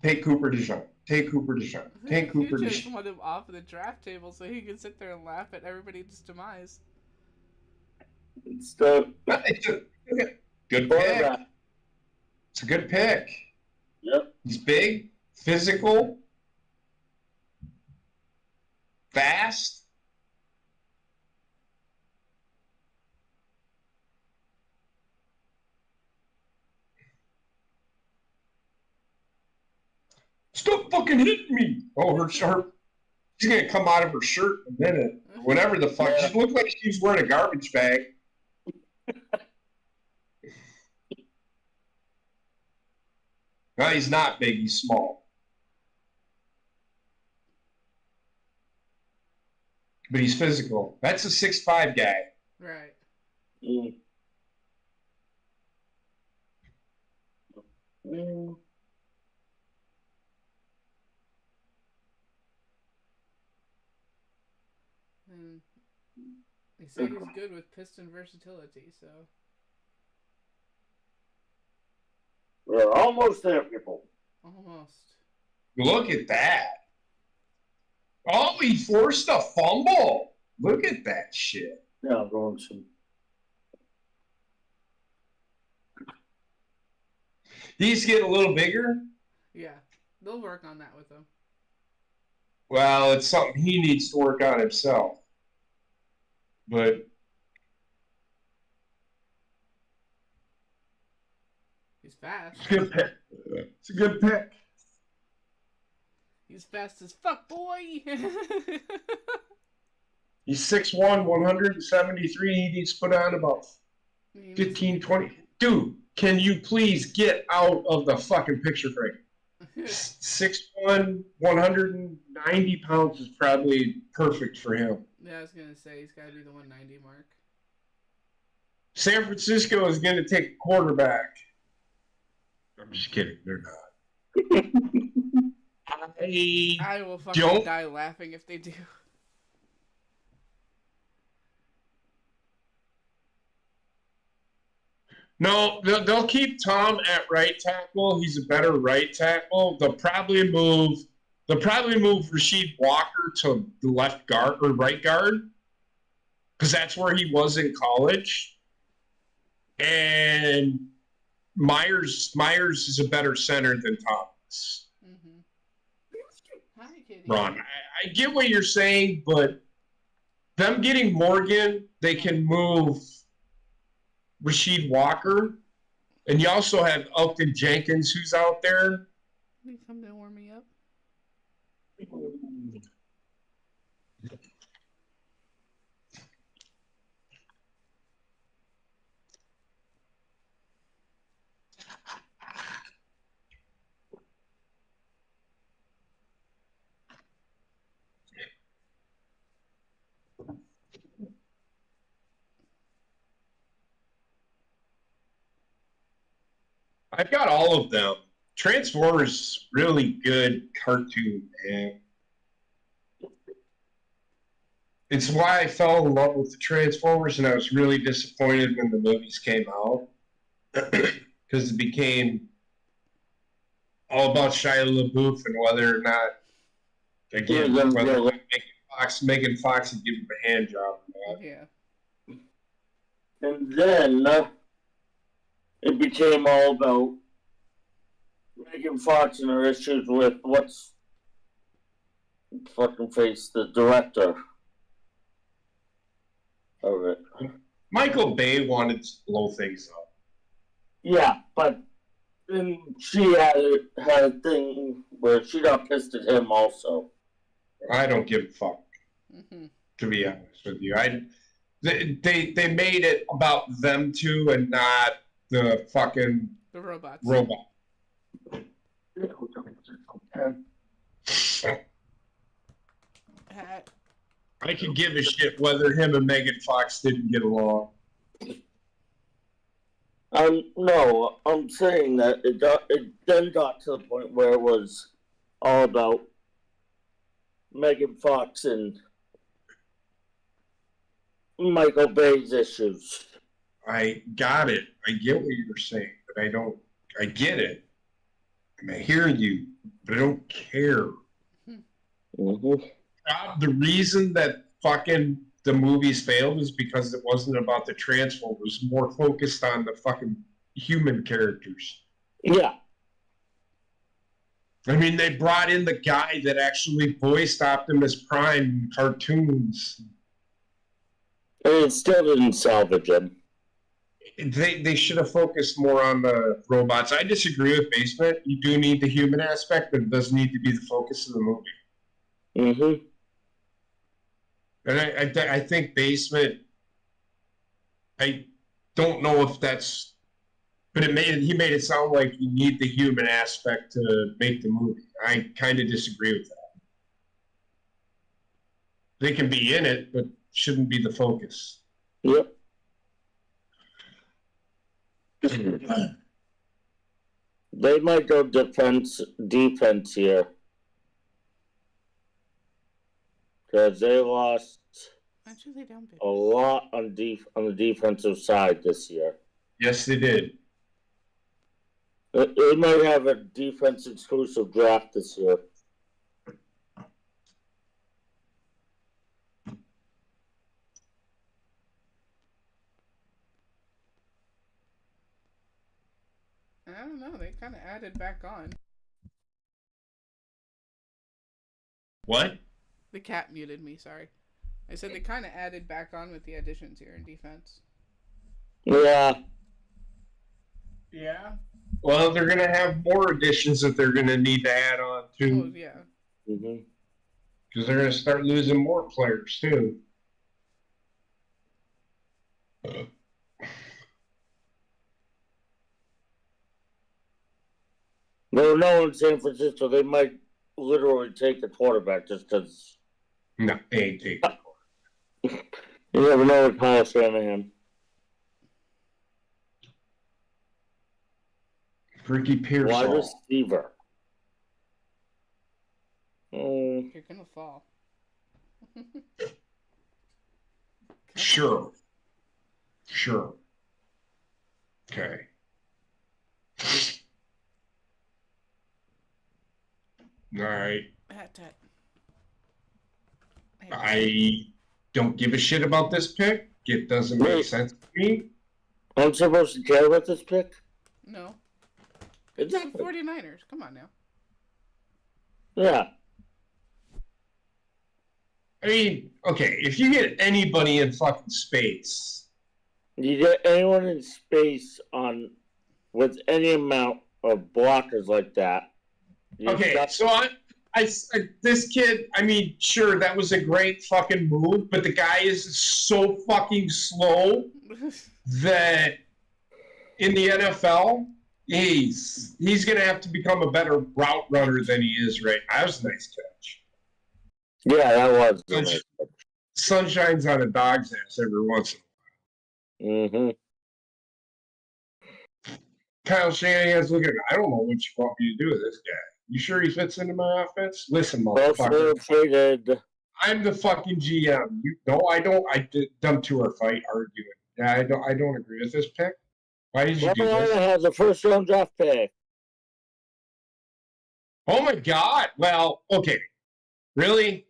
Take Cooper DeJean. Take Cooper DeJean. Take Cooper You just DeJean. want him off the draft table so he can sit there and laugh at everybody's demise. It's the It's a good pick. quarterback. It's a good pick. Yep. He's big, physical, fast. Stop fucking hitting me! Oh, her shirt. She's gonna come out of her shirt in a minute. Whatever the fuck. She looked like she was wearing a garbage bag. No, he's not big. He's small. But he's physical. That's a 6'5" guy. Right. Mm. Mm. And they say he's good with piston versatility, so. We're almost there, people. Almost. Look at that. Oh, he forced a fumble. Look at that shit. Yeah, I'm going to. He's getting a little bigger. Yeah. They'll work on that with him. Well, it's something he needs to work on himself. But He's fast. it's a good pick. It's a good pick. He's fast as fuck, boy! He's 6'1", 173. He needs to put on about 15, 20. Dude, can you please get out of the fucking picture frame? 6'1", 190 pounds is probably perfect for him. Yeah, I was gonna say he's gotta be the 190 mark. San Francisco is going to take a quarterback. I'm just kidding. They're not. I will fucking Don't- die laughing if they do. No, they'll keep Tom at right tackle. He's a better right tackle. They'll probably move Rasheed Walker to the left guard or right guard because that's where he was in college. And Myers is a better center than Thomas. Mm-hmm. Hi, kitty. Ron, I get what you're saying, but them getting Morgan, they can move Rasheed Walker, and you also have Elton Jenkins who's out there. Need something to warm me up? I've got all of them. Transformers really good cartoon, man. It's why I fell in love with the Transformers, and I was really disappointed when the movies came out because it became all about Shia LaBeouf and whether or not Again, Yeah, whether yeah. Megan Fox would give him a hand job or not. Yeah. And then it became all about Megan Fox and her issues with what's fucking face the director of it. Michael Bay wanted to blow things up. Yeah, but then she had a thing where she got pissed at him also. I don't give a fuck, Mm-hmm. to be honest with you. They made it about them two and not the fucking The robots. robot. I could give a shit whether him and Megan Fox didn't get along. No, I'm saying that it then got to the point where it was all about Megan Fox and Michael Bay's issues. I got it. I get what you're saying, but I get it. And I hear you, but I don't care. Mm-hmm. The reason that fucking the movies failed is because it wasn't about the Transformers. It was more focused on the fucking human characters. Yeah. I mean, they brought in the guy that actually voiced Optimus Prime in cartoons. And it still didn't salvage him. They should have focused more on the robots. I disagree with Basement. You do need the human aspect, but it doesn't need to be the focus of the movie. Mm-hmm. And I think Basement, I don't know if that's, but he made it sound like you need the human aspect to make the movie. I kind of disagree with that. They can be in it, but shouldn't be the focus. Yep. They might go defense here. Because they lost Actually, down bit. a lot on the defensive side this year. Yes, they did. They might have a defense exclusive draft this year. I don't know. They kind of added back on. What? The cat muted me. Sorry. I said they kind of added back on with the additions here in defense. Yeah. Yeah. Well, they're going to have more additions that they're going to need to add on Oh too, yeah. Mm-hmm. because they're going to start losing more players too. They'll know in San Francisco they might literally take the quarterback just because. No, they ain't taking. You never know with Kyle Shanahan. Ricky Pearsall. Wide receiver. Mm, You're gonna fall. Sure. Okay. All right. That. I don't give a shit about this pick. It doesn't make Wait. sense to me. I'm supposed to care about this pick? No. It's It's the 49ers. Come on now. Yeah. I mean, okay, if you get anybody in fucking space, You get anyone in space on with any amount of blockers like that. okay, so this kid, I mean, sure, that was a great fucking move, but the guy is so fucking slow that in the NFL, he's gonna have to become a better route runner than he is right now. That was a nice catch. Yeah, that was. Sun shines on a dog's ass every once in a while. Mm-hmm. Kyle Shanahan's looking at me. I don't know what you want me to do with this guy. You sure he fits into my offense? Listen, motherfucker. Traded. I'm the fucking GM. I don't. I did them two are arguing. Yeah, I don't agree with this pick. Why did you do Carolina this? has a first round draft pick. Oh my God. Well, okay. Really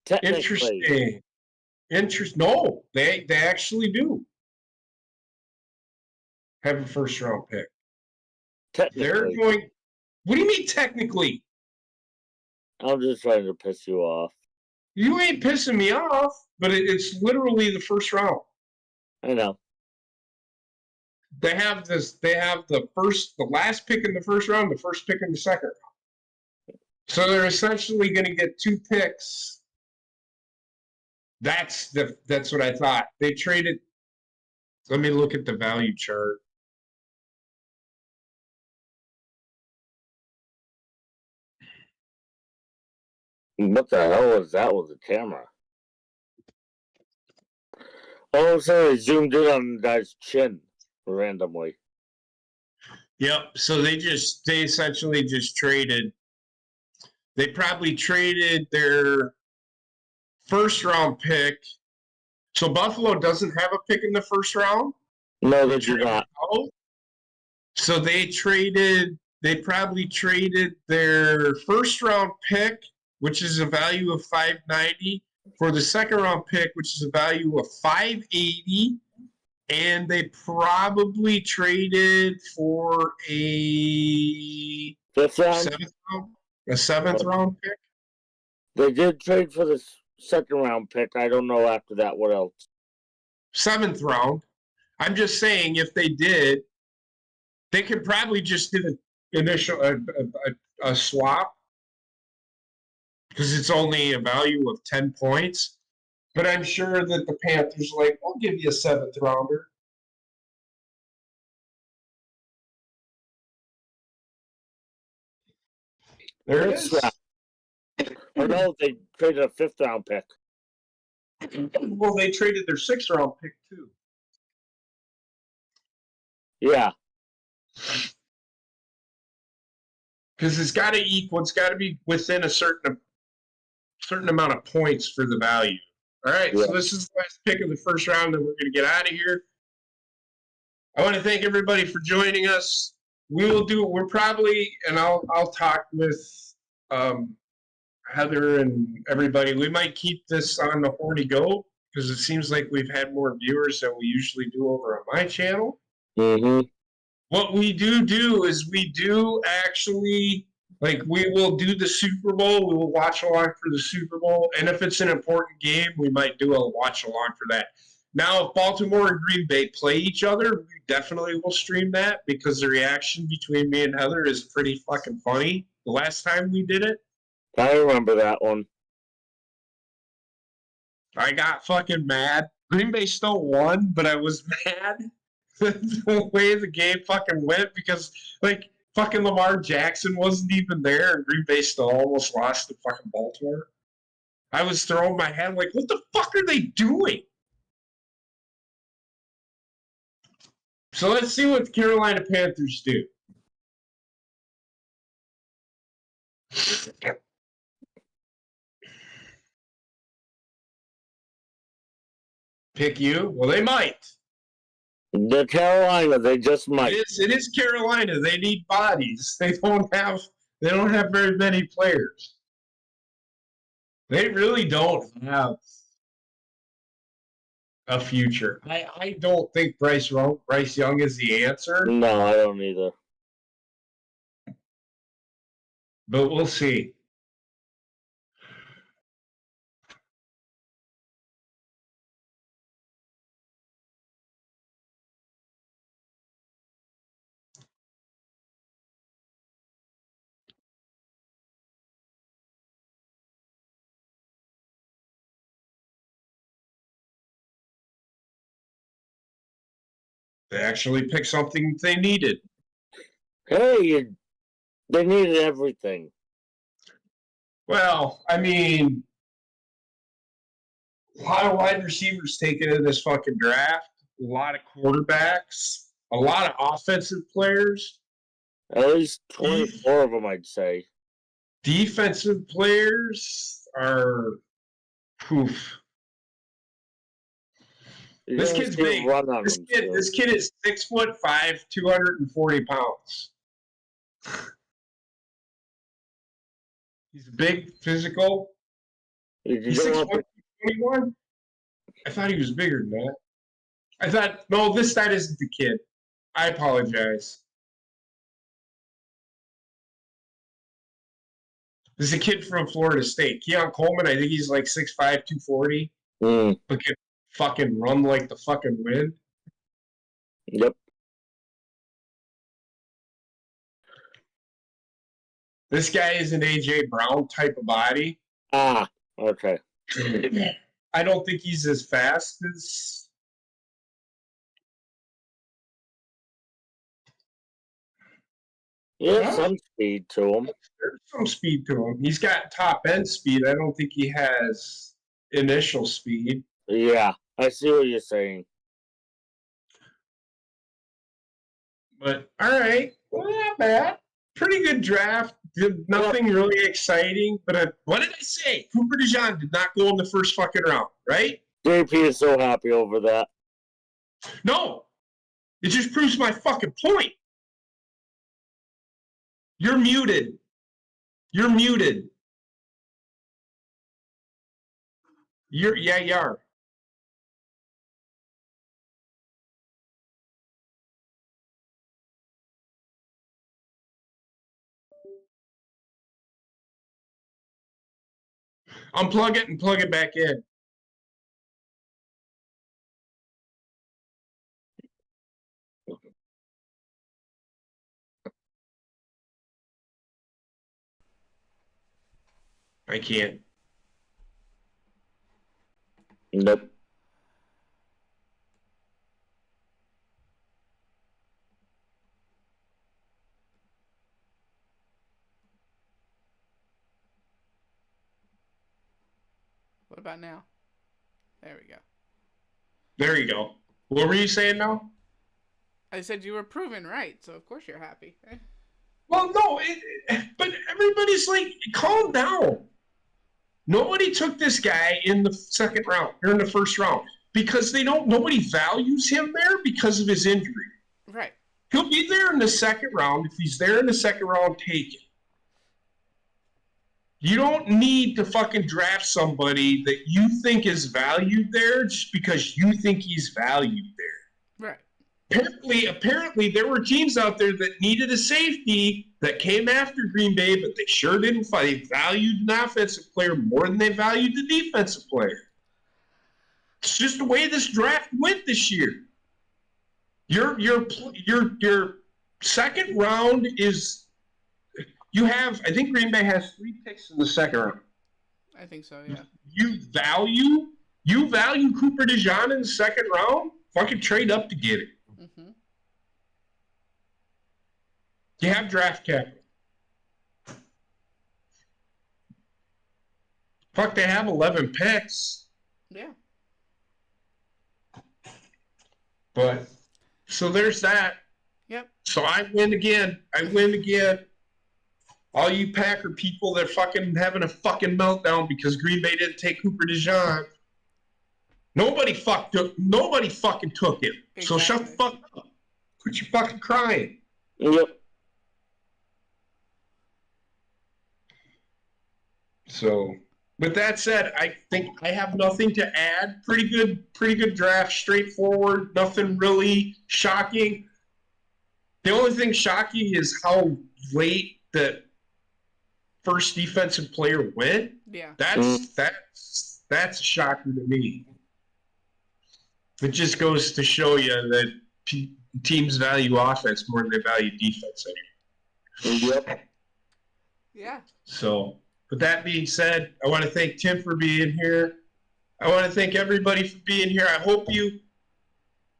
Technically. interesting. No, they actually do have a first round pick. They're Technically. going. What do you mean technically? I'm just trying to piss you off. You ain't pissing me off, but it's literally the first round. I know. They have this. They have the last pick in the first round, the first pick in the second round. So they're essentially going to get 2 picks. That's what I thought. They traded. Let me look at the value chart. What the hell was that with the camera? All of a sudden, I zoomed in on the guy's chin randomly. Yep. So they essentially just traded. They probably traded their first round pick. So Buffalo doesn't have a pick in the first round. No, they do not. So they probably traded their first round pick, which is a value of $590, for the second round pick, which is a value of $580, and they probably traded for a Fifth round? seventh round pick. They did trade for the second round pick. I don't know after that what else. 7th round. I'm just saying, if they did, they could probably just do an initial a swap, because it's only a value of 10 points. But I'm sure that the Panthers are like, we'll give you a 7th rounder. There it is. Or no, they traded a 5th round pick. Well, they traded their 6th round pick too. Yeah. Because it's got to equal. It's got to be within a certain amount of points for the value. All right, Yeah. So this is the last pick of the first round, and we're going to get out of here. I want to thank everybody for joining us. We're probably, and I'll talk with Heather and everybody. We might keep this on the Horny Goat, because it seems like we've had more viewers than we usually do over on my channel. Mm-hmm. What we do is we do actually, like, we will do the Super Bowl. We will watch along for the Super Bowl. And if it's an important game, we might do a watch along for that. Now, if Baltimore and Green Bay play each other, we definitely will stream that, because the reaction between me and Heather is pretty fucking funny. The last time we did it, I remember that one. I got fucking mad. Green Bay still won, but I was mad the way the game fucking went, because, like, fucking Lamar Jackson wasn't even there, and Green Bay still almost lost to fucking Baltimore. I was throwing my head like, what the fuck are they doing? So let's see what the Carolina Panthers do. Pick you? Well, they might. The Carolina, they just might. It is Carolina. They need bodies. They don't have very many players. They really don't have a future. I don't think Bryce Young is the answer, No, I don't either. but we'll see. They actually picked something they needed. Hey, they needed everything. Well, I mean, a lot of wide receivers taken in this fucking draft, a lot of quarterbacks, a lot of offensive players. At least 24 of them, I'd say. Defensive players are poof. This kid's big. This kid is 6'5", 240 pounds. He's big, physical. You He's don't 6'1", want 21. I thought he was bigger than that. That isn't the kid. I apologize. This is a kid from Florida State. Keon Coleman, I think he's like 6'5", 240. to. But can fucking run like the fucking wind. Yep. This guy is an A.J. Brown type of body. Ah, okay. I don't think he's as fast as... Yeah, some speed to him. There's some speed to him. He's got top-end speed. I don't think he has initial speed. Yeah, I see what you're saying. But, all right. Well, not bad. Pretty good draft. Did nothing really exciting. But what did I say? Cooper DeJean did not go in the first fucking round, right? JP is so happy over that. No. It just proves my fucking point. You're muted. You're muted. You are. Unplug it and plug it back in. I can't. Nope. What about now? There we go. There you go. What were you saying now? I said you were proven right, so of course you're happy. Well, no, but everybody's like, calm down. Nobody took this guy in the second round or in the first round because nobody values him there because of his injury. Right. He'll be there in the second round. If he's there in the second round, take it. You don't need to fucking draft somebody that you think is valued there just because you think he's valued there. Right. Apparently, there were teams out there that needed a safety that came after Green Bay, but they sure didn't fight. They valued an offensive player more than they valued the defensive player. It's just the way this draft went this year. Your second round is you have. I think Green Bay has 3 picks in the second round. I think so. Yeah. You value Cooper DeJean in the second round. Fucking trade up to get it. Mm-hmm. You have draft capital. Fuck, they have 11 picks. Yeah. But, so there's that. Yep. So I win again. All you Packer people that are fucking having a fucking meltdown because Green Bay didn't take Cooper DeJean. Nobody fucking took him. Exactly. So shut the fuck up. Quit your fucking crying. Yep. So, with that said, I think I have nothing to add. Pretty good draft, straightforward, nothing really shocking. The only thing shocking is how late the first defensive player went. Yeah. That's a shocker to me. It just goes to show you that teams value offense more than they value defense anymore. Yep. Yeah. So, with that being said, I want to thank Tim for being here. I want to thank everybody for being here. I hope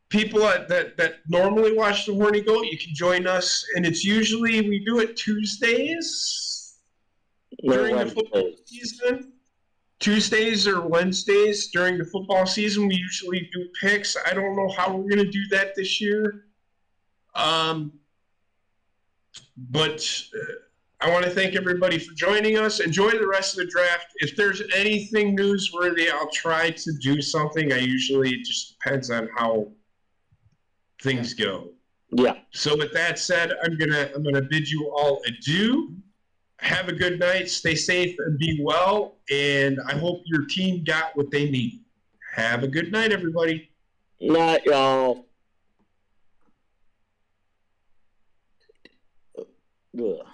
people that normally watch the Horny Goat, you can join us. And it's usually, we do it Tuesdays during the football season. Tuesdays or Wednesdays during the football season, we usually do picks. I don't know how we're going to do that this year. But I want to thank everybody for joining us. Enjoy the rest of the draft. If there's anything newsworthy, I'll try to do something. It just depends on how things go. Yeah. So with that said, I'm gonna bid you all adieu. have a good night. Stay safe and be well. And I hope your team got what they need. Have a good night, everybody. Night, y'all. Ugh.